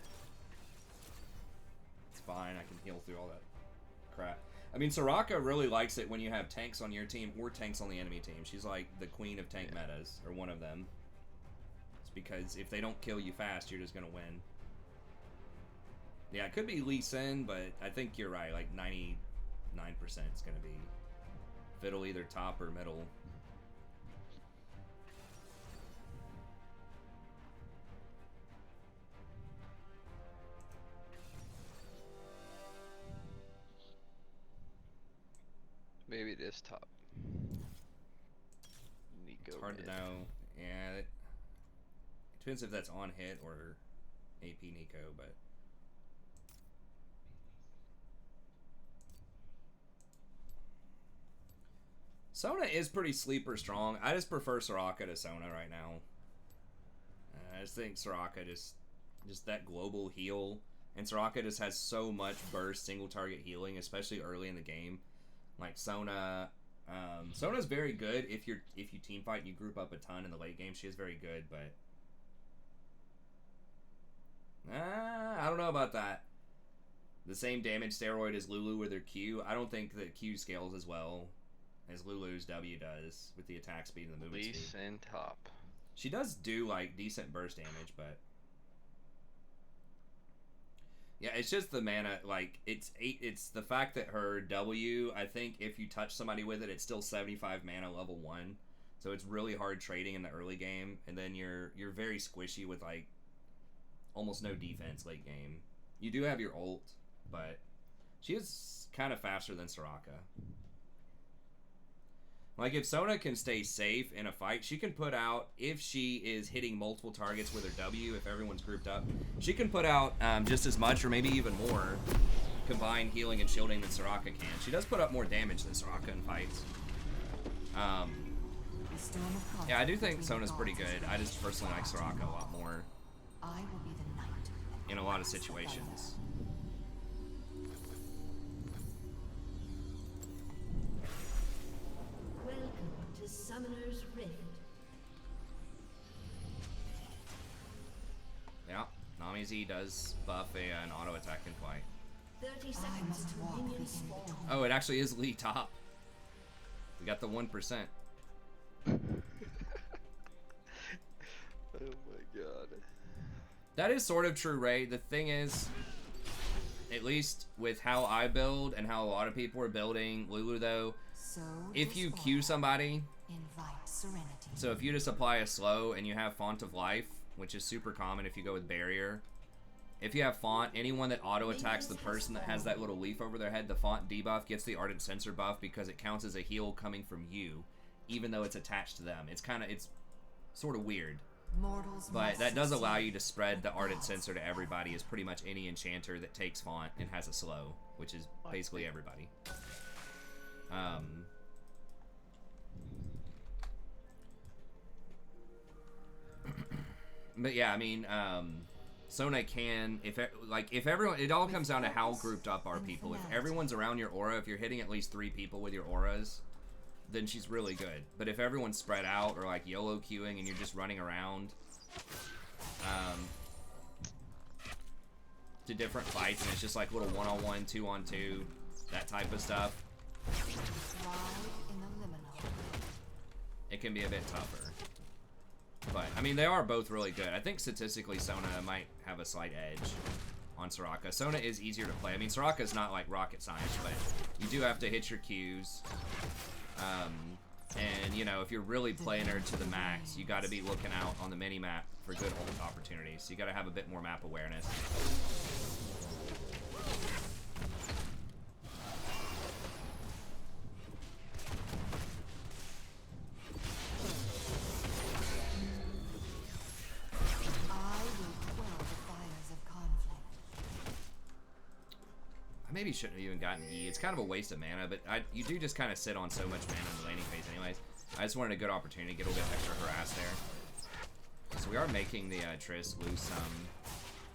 It's fine, I can heal through all that crap. I mean, Soraka really likes it when you have tanks on your team or tanks on the enemy team. She's like the queen of tank metas, or one of them. It's because if they don't kill you fast, you're just gonna win. Yeah, it could be Lee Sin, but I think you're right. Like 99% is going to be Fiddle, either top or middle. Maybe it is top. Nico It's hard to mid. know. Yeah, it depends if that's on hit or AP Nico, but Sona is pretty sleeper strong. I just prefer Soraka to Sona right now. I just think Soraka just that global heal, and Soraka just has so much burst single target healing, especially early in the game. Like Sona, Sona's very good if you team fight and you group up a ton in the late game. She is very good, but I don't know about that. The same damage steroid as Lulu with her Q. I don't think that Q scales as well as Lulu's W does with the attack speed and the movement Lease speed. and top. She does do like decent burst damage, but yeah, it's just the mana. Like it's the fact that her W, I think if you touch somebody with it, it's still 75 mana level 1. So it's really hard trading in the early game, and then you're very squishy with like almost no defense late game. You do have your ult, but she is kind of faster than Soraka. Like, if Sona can stay safe in a fight, she can put out, if she is hitting multiple targets with her W, if everyone's grouped up, she can put out just as much or maybe even more combined healing and shielding than Soraka can. She does put up more damage than Soraka in fights. Yeah, I do think Sona's pretty good. I just personally like Soraka a lot more I will be the knight. in a lot of situations. Welcome to Summoner's Rift. Yeah, Nami Z does buff an auto attack in flight. 30 seconds must to walk minion within spawn. the Oh, it actually is Lee top. We got the 1%. Oh my god. That is sort of true, Ray. The thing is, at least with how I build and how a lot of people are building Lulu, though, So if you despair, Q somebody, invite serenity. so if you just apply a slow and you have Font of Life, which is super common if you go with Barrier, if you have Font, anyone that auto attacks the person that has that little leaf over their head, the Font debuff gets the Ardent Sensor buff because it counts as a heal coming from you, even though it's attached to them. It's sort of weird. Mortals But must that does allow succeed. you to spread the Ardent Sensor to everybody, as pretty much any enchanter that takes Font and has a slow, which is basically everybody. But yeah, I mean, Sona can, if everyone, it all comes down to how grouped up are people. If everyone's around your aura, if you're hitting at least 3 people with your auras, then she's really good. But if everyone's spread out or like YOLO queuing and you're just running around to different fights and it's just like little 1-on-1, 2-on-2, that type of stuff, Ride in the liminal. it can be a bit tougher. But, I mean, they are both really good. I think statistically Sona might have a slight edge on Soraka. Sona is easier to play. I mean, Soraka's not like rocket science, but you do have to hit your Qs. And, you know, if you're really playing her to the max, you got to be looking out on the mini-map for good ult opportunities. So you got to have a bit more map awareness. I will quell the fires of conflict. I maybe shouldn't have even gotten E. It's kind of a waste of mana, but you do just kind of sit on so much mana in the laning phase anyways. I just wanted a good opportunity to get a little bit extra harass there. So we are making the Triss lose some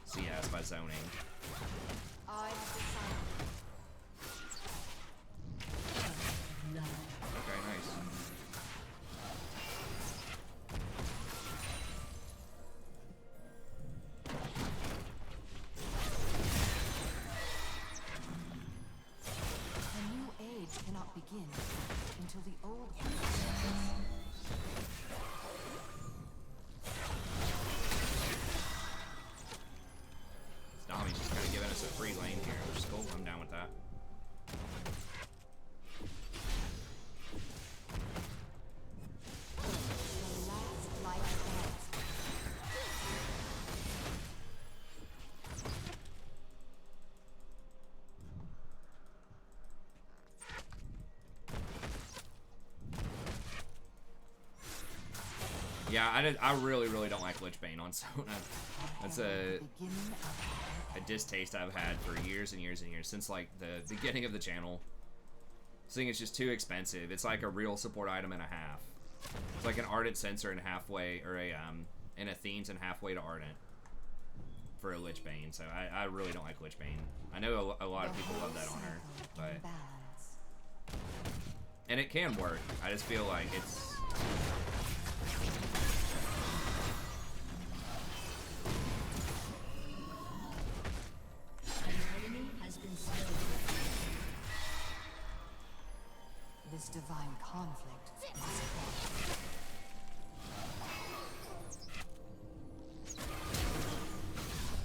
CS by zoning. I have decided. Okay, nice. A new age cannot begin until the old one. Nami's just kind of giving us a Yeah, I really don't like Lich Bane on Sona. That's a distaste I've had for years and years and years, since like the beginning of the channel. I think it's just too expensive. It's like a real support item and a half. It's like an Ardent Sensor and halfway, or an Athene's and halfway to Ardent for a Lich Bane. So I really don't like Lich Bane. I know a lot of people love that on her, but and it can work. I just feel like it's. This divine conflict must end.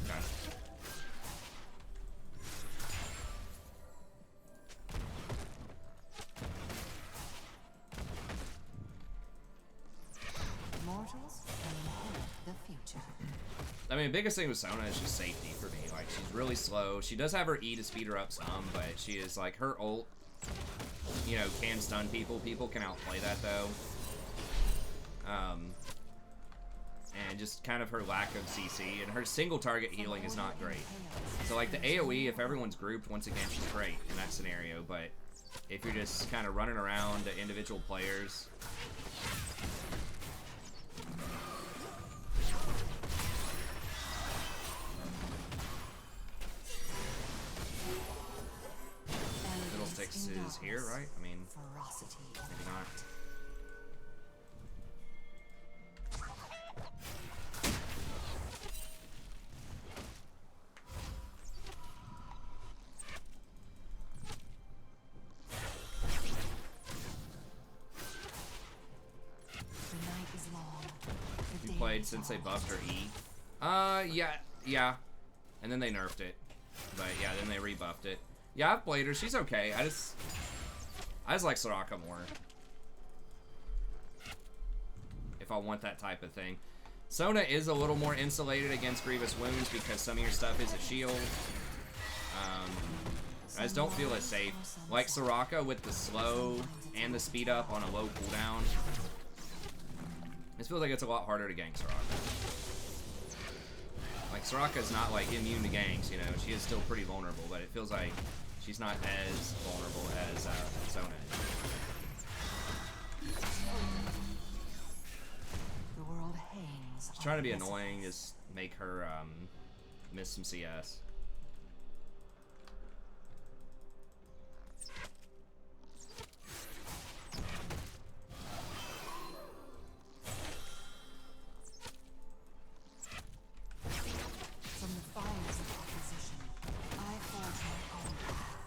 Okay. Mortals will inherit the future. I mean, the biggest thing with Sona is just safety for me. Like, she's really slow. She does have her E to speed her up some, but she is like, her ult, you know, can stun people. People can outplay that though. And just kind of her lack of CC, and her single target healing is not great. So like the AoE, if everyone's grouped, once again, she's great in that scenario, but if you're just kind of running around to individual players, Fiddlesticks is here, right? I mean, Ferocity. maybe not. The night is long. The You day played is since they long. buffed her E? Yeah. And then they nerfed it. But yeah, then they rebuffed it. Yeah, I've played her. She's okay. I just like Soraka more. If I want that type of thing. Sona is a little more insulated against grievous wounds because some of your stuff is a shield. I just don't feel as safe. Like Soraka with the slow and the speed up on a low cooldown. This feels like it's a lot harder to gank Soraka. Like, Soraka's not, like, immune to ganks, you know. She is still pretty vulnerable, but it feels like she's not as vulnerable as Sona is. The world hangs. She's trying to be annoying, just make her miss some CS. From the fires of opposition, I forge my own path.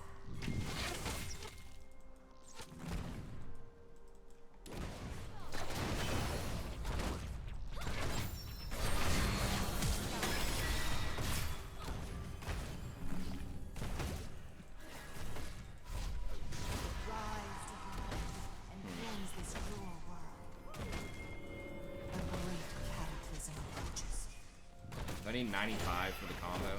Rise to the and cleanse this cruel world. A great cataclysm approaches. I need 95 for the combo.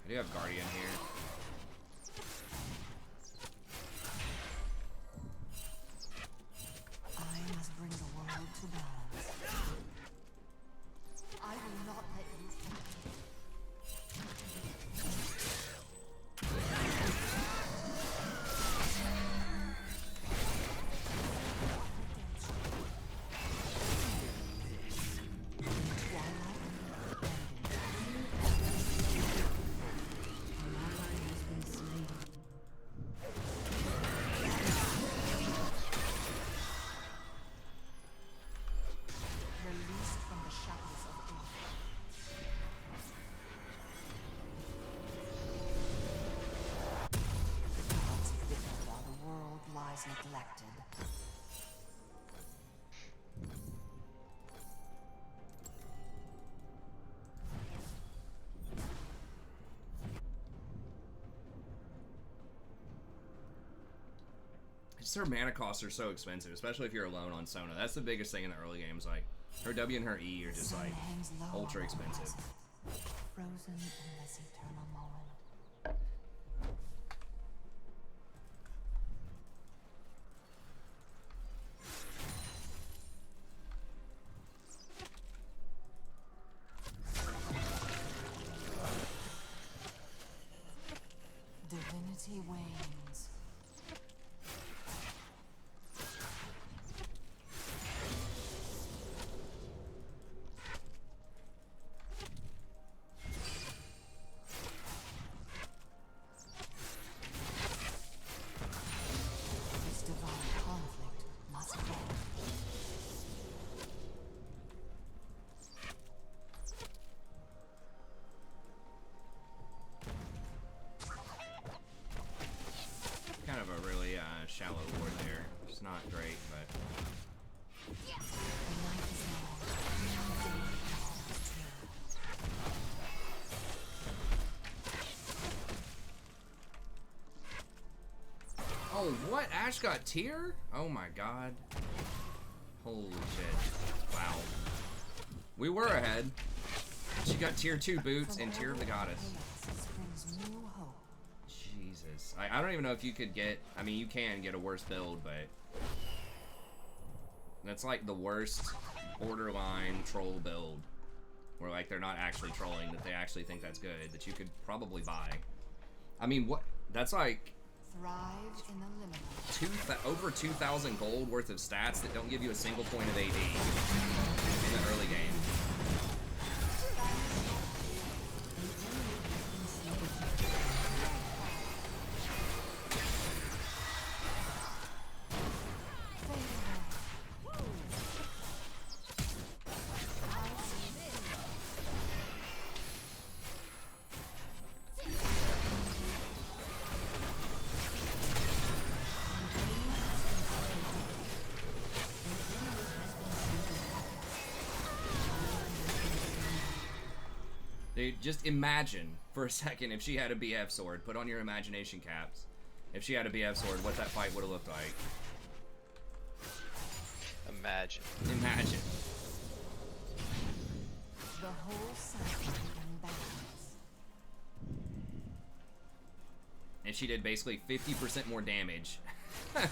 I do have Guardian here. I must bring the world to balance. I will not let you fall. Released from the shackles of death. The gods have withered while the world lies neglected. Just her mana costs are so expensive, especially if you're alone on Sona. That's the biggest thing in the early games. Like, her W and her E are just Sun like hangs low ultra on the expensive. horizon, frozen in this eternal moment. of a really shallow ward there. It's not great, but The night is long. The day is true. oh, what? Ash got tier? Oh my god! Holy shit! Wow. We were ahead. She got tier 2 boots and tier of the goddess. Chaos brings new hope. Jesus. I don't even know if you could get... I mean, you can get a worse build, but... That's like the worst borderline troll build. Where like they're not actually trolling, that they actually think that's good, that you could probably buy. I mean, what... That's like... Thrive in the liminal. Over 2,000 gold worth of stats that don't give you a single point of AD in the early game. Dude, just imagine for a second if she had a BF sword. Put on your imagination caps. If she had a BF sword, what that fight would have looked like. Imagine. Imagine. The whole cycle in balance. And she did basically 50% more damage. I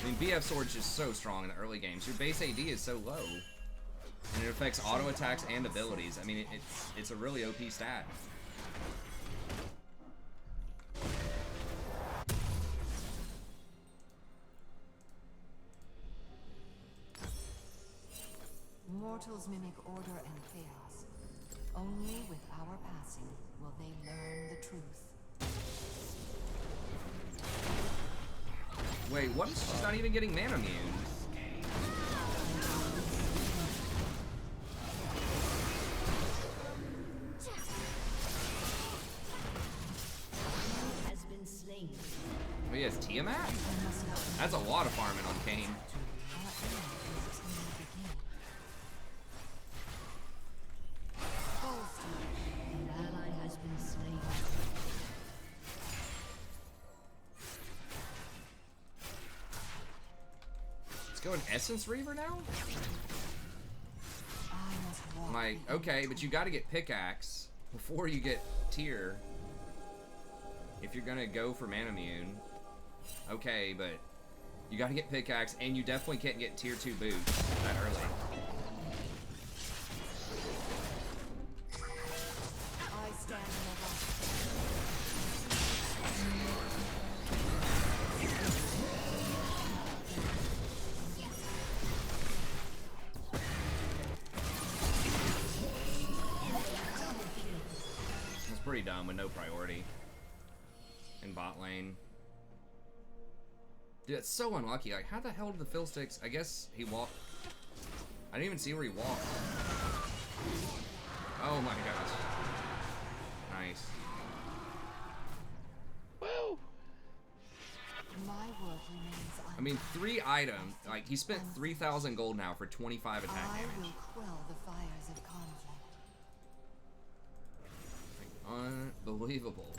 mean, BF sword's just so strong in the early games. Your base AD is so low. And it affects auto attacks and abilities. I mean, it's a really OP stat. Mortals mimic order and chaos. Only with our passing will they learn the truth. Wait, what? She's not even getting mana immune. Has been slain. Oh, he has Tiamat? That's a lot of farming on Kane. An ally has been slain. Let's go an Essence Reaver now? I must walk Like, the okay, but you gotta get Pickaxe before you get Tier. If you're gonna go for mana immune. Okay, but you gotta get Pickaxe, and you definitely can't get Tier 2 boots that early. I stand in the light. It's pretty dumb with no priority in bot lane. Dude, that's so unlucky. Like, how the hell did the Fiddlesticks... I guess he walked... I didn't even see where he walked. Oh my gosh. Nice. Woo! My work remains I mean, 3 items. Like, he spent 3,000 gold now for 25 attack I damage. will quell the fires of conflict. Unbelievable.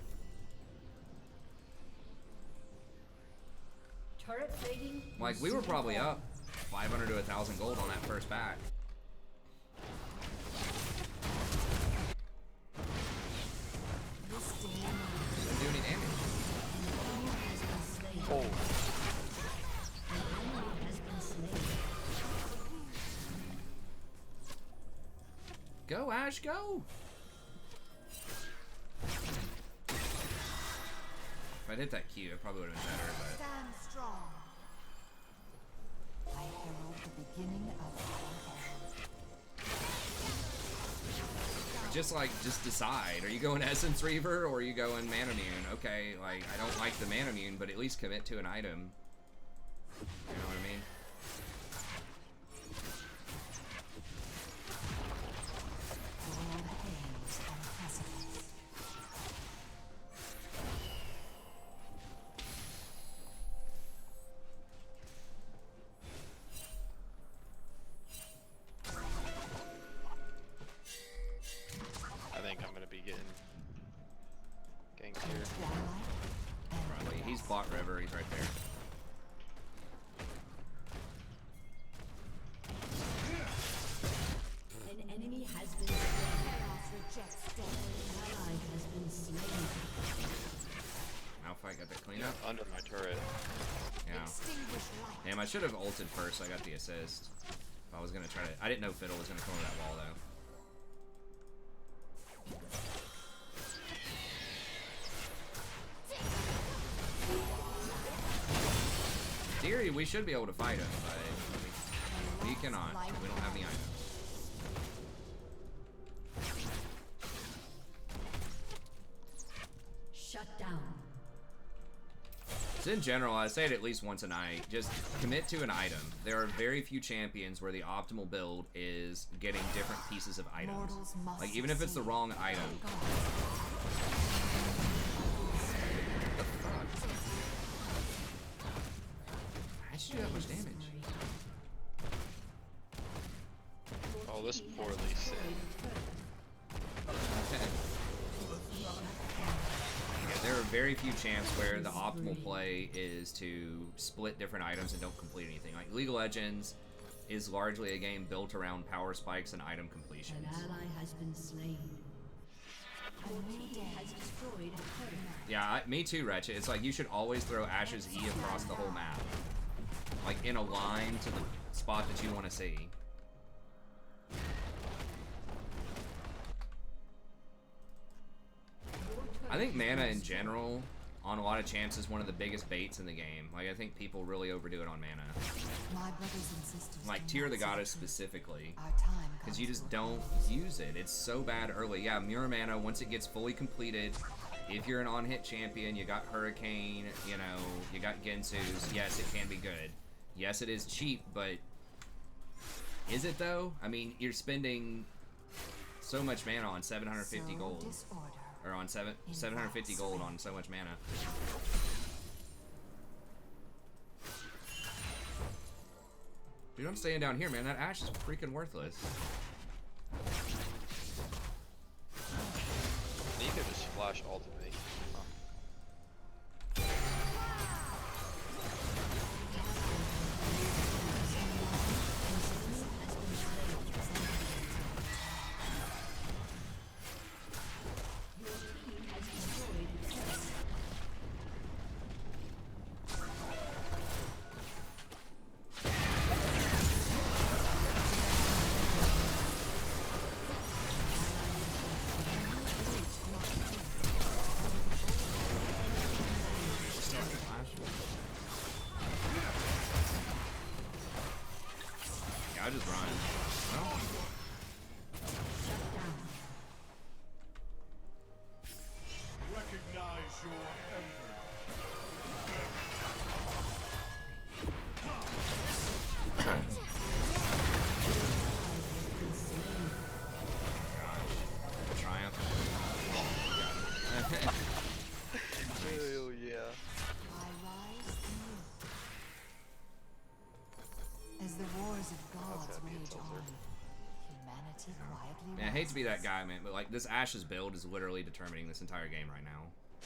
Turret plating. Like, we were probably up 500 to 1,000 gold on that first back. This day Didn't do any damage. Oh, Has been slain. Go, Ash, go! If I'd hit that Q, it probably would have been better, but... stand strong. I herald the beginning of our Just decide. Are you going Essence Reaver or are you going Mana Immune? Okay, like, I don't like the Mana Immune, but at least commit to an item. You know what I mean? The world hangs on a precipice. spot River. He's right there. An enemy has been slain. An ally has been slain. Malphite got the cleanup. Under my turret. Yeah. Damn, I should have ulted first so I got the assist. I was gonna try to. I didn't know Fiddle was gonna come over that wall though. In theory, we should be able to fight him, but we cannot. We don't have the items. Shut down. So in general, I say it at least once a night. Just commit to an item. There are very few champions where the optimal build is getting different pieces of items. Like even if it's the wrong item. How did you do that much damage? Oh, this poor Lee Sin. There are very few champs where the optimal play is to split different items and don't complete anything. Like League of Legends is largely a game built around power spikes and item completions. An ally has been slain. Your team has destroyed a turret. Yeah, me too, Wretched. It's like you should always throw Ash's E across the whole map. Like in a line to the spot that you want to see. I think mana in general, on a lot of champs, is one of the biggest baits in the game. Like, I think people really overdo it on mana. My brothers and sisters. Like, Tear the Goddess specifically. Our time Because you comes just to a don't close. use it. It's so bad early. Yeah, Mirror Mana, once it gets fully completed, if you're an on-hit champion, you got Hurricane, you know, you got Gensu's, yes, it can be good. Yes, it is cheap, but is it though? I mean, you're spending so much mana on 750 So gold. disorder. Or on 750 gold on so much mana. Dude, I'm staying down here, man. That Ashe is freaking worthless. You could just flash ultimate. I just run. Well, Recognize your emperor. Triumph. Hell yeah. I rise anew. As the wars of gods gotta be a rage tilter. on, humanity quietly Man, I hate to be that rises. guy, man, but like this Ashe's build is literally determining this entire game right now.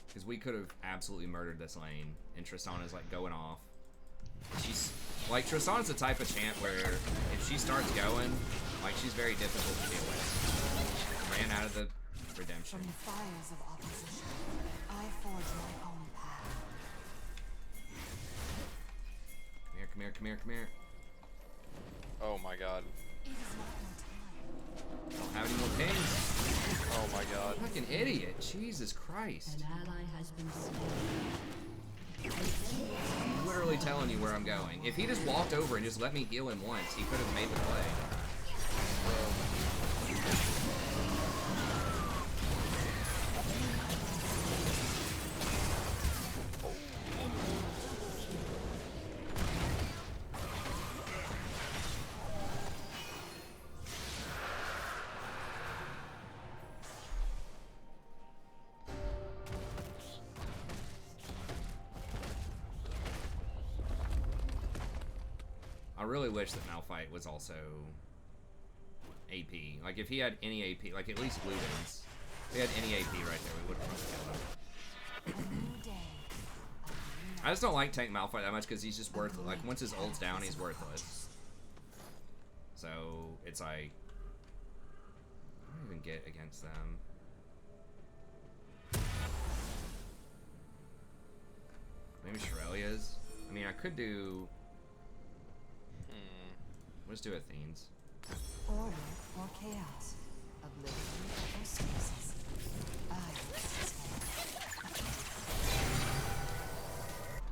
Because we could have absolutely murdered this lane, and Tristana's like going off. She's like Tristana's the type of champ where if she starts going, like she's very difficult to deal with. Ran out of the redemption. From the fires of opposition, I forge my own path. Come here, come here, come here, come here. Oh my god. It is not my time. Don't have any more pings. Oh my god. Fucking idiot. Jesus Christ. An ally has been slain. I'm literally telling you where I'm going. If he just walked over and just let me heal him once, he could have made the play. I really wish that Malphite was also AP. Like, if he had any AP, like at least Luden's. If he had any AP right there, we would have killed him. A new day, a new I just don't like Tank Malphite that much because he's just worthless. Like, once his ult's down, he's worthless. So, it's like... I don't even get against them. Maybe Shirelia's? I mean, I could do... Let's do Athene's. Order or chaos. Oblivion or stasis.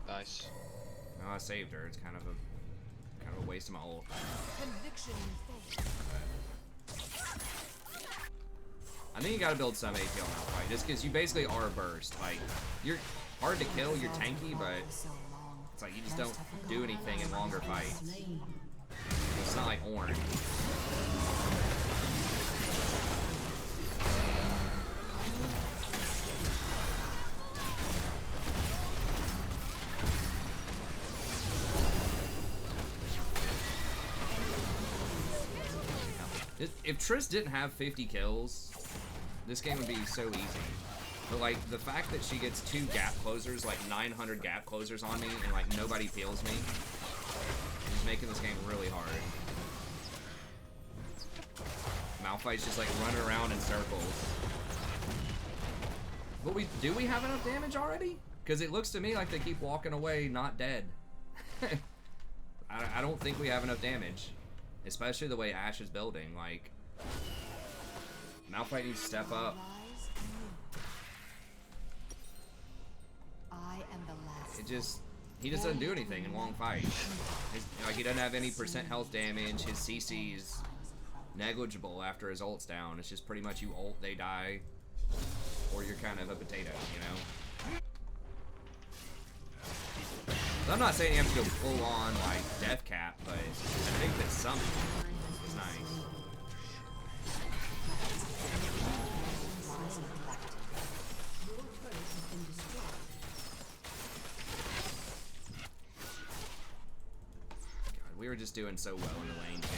Nice. No, I saved her. It's kind of a waste of my ult. Conviction in faith. I think you gotta build some AP on Malphite, just because you basically are burst. Like, you're hard to kill, you're tanky, but it's like you just don't do anything in longer fights. It's not like Orange. If Triss didn't have 50 kills, this game would be so easy. But like, the fact that she gets 2 gap closers, like 900 gap closers on me, and like nobody peels me, is making this game really hard. Malphite's just like running around in circles. But do we have enough damage already? Because it looks to me like they keep walking away not dead. I don't think we have enough damage. Especially the way Ashe is building, like... Malphite needs to step up. It just... He just doesn't do anything in long fights. Like, he doesn't have any percent health damage, his CC is negligible after his ult's down. It's just pretty much you ult, they die, or you're kind of a potato, you know? So I'm not saying you have to go full on like death cap, but I think that something is nice. God, we were just doing so well in the lane too.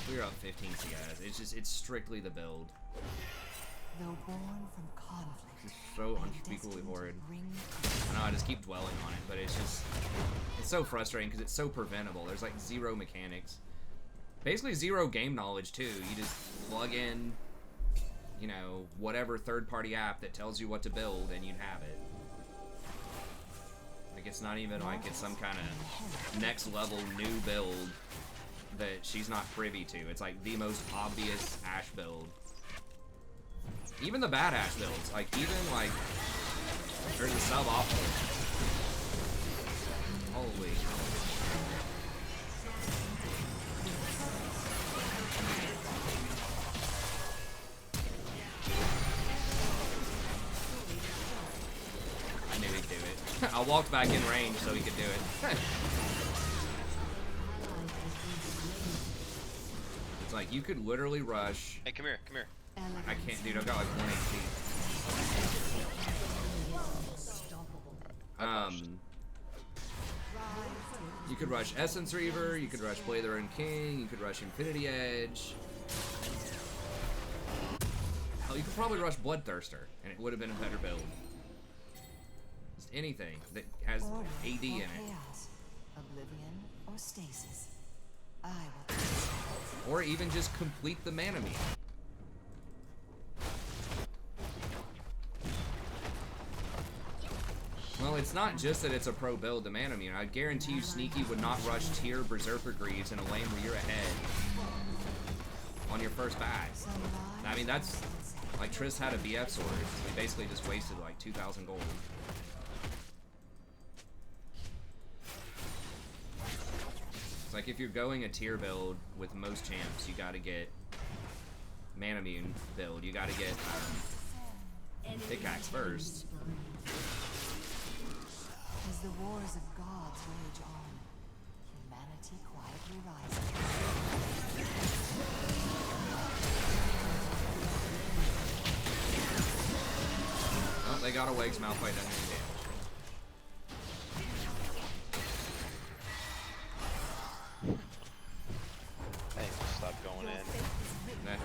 We were up 15 CS. It's strictly the build. Though born from conflict. It's so unspeakably horrid. I know, I just keep dwelling on it, but it's so frustrating because it's so preventable. There's like 0 mechanics. Basically 0 game knowledge too. You just plug in, you know, whatever third-party app that tells you what to build and you'd have it. Like, it's not even like it's some kind of next level new build that she's not privy to. It's like the most obvious Ashe build. Even the bad Ashe builds, like, even, like, there's a suboptimal. Holy. I knew he'd do it. I walked back in range so he could do it. It's like, you could literally rush. Hey, come here, come here. I can't, dude. I've got like 1 HP. You could rush Essence Reaver, you could rush Blade the Ruined King, you could rush Infinity Edge. Hell, you could probably rush Bloodthirster, and it would have been a better build. Just anything that has AD in it. Oblivion or stasis. I will. Or even just complete the mana meter. Well, it's not just that it's a pro build to mana meter. I guarantee you Sneaky would not rush tier Berserker Greaves in a lane where you're ahead on your first bag. I mean, that's like Triss had a BF sword, so we basically just wasted like 2,000 gold. It's like if you're going a tier build with most champs, you gotta get mana immune build. You gotta get pickaxe first. As the wars of gods rage on, humanity quietly rises. Oh, they got away because Malphite doesn't do damage. Hey, stop going in. Nah.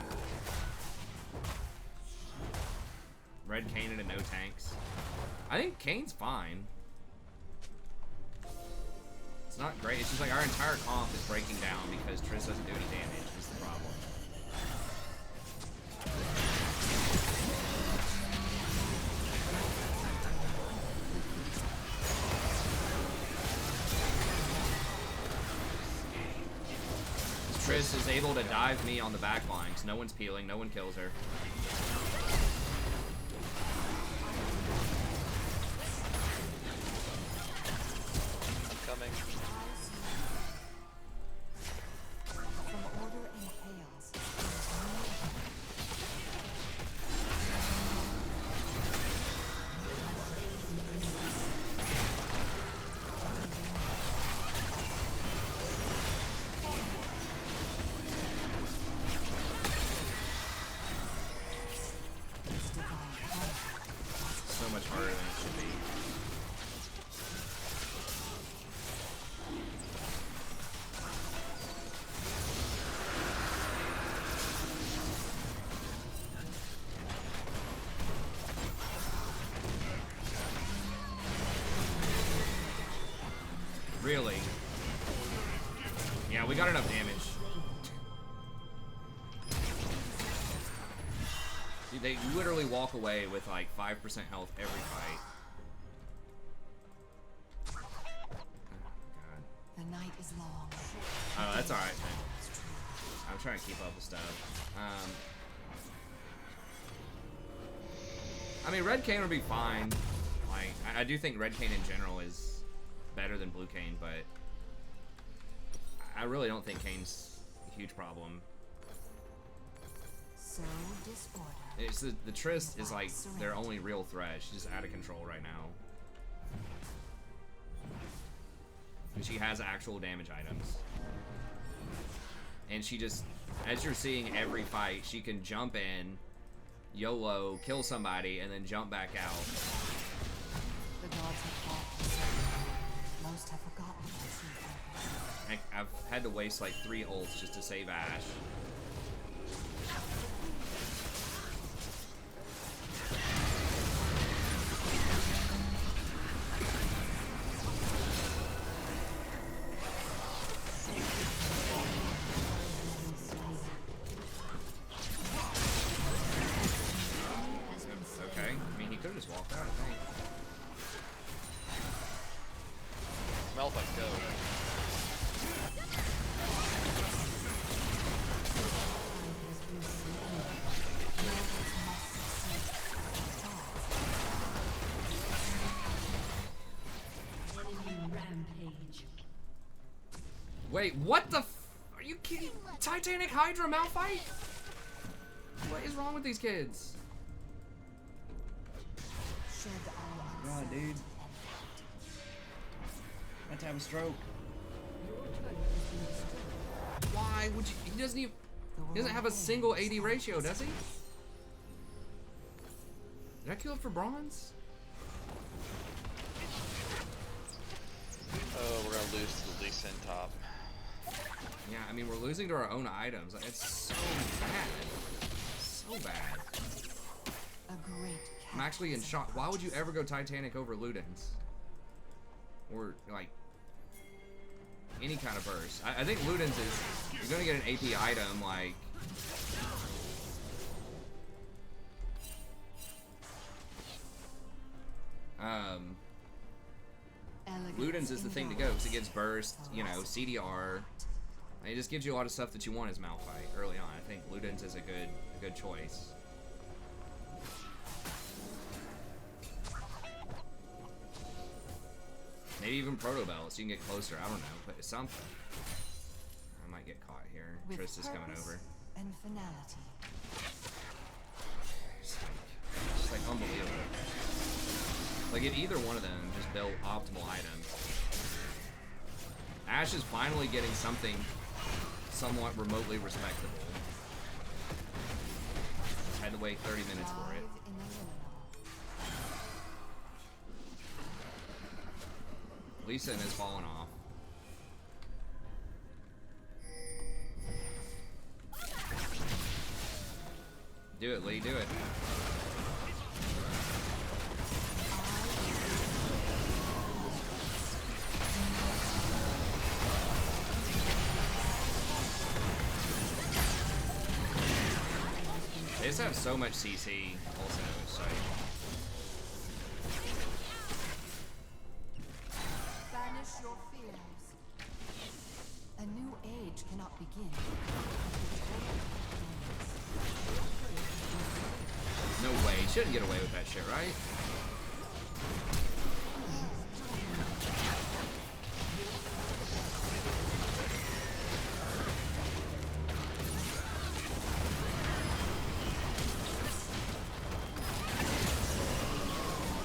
Red Kanan and no tanks. I think Kane's fine. It's not great. It's just like our entire comp is breaking down because Triss doesn't do any damage. Is the problem. Triss is able to dive me on the back lines. No one's peeling. No one kills her. Coming. From order and chaos, So much harder than it should be. Really? Yeah, we got enough damage. Dude, they literally walk away with like 5% health every fight. Oh, God. the night is long. Oh, that's alright, man. I'm trying to keep up with stuff. I mean, Red Cane would be fine. Like, I do think Red Cane in general is better than Blue Cane, but I really don't think Cane's a huge problem. So disorder. It's the Triss is like their only real threat. She's just out of control right now. And she has actual damage items. And she just, as you're seeing every fight, she can jump in, YOLO, kill somebody, and then jump back out. The gods have fought. Most have forgotten their true purpose. I've had to waste like 3 ults just to save Ashe. Okay, I mean, he could have just walked out, I think. Malphite, go. Enemy rampage. Wait, what the f— are you kidding? Titanic Hydra Malphite? What is wrong with these kids? Should our God, dude. I had to have a stroke. Why would you— he doesn't even— he doesn't have a single AD ratio, does he? Did I kill it for bronze? Oh, we're gonna lose to the Lee Sin top. Yeah, I mean, we're losing to our own items. Like, it's so bad. So bad. a great I'm actually in shock. Why would you ever go Titanic over Ludens? Or, like, any kind of burst. I think Ludens is— you're gonna get an AP item, like— Ludens is the thing to go, because it gives burst, you know, CDR. And it just gives you a lot of stuff that you want as Malphite early on. I think Ludens is a good choice. Maybe even Proto Bell, so you can get closer. I don't know, but it's something. I might get caught here. with Triss is coming purpose over. and finality. It's like unbelievable. Like, if either one of them just built optimal items. Ashe is finally getting something somewhat remotely respectable. Had to wait 30 minutes for it. Thrive in the liminal. Lee Sin has fallen off. Do it, Lee, do it. just have so much CC also, so... Banish your fears. A new age cannot begin. No way. He shouldn't get away with that shit, right?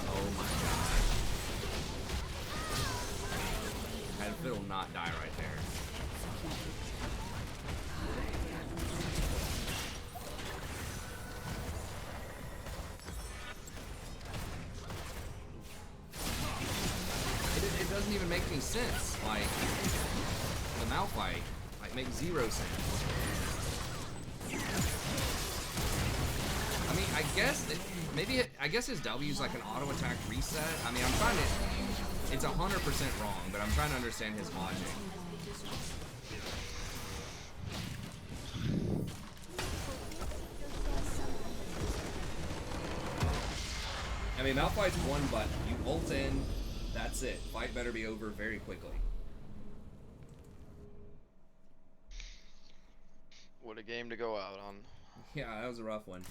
Oh my god. That fiddle not die right there. It doesn't even make any sense. Like, the Malphite, like, makes zero sense. I mean, I guess I guess his W is like an auto attack reset. I mean, I'm trying to. It's 100% wrong, but I'm trying to understand his logic. I mean, Malphite's one button. You ult in, that's it. Fight better be over very quickly. What a game to go out on. Yeah, that was a rough one.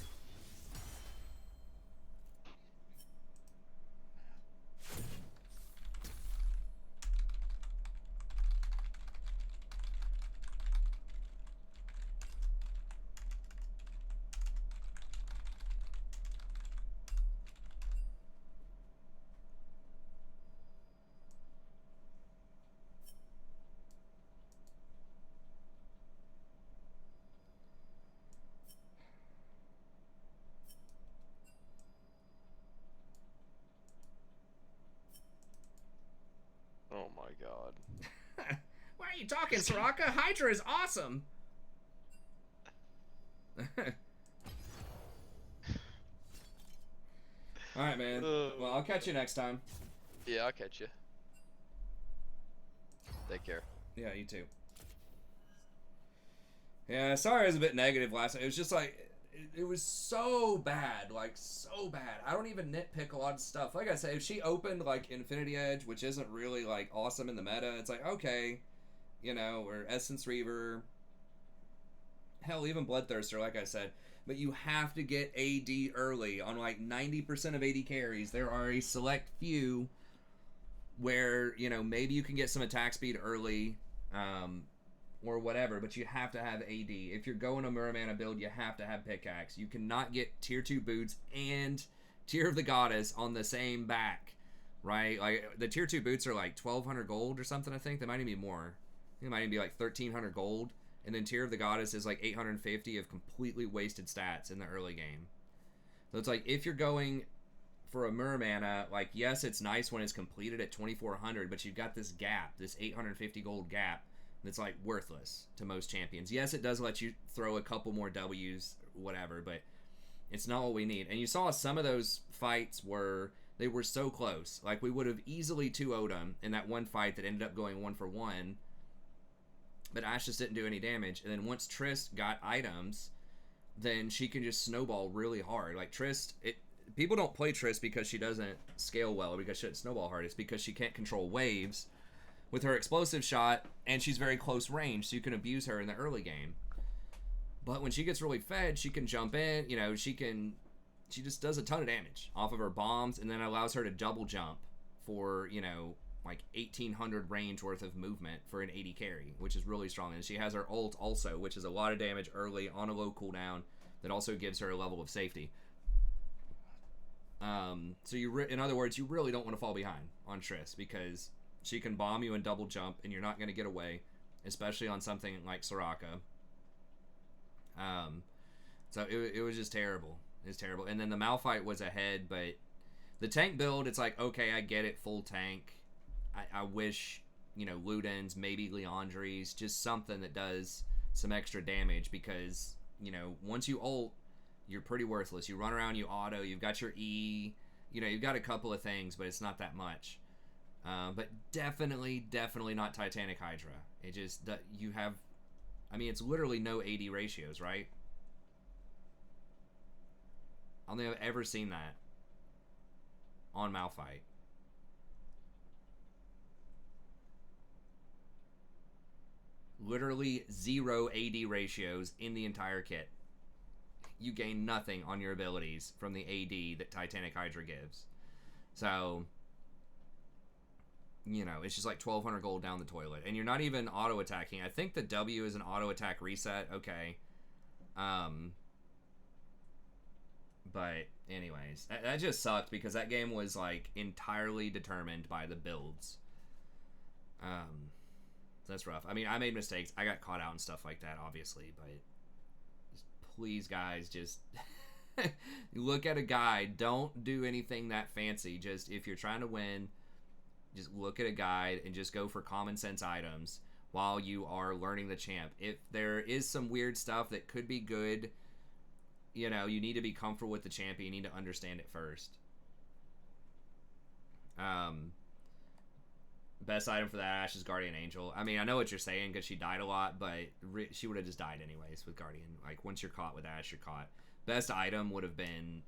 Oh my god. Why are you talking, Soraka? Hydra is awesome! Alright, man. Well, I'll catch you next time. Yeah, I'll catch you. Take care. Yeah, you too. Yeah, sorry I was a bit negative last night. It was just like, it was so bad. Like, so bad. I don't even nitpick a lot of stuff. Like I said, if she opened, like, Infinity Edge, which isn't really, like, awesome in the meta, it's like, okay, you know, or Essence Reaver. Hell, even Bloodthirster, like I said. But you have to get AD early. On, like, 90% of AD carries, there are a select few where, you know, maybe you can get some attack speed early, or whatever, but you have to have AD. If you're going a Muramana build, you have to have Pickaxe. You cannot get Tier 2 boots and Tear of the Goddess on the same back, right? Like, the Tier 2 boots are like 1,200 gold or something, I think. They might even be more. I think it might even be like 1,300 gold. And then Tear of the Goddess is like 850 of completely wasted stats in the early game. So it's like, if you're going for a Muramana, like, yes, it's nice when it's completed at 2,400, but you've got this gap, this 850 gold gap, that's like worthless to most champions. Yes, it does let you throw a couple more W's, whatever, but it's not what we need. And you saw some of those fights were, they were so close. Like, we would have easily 2-0'd them in that one fight that ended up going 1-for-1, but Ashe just didn't do any damage. And then once Trist got items, then she can just snowball really hard. Like, Trist, people don't play Trist because she doesn't scale well or because she doesn't snowball hard. It's because she can't control waves with her explosive shot, and she's very close range, so you can abuse her in the early game. But when she gets really fed, she can jump in, you know, she just does a ton of damage off of her bombs, and then allows her to double jump for, you know, like 1,800 range worth of movement for an 80 carry, which is really strong. And she has her ult also, which is a lot of damage early on a low cooldown that also gives her a level of safety. So in other words, you really don't want to fall behind on Triss, because she can bomb you and double jump, and you're not going to get away, especially on something like Soraka. So it was just terrible. It was terrible. And then the Malphite was ahead, but the tank build, it's like, okay, I get it, full tank. I wish, you know, Ludens, maybe Leandries, just something that does some extra damage, because, you know, once you ult, you're pretty worthless. You run around, you auto, you've got your E, you know, you've got a couple of things, but it's not that much. But definitely not Titanic Hydra. It just, you have, I mean, it's literally no AD ratios, right? I don't think I've ever seen that on Malphite. Literally 0 AD ratios in the entire kit. You gain nothing on your abilities from the AD that Titanic Hydra gives. So, you know, it's just like 1,200 gold down the toilet. And you're not even auto-attacking. I think the W is an auto-attack reset. Okay. But anyways, that just sucked because that game was like entirely determined by the builds. That's rough. I mean, I made mistakes. I got caught out and stuff like that, obviously. But just, please, guys, just look at a guide. Don't do anything that fancy. Just if you're trying to win, just look at a guide and just go for common sense items while you are learning the champ. If there is some weird stuff that could be good, you know, you need to be comfortable with the champion. You need to understand it first. Best item for that Ash is Guardian Angel. I mean, I know what you're saying because she died a lot, but she would have just died anyways with Guardian. Like, once you're caught with Ash, you're caught. Best item would have been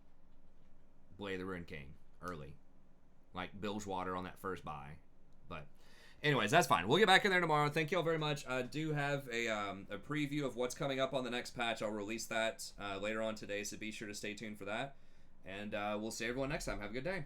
Blade of the Ruined King early. Like, bilge water on that first buy. But anyways, that's fine. We'll get back in there tomorrow. Thank you all very much. I do have a preview of what's coming up on the next patch. I'll release that later on today, so be sure to stay tuned for that. And we'll see everyone next time. Have a good day.